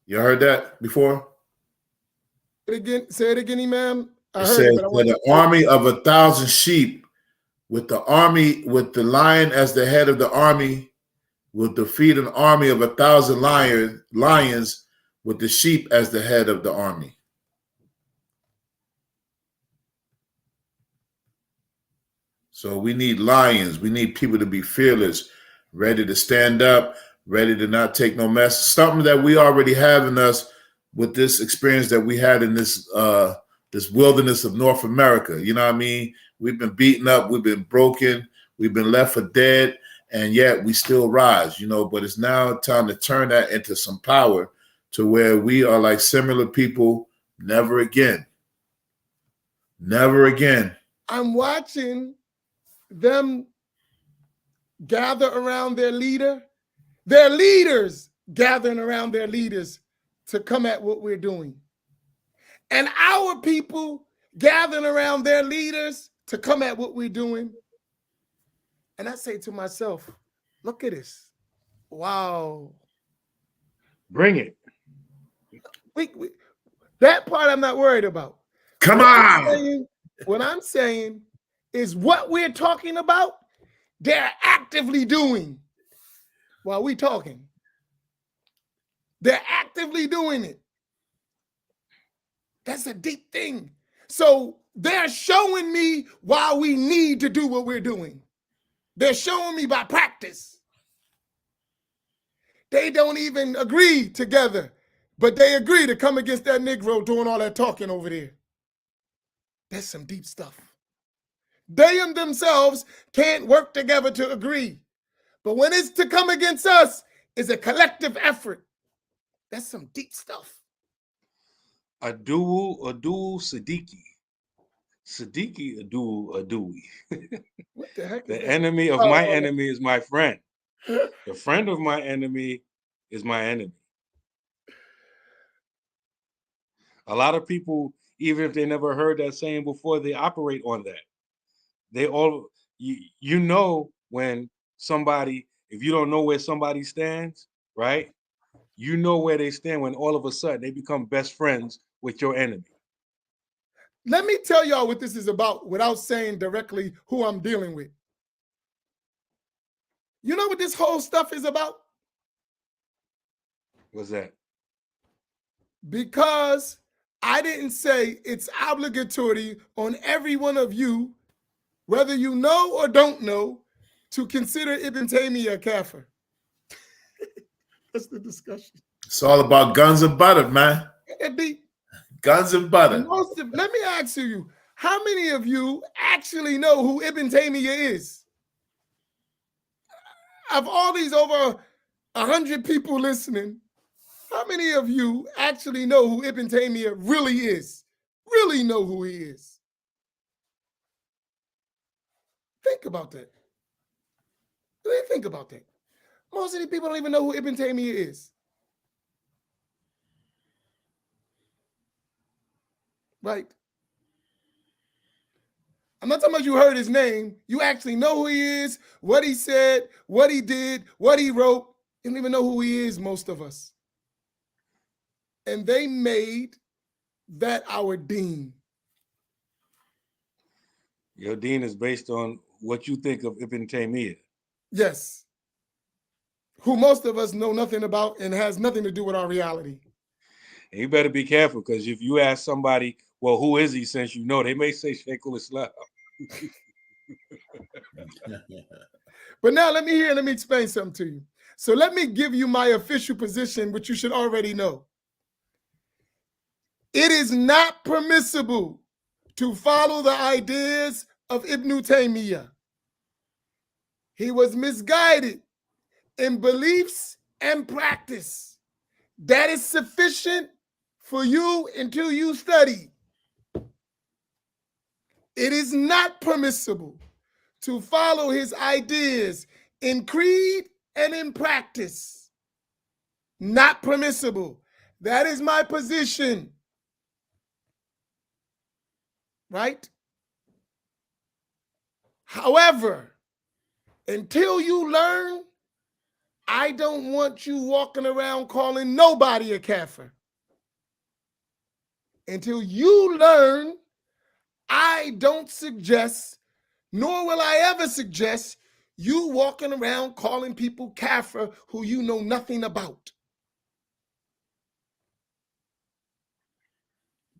You heard that before? Say it again, Imam. I heard it, but I want an army of 1,000 sheep with the lion as the head of the army will defeat an army of 1,000 lions with the sheep as the head of the army. So we need lions. We need people to be fearless, ready to stand up, ready to not take no mess. Something that we already have in us with this experience that we had in this this wilderness of North America. You know what I mean? We've been beaten up, we've been broken, we've been left for dead, and yet we still rise, you know, but it's now time to turn that into some power to where we are like similar people. Never again. Never again. I'm watching them gather around their leader, their leaders gathering around their leaders to come at what we're doing. And our people gathering around their leaders to come at what we're doing. And I say to myself, look at this. Wow. Bring it. That part I'm not worried about. Come on. What I'm saying is what we're talking about, they're actively doing while we're talking. They're actively doing it. That's a deep thing. So they're showing me why we need to do what we're doing. They're showing me by practice. They don't even agree together, but they agree to come against that Negro doing all that talking over there. That's some deep stuff. They and themselves can't work together to agree. But when it's to come against us, it's a collective effort. That's some deep stuff. Adul Siddiqui. Siddiqui Adui. What the heck? The enemy of my enemy is my friend. The friend of my enemy is my enemy. A lot of people, even if they never heard that saying before, they operate on that. They all, you know, when somebody, if you don't know where somebody stands, right? You know where they stand when all of a sudden they become best friends with your enemy. Let me tell y'all what this is about without saying directly who I'm dealing with. You know what this whole stuff is about? What's that? Because I didn't say it's obligatory on every one of you, whether you know or don't know, to consider Ibn Taymiyyah a kafir. That's the discussion. It's all about guns and butter, man. Guns and butter. Let me ask you, how many of you actually know who Ibn Taymiyyah is? Of all these over 100 people listening, how many of you actually know who Ibn Taymiyyah really is? Really know who he is? Think about that. Really think about that. Most of the people don't even know who Ibn Taymiyyah is. Right? I'm not talking about you heard his name. You actually know who he is, what he said, what he did, what he wrote. You don't even know who he is, most of us. And they made that our deen. Your deen is based on what you think of Ibn Taymiyyah. Yes. Who most of us know nothing about and has nothing to do with our reality. And you better be careful, because if you ask somebody, well, who is he, since you know, they may say Sheikhul Islam. But now let me explain something to you. So let me give you my official position, which you should already know. It is not permissible to follow the ideas of Ibn Taymiyyah. He was misguided in beliefs and practice. That is sufficient for you until you study. It is not permissible to follow his ideas in creed and in practice. Not permissible. That is my position. Right? However, until you learn, I don't want you walking around calling nobody a kafir. Until you learn, I don't suggest, nor will I ever suggest, you walking around calling people kafir who you know nothing about.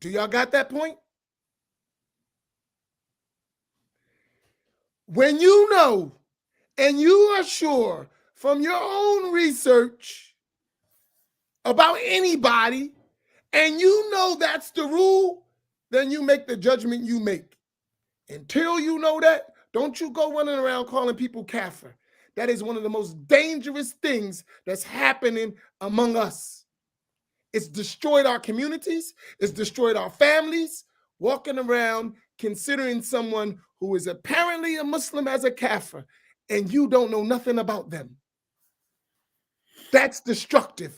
Do y'all got that point? When you know and you are sure from your own research about anybody, and you know that's the rule, then you make the judgment you make. Until you know that, don't you go running around calling people kafir. That is one of the most dangerous things that's happening among us. It's destroyed our communities. It's destroyed our families. Walking around considering someone who is apparently a Muslim as a kafir, and you don't know nothing about them. That's destructive.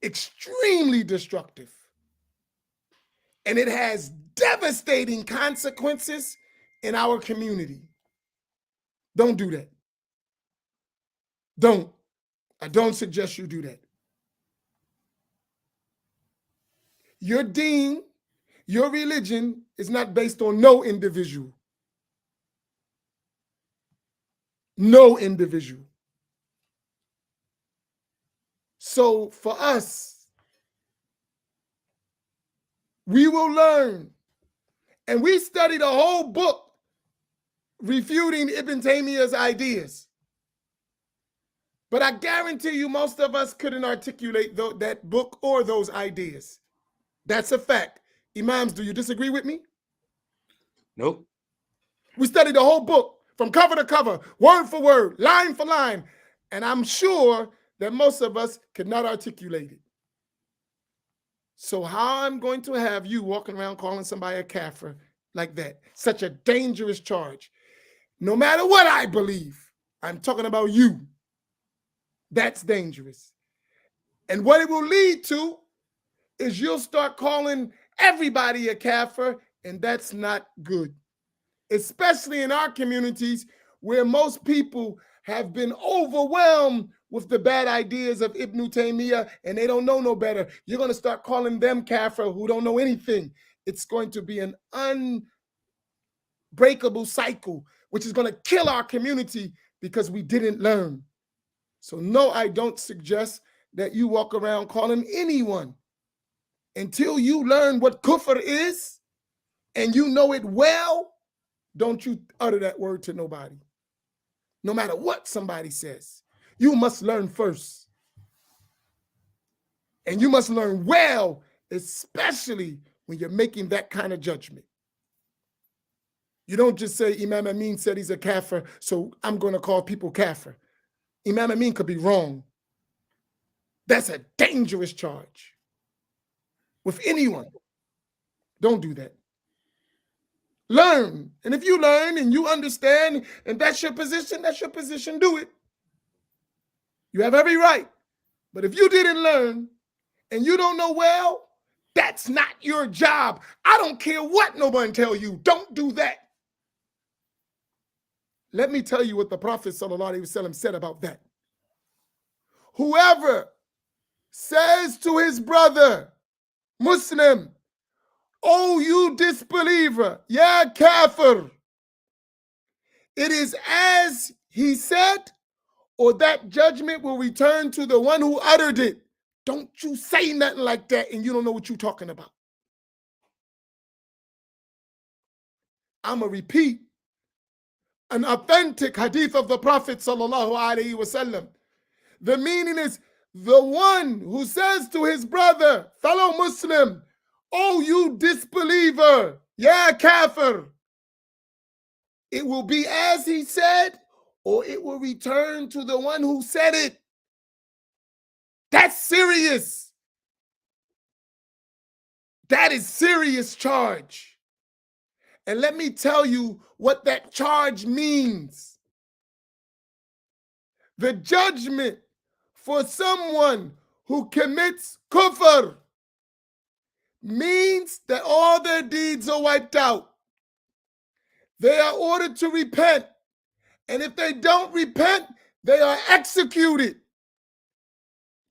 Extremely destructive. And it has devastating consequences in our community. Don't do that. Don't. I don't suggest you do that. Your deen, your religion is not based on no individual. No individual. So for us, we will learn. And we studied a whole book refuting Ibn Taymiyyah's ideas. But I guarantee you most of us couldn't articulate that book or those ideas. That's a fact. Imams, do you disagree with me? Nope. We studied the whole book from cover to cover, word for word, line for line. And I'm sure that most of us could not articulate it. So how I'm going to have you walking around calling somebody a kafir like that, such a dangerous charge. No matter what I believe, I'm talking about you. That's dangerous. And what it will lead to is you'll start calling everybody a kafir, and that's not good. Especially in our communities where most people have been overwhelmed with the bad ideas of Ibn Taymiyyah and they don't know no better. You're going to start calling them kafir who don't know anything. It's going to be an unbreakable cycle, which is going to kill our community because we didn't learn. So no, I don't suggest that you walk around calling anyone until you learn what kufr is and you know it well. Don't you utter that word to nobody. No matter what somebody says, you must learn first. And you must learn well, especially when you're making that kind of judgment. You don't just say, Imam Amin said he's a kafir, so I'm going to call people kafir. Imam Amin could be wrong. That's a dangerous charge with anyone. Don't do that. Learn. And if you learn and you understand and that's your position, do it. You have every right. But if you didn't learn and you don't know well, that's not your job. I don't care what nobody tell you. Don't do that. Let me tell you what the Prophet ﷺ said about that. Whoever says to his brother, Muslim, oh, you disbeliever, ya kafir, it is as he said, or that judgment will return to the one who uttered it. Don't you say nothing like that and you don't know what you're talking about. I'm going to repeat an authentic hadith of the Prophet ﷺ. The meaning is the one who says to his brother, fellow Muslim, oh, you disbeliever, ya kafir. It will be as he said, or it will return to the one who said it. That's serious. That is serious charge. And let me tell you what that charge means. The judgment for someone who commits kufr means that all their deeds are wiped out. They are ordered to repent. And if they don't repent, they are executed.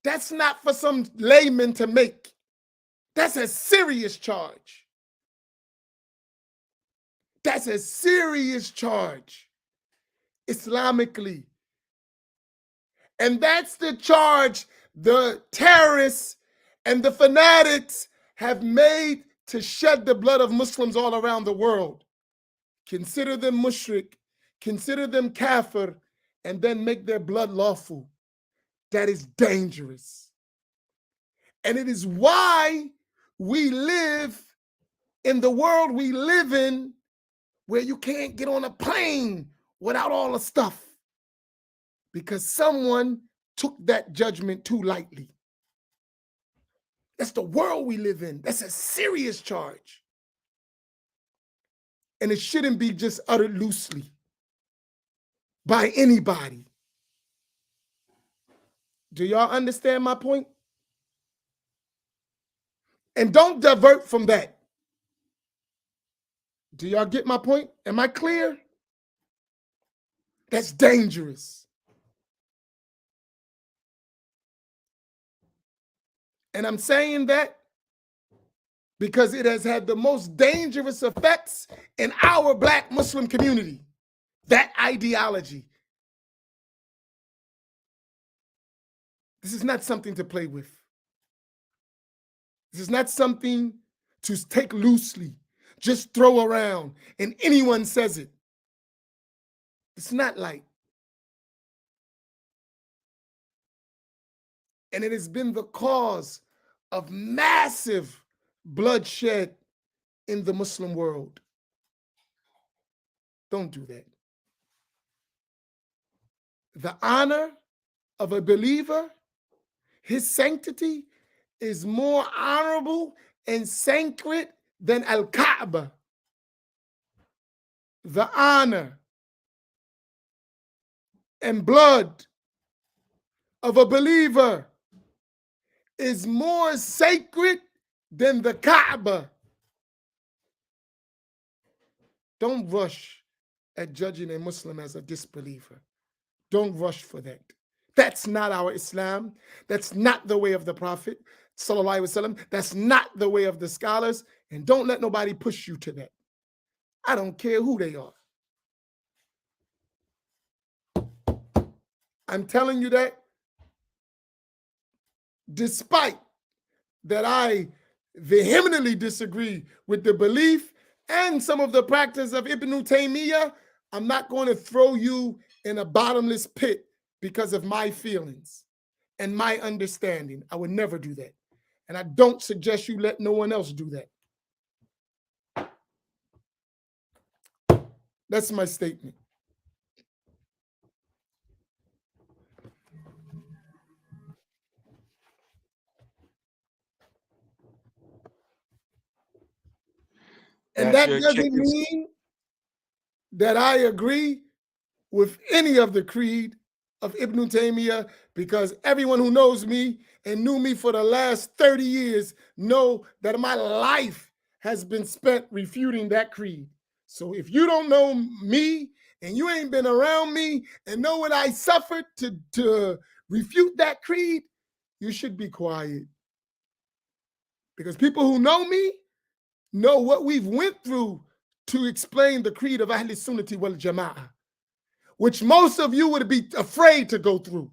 That's not for some layman to make. That's a serious charge. That's a serious charge, Islamically. And that's the charge the terrorists and the fanatics have made to shed the blood of Muslims all around the world. Consider them mushrik, consider them kafir, and then make their blood lawful. That is dangerous. And it is why we live in the world we live in, where you can't get on a plane without all the stuff, because someone took that judgment too lightly. That's the world we live in. That's a serious charge. And it shouldn't be just uttered loosely by anybody. Do y'all understand my point? And don't divert from that. Do y'all get my point? Am I clear? That's dangerous. And I'm saying that because it has had the most dangerous effects in our Black Muslim community. That ideology. This is not something to play with. This is not something to take loosely, just throw around, and anyone says it. It's not light. And it has been the cause of massive bloodshed in the Muslim world. Don't do that. The honor of a believer, his sanctity, is more honorable and sacred than Al-Kaaba. The honor and blood of a believer is more sacred than the Kaaba. Don't rush at judging a Muslim as a disbeliever. Don't rush for that. That's not our Islam. That's not the way of the Prophet, sallallahu alaihi wasallam. That's not the way of the scholars. And don't let nobody push you to that. I don't care who they are. I'm telling you that despite that I vehemently disagree with the belief and some of the practice of Ibn Taymiyyah, I'm not going to throw you in a bottomless pit because of my feelings and my understanding. I would never do that. And I don't suggest you let no one else do that. That's my statement. And that doesn't mean that I agree with any of the creed of Ibn Taymiyyah, because everyone who knows me and knew me for the last 30 years know that my life has been spent refuting that creed. So if you don't know me and you ain't been around me and know what I suffered to refute that creed, you should be quiet. Because people who know me know what we've went through to explain the creed of Ahl Sunnati wal Jama'ah, which most of you would be afraid to go through.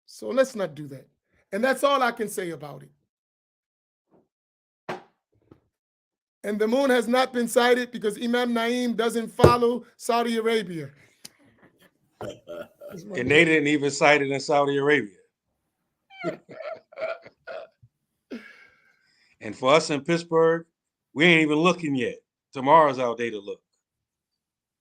So let's not do that. And that's all I can say about it. And the moon has not been sighted because Imam Naeem doesn't follow Saudi Arabia. And they didn't even sight it in Saudi Arabia. And for us in Pittsburgh, we ain't even looking yet. tomorrow's our day to look.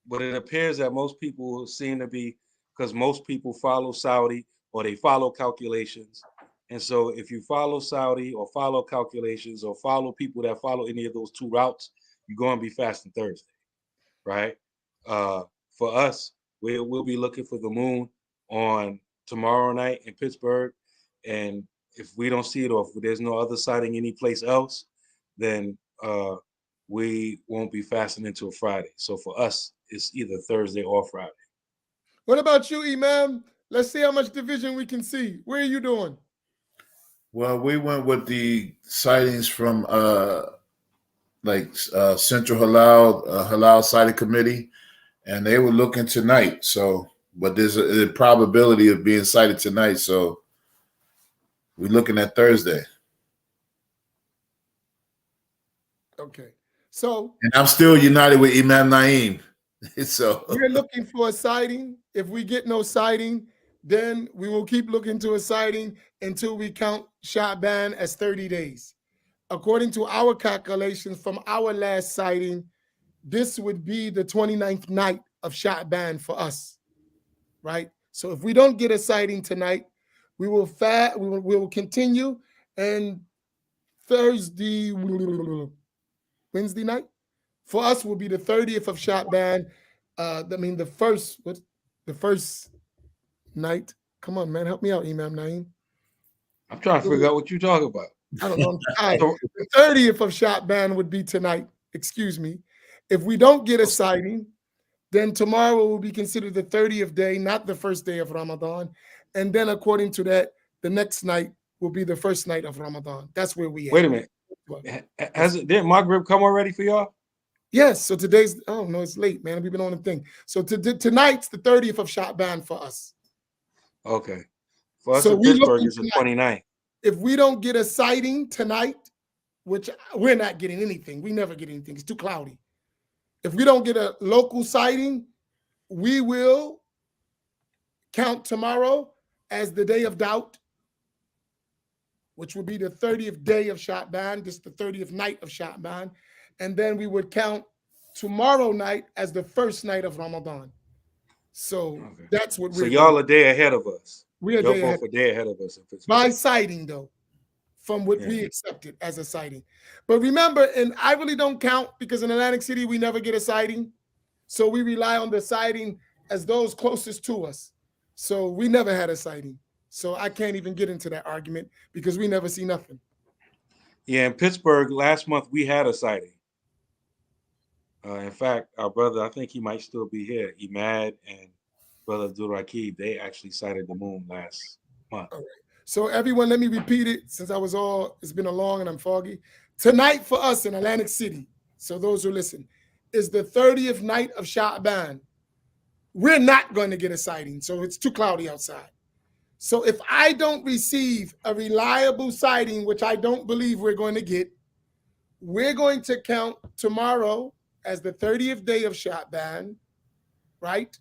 But it appears that most people seem to be, because most people follow Saudi or they follow calculations. And so if you follow Saudi or follow calculations or follow people that follow any of those two routes, you're going to be fasting Thursday, right? For us, we'll be looking for the moon on tomorrow night in Pittsburgh. And if we don't see it, or if there's no other sighting anyplace else, then we won't be fasting until Friday. So for us, it's either Thursday or Friday. What about you, Imam? Let's see how much division we can see. Where are you doing? Well, we went with the sightings from Central Halal Sighting Committee, and they were looking tonight. So, but there's a probability of being sighted tonight. So we're looking at Thursday. Okay. So, and I'm still united with Imam Naeem. So we're looking for a sighting. If we get no sighting, then we will keep looking to a sighting until we count Sha'ban as 30 days. According to our calculations from our last sighting, this would be the 29th night of Sha'ban for us, right? So if we don't get a sighting tonight, we will continue, and Thursday, Wednesday night, for us will be the 30th of Sha'ban. The first night. Come on, man, help me out, Imam Naeem. I'm trying to figure out what you're talking about. I don't know. The 30th of Sha'ban would be tonight. Excuse me. If we don't get a sighting, then tomorrow will be considered the 30th day, not the first day of Ramadan. And then according to that, the next night will be the first night of Ramadan. That's where we Wait a minute. Didn't Maghrib come already for y'all? Yes. So today's, oh no, it's late, man. We've been on the thing. So tonight's the 30th of Sha'ban for us. Okay. For us in Pittsburgh, it's the 29th. If we don't get a sighting tonight, which we're not getting anything, we never get anything. It's too cloudy. If we don't get a local sighting, we will count tomorrow as the day of doubt, which would be the 30th day of Sha'ban, just the 30th night of Sha'ban. And then we would count tomorrow night as the first night of Ramadan. So that's what we're doing. So y'all a day ahead of us. We're both a day ahead of us. By sighting, though, from what we accepted as a sighting. But remember, and I really don't count because in Atlantic City, we never get a sighting. So we rely on the sighting as those closest to us. So we never had a sighting. So I can't even get into that argument because we never see nothing. Yeah, in Pittsburgh, last month, we had a sighting. In fact, our brother, I think he might still be here, Imad and Brother Abdullah, they actually sighted the moon last month. All right. So everyone, let me repeat it since it's been a long and I'm foggy. Tonight for us in Atlantic City, so those who listen, is the 30th night of Sha'ban. We're not going to get a sighting, so it's too cloudy outside. So if I don't receive a reliable sighting, which I don't believe we're going to get, we're going to count tomorrow as the 30th day of Sha'ban, right?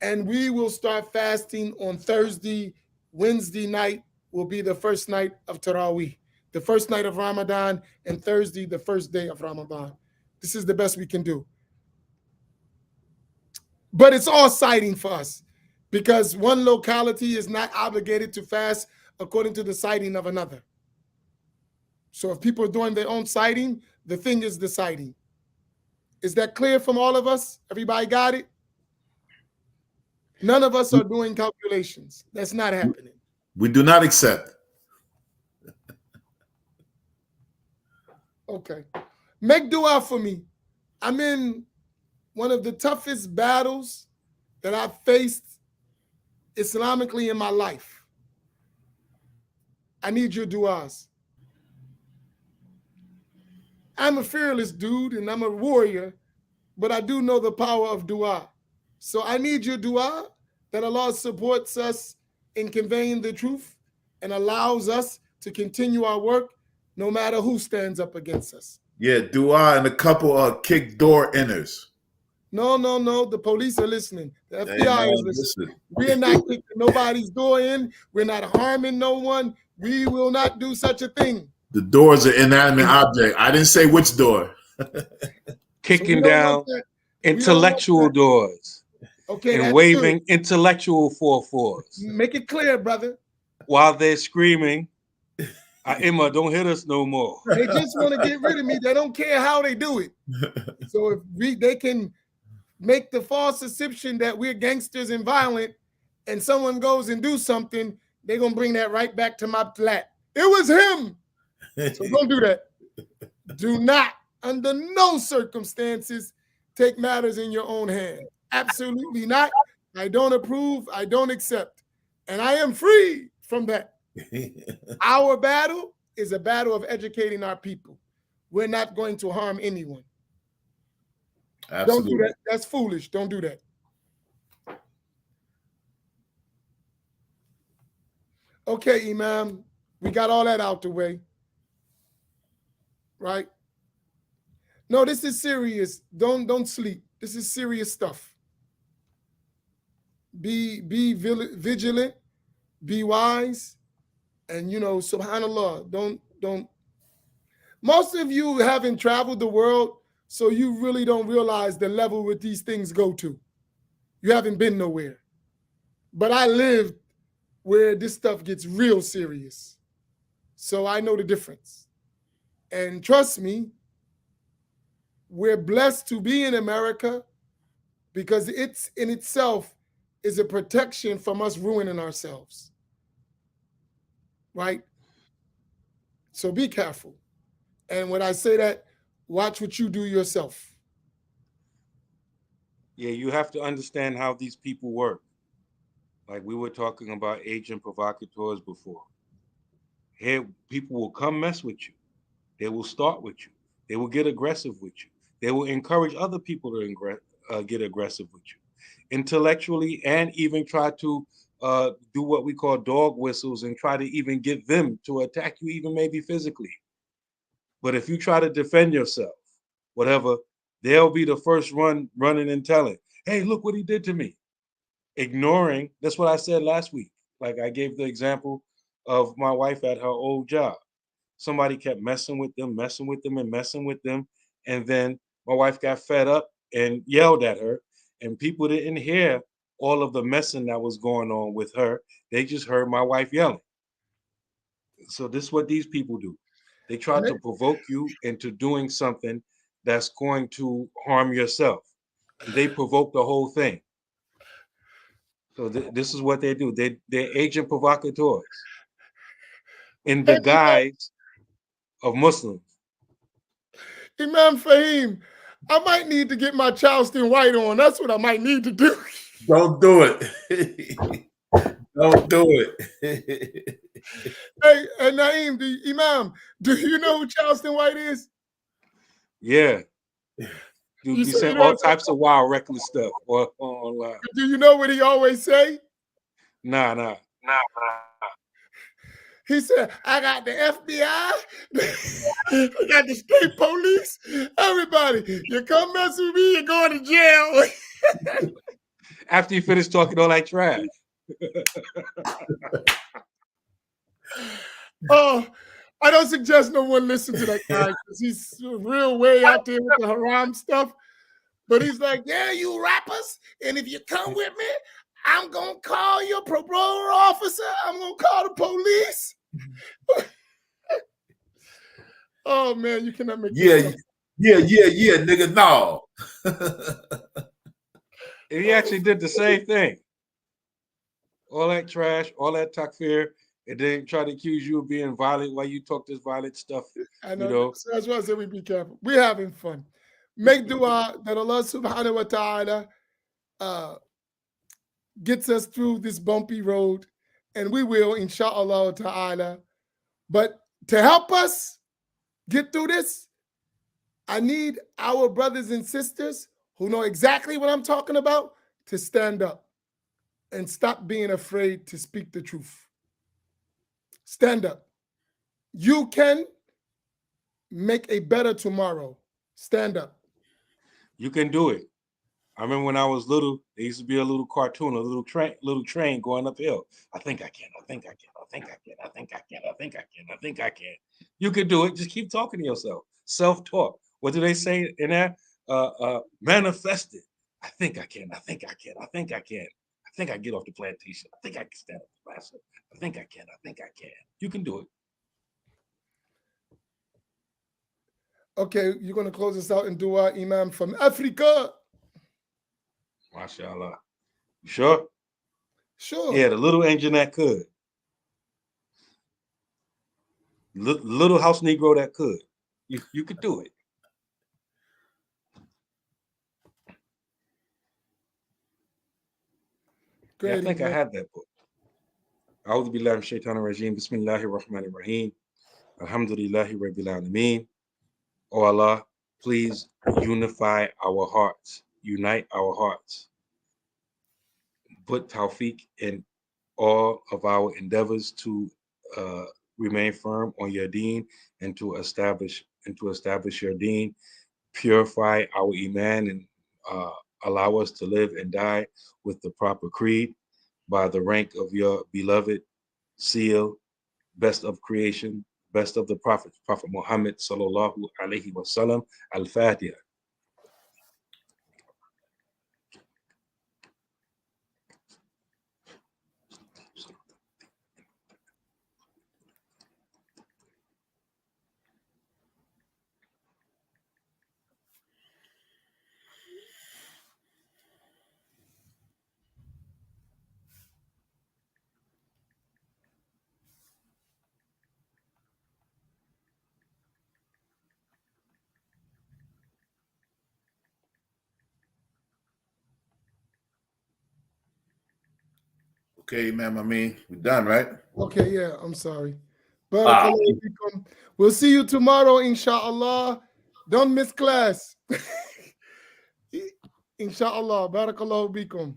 And we will start fasting on Thursday. Wednesday night will be the first night of Taraweeh, the first night of Ramadan, and Thursday, the first day of Ramadan. This is the best we can do. But it's all sighting for us because one locality is not obligated to fast according to the sighting of another. So if people are doing their own sighting, the thing is the sighting. Is that clear from all of us? Everybody got it? None of us are doing calculations. That's not happening. We do not accept. Okay. Make dua for me. I'm in one of the toughest battles that I've faced Islamically in my life. I need your duas. I'm a fearless dude and I'm a warrior, but I do know the power of dua. So I need your dua that Allah supports us in conveying the truth and allows us to continue our work no matter who stands up against us. Yeah, dua and a couple of kick door inners. No. The police are listening. The FBI is listening. We're not kicking nobody's door in. We're not harming no one. We will not do such a thing. The door is an inanimate object. I didn't say which door. kicking don't down want that. intellectual doors Okay, and that's waving good. intellectual 4-4s Make it clear, brother. while they're screaming, Emma, don't hit us no more. They just want to get rid of me. They don't care how they do it. So if they can make the false assumption that we're gangsters and violent, and someone goes and do something, they're gonna bring that right back to my flat. It was him. So don't do that. Do not, under no circumstances, take matters in your own hand. Absolutely not. I don't approve. I don't accept. And I am free from that. Our battle is a battle of educating our people. We're not going to harm anyone. Absolutely. Don't do that. That's foolish. Don't do that. Okay, Imam, we got all that out the way. Right? No, this is serious. Don't sleep. This is serious stuff. Be vigilant, be wise, and subhanallah, don't. Most of you haven't traveled the world, so you really don't realize the level where these things go to. You haven't been nowhere. But I lived where this stuff gets real serious. So I know the difference. And trust me, we're blessed to be in America because it's in itself is a protection from us ruining ourselves. Right? So be careful. And when I say that, watch what you do yourself. Yeah, you have to understand how these people work. Like we were talking about agent provocateurs before. Here, people will come mess with you. They will start with you. They will get aggressive with you. They will encourage other people to get aggressive with you, intellectually, and even try to do what we call dog whistles and try to even get them to attack you, even maybe physically. But if you try to defend yourself, whatever, they'll be the first running and telling, hey, look what he did to me. Ignoring, that's what I said last week. Like I gave the example of my wife at her old job. Somebody kept messing with them. And then my wife got fed up and yelled at her. And people didn't hear all of the messing that was going on with her. They just heard my wife yelling. So this is what these people do. They try to provoke you into doing something that's going to harm yourself. And they provoke the whole thing. So this is what they do. They're agent provocateurs in the guise of Muslims. Imam Faheem, I might need to get my Charleston White on. That's what I might need to do. Don't do it. Don't do it. Hey, Naeem, Imam, do you know who Charleston White is? Yeah. You say all types of wild, reckless stuff online. Do you know what he always say? Nah. He said, I got the FBI, I got the state police, everybody. You come mess with me, you're going to jail. After you finish talking all that trash. Oh, I don't suggest no one listen to that guy because he's real way out there with the haram stuff. But he's like, yeah, you rappers, and if you come with me, I'm going to call your parole officer. I'm going to call the police. Oh, man, you cannot make Yeah, nigga, no. He actually did the same thing. All that trash, all that takfir, and then try to accuse you of being violent while you talk this violent stuff. I know. So that's why I said we be careful. We're having fun. Make dua that Allah subhanahu wa ta'ala gets us through this bumpy road, and we will, inshallah ta'ala. But to help us get through this, I need our brothers and sisters who know exactly what I'm talking about to stand up and stop being afraid to speak the truth. Stand up. You can make a better tomorrow. Stand up. You can do it. I remember when I was little, there used to be a little cartoon, a little train going uphill. I think I can. You can do it. Just keep talking to yourself. Self-talk. What do they say in there? manifest it. I think I can. I think I can. I think I can. I think I can get off the plantation. I think I can stand up the master. I think I can. I think I can. You can do it. Okay, you're going to close us out in dua, Imam, from Africa. MashaAllah. You sure? Sure. Yeah, the little engine that could. Little house Negro that could. You could do it. Great, yeah, I think Imam. I have that book. A'udhu billahi minash shaitanir rajim. Bismillahir rahmanir rahim. Alhamdulillahi rabbil alameen. Oh Allah, please unify our hearts. Unite our hearts. Put tawfiq in all of our endeavors to remain firm on your deen and to establish your deen. Purify our iman and allow us to live and die with the proper creed by the rank of your beloved seal, best of creation, best of the prophets, Prophet Muhammad sallallahu alaihi wasallam. Al-Fatiha. Okay, Imam Amin, we're done, right? Okay, yeah, I'm sorry. We'll see you tomorrow, inshallah. Don't miss class. Inshallah. Barakallahu bikum.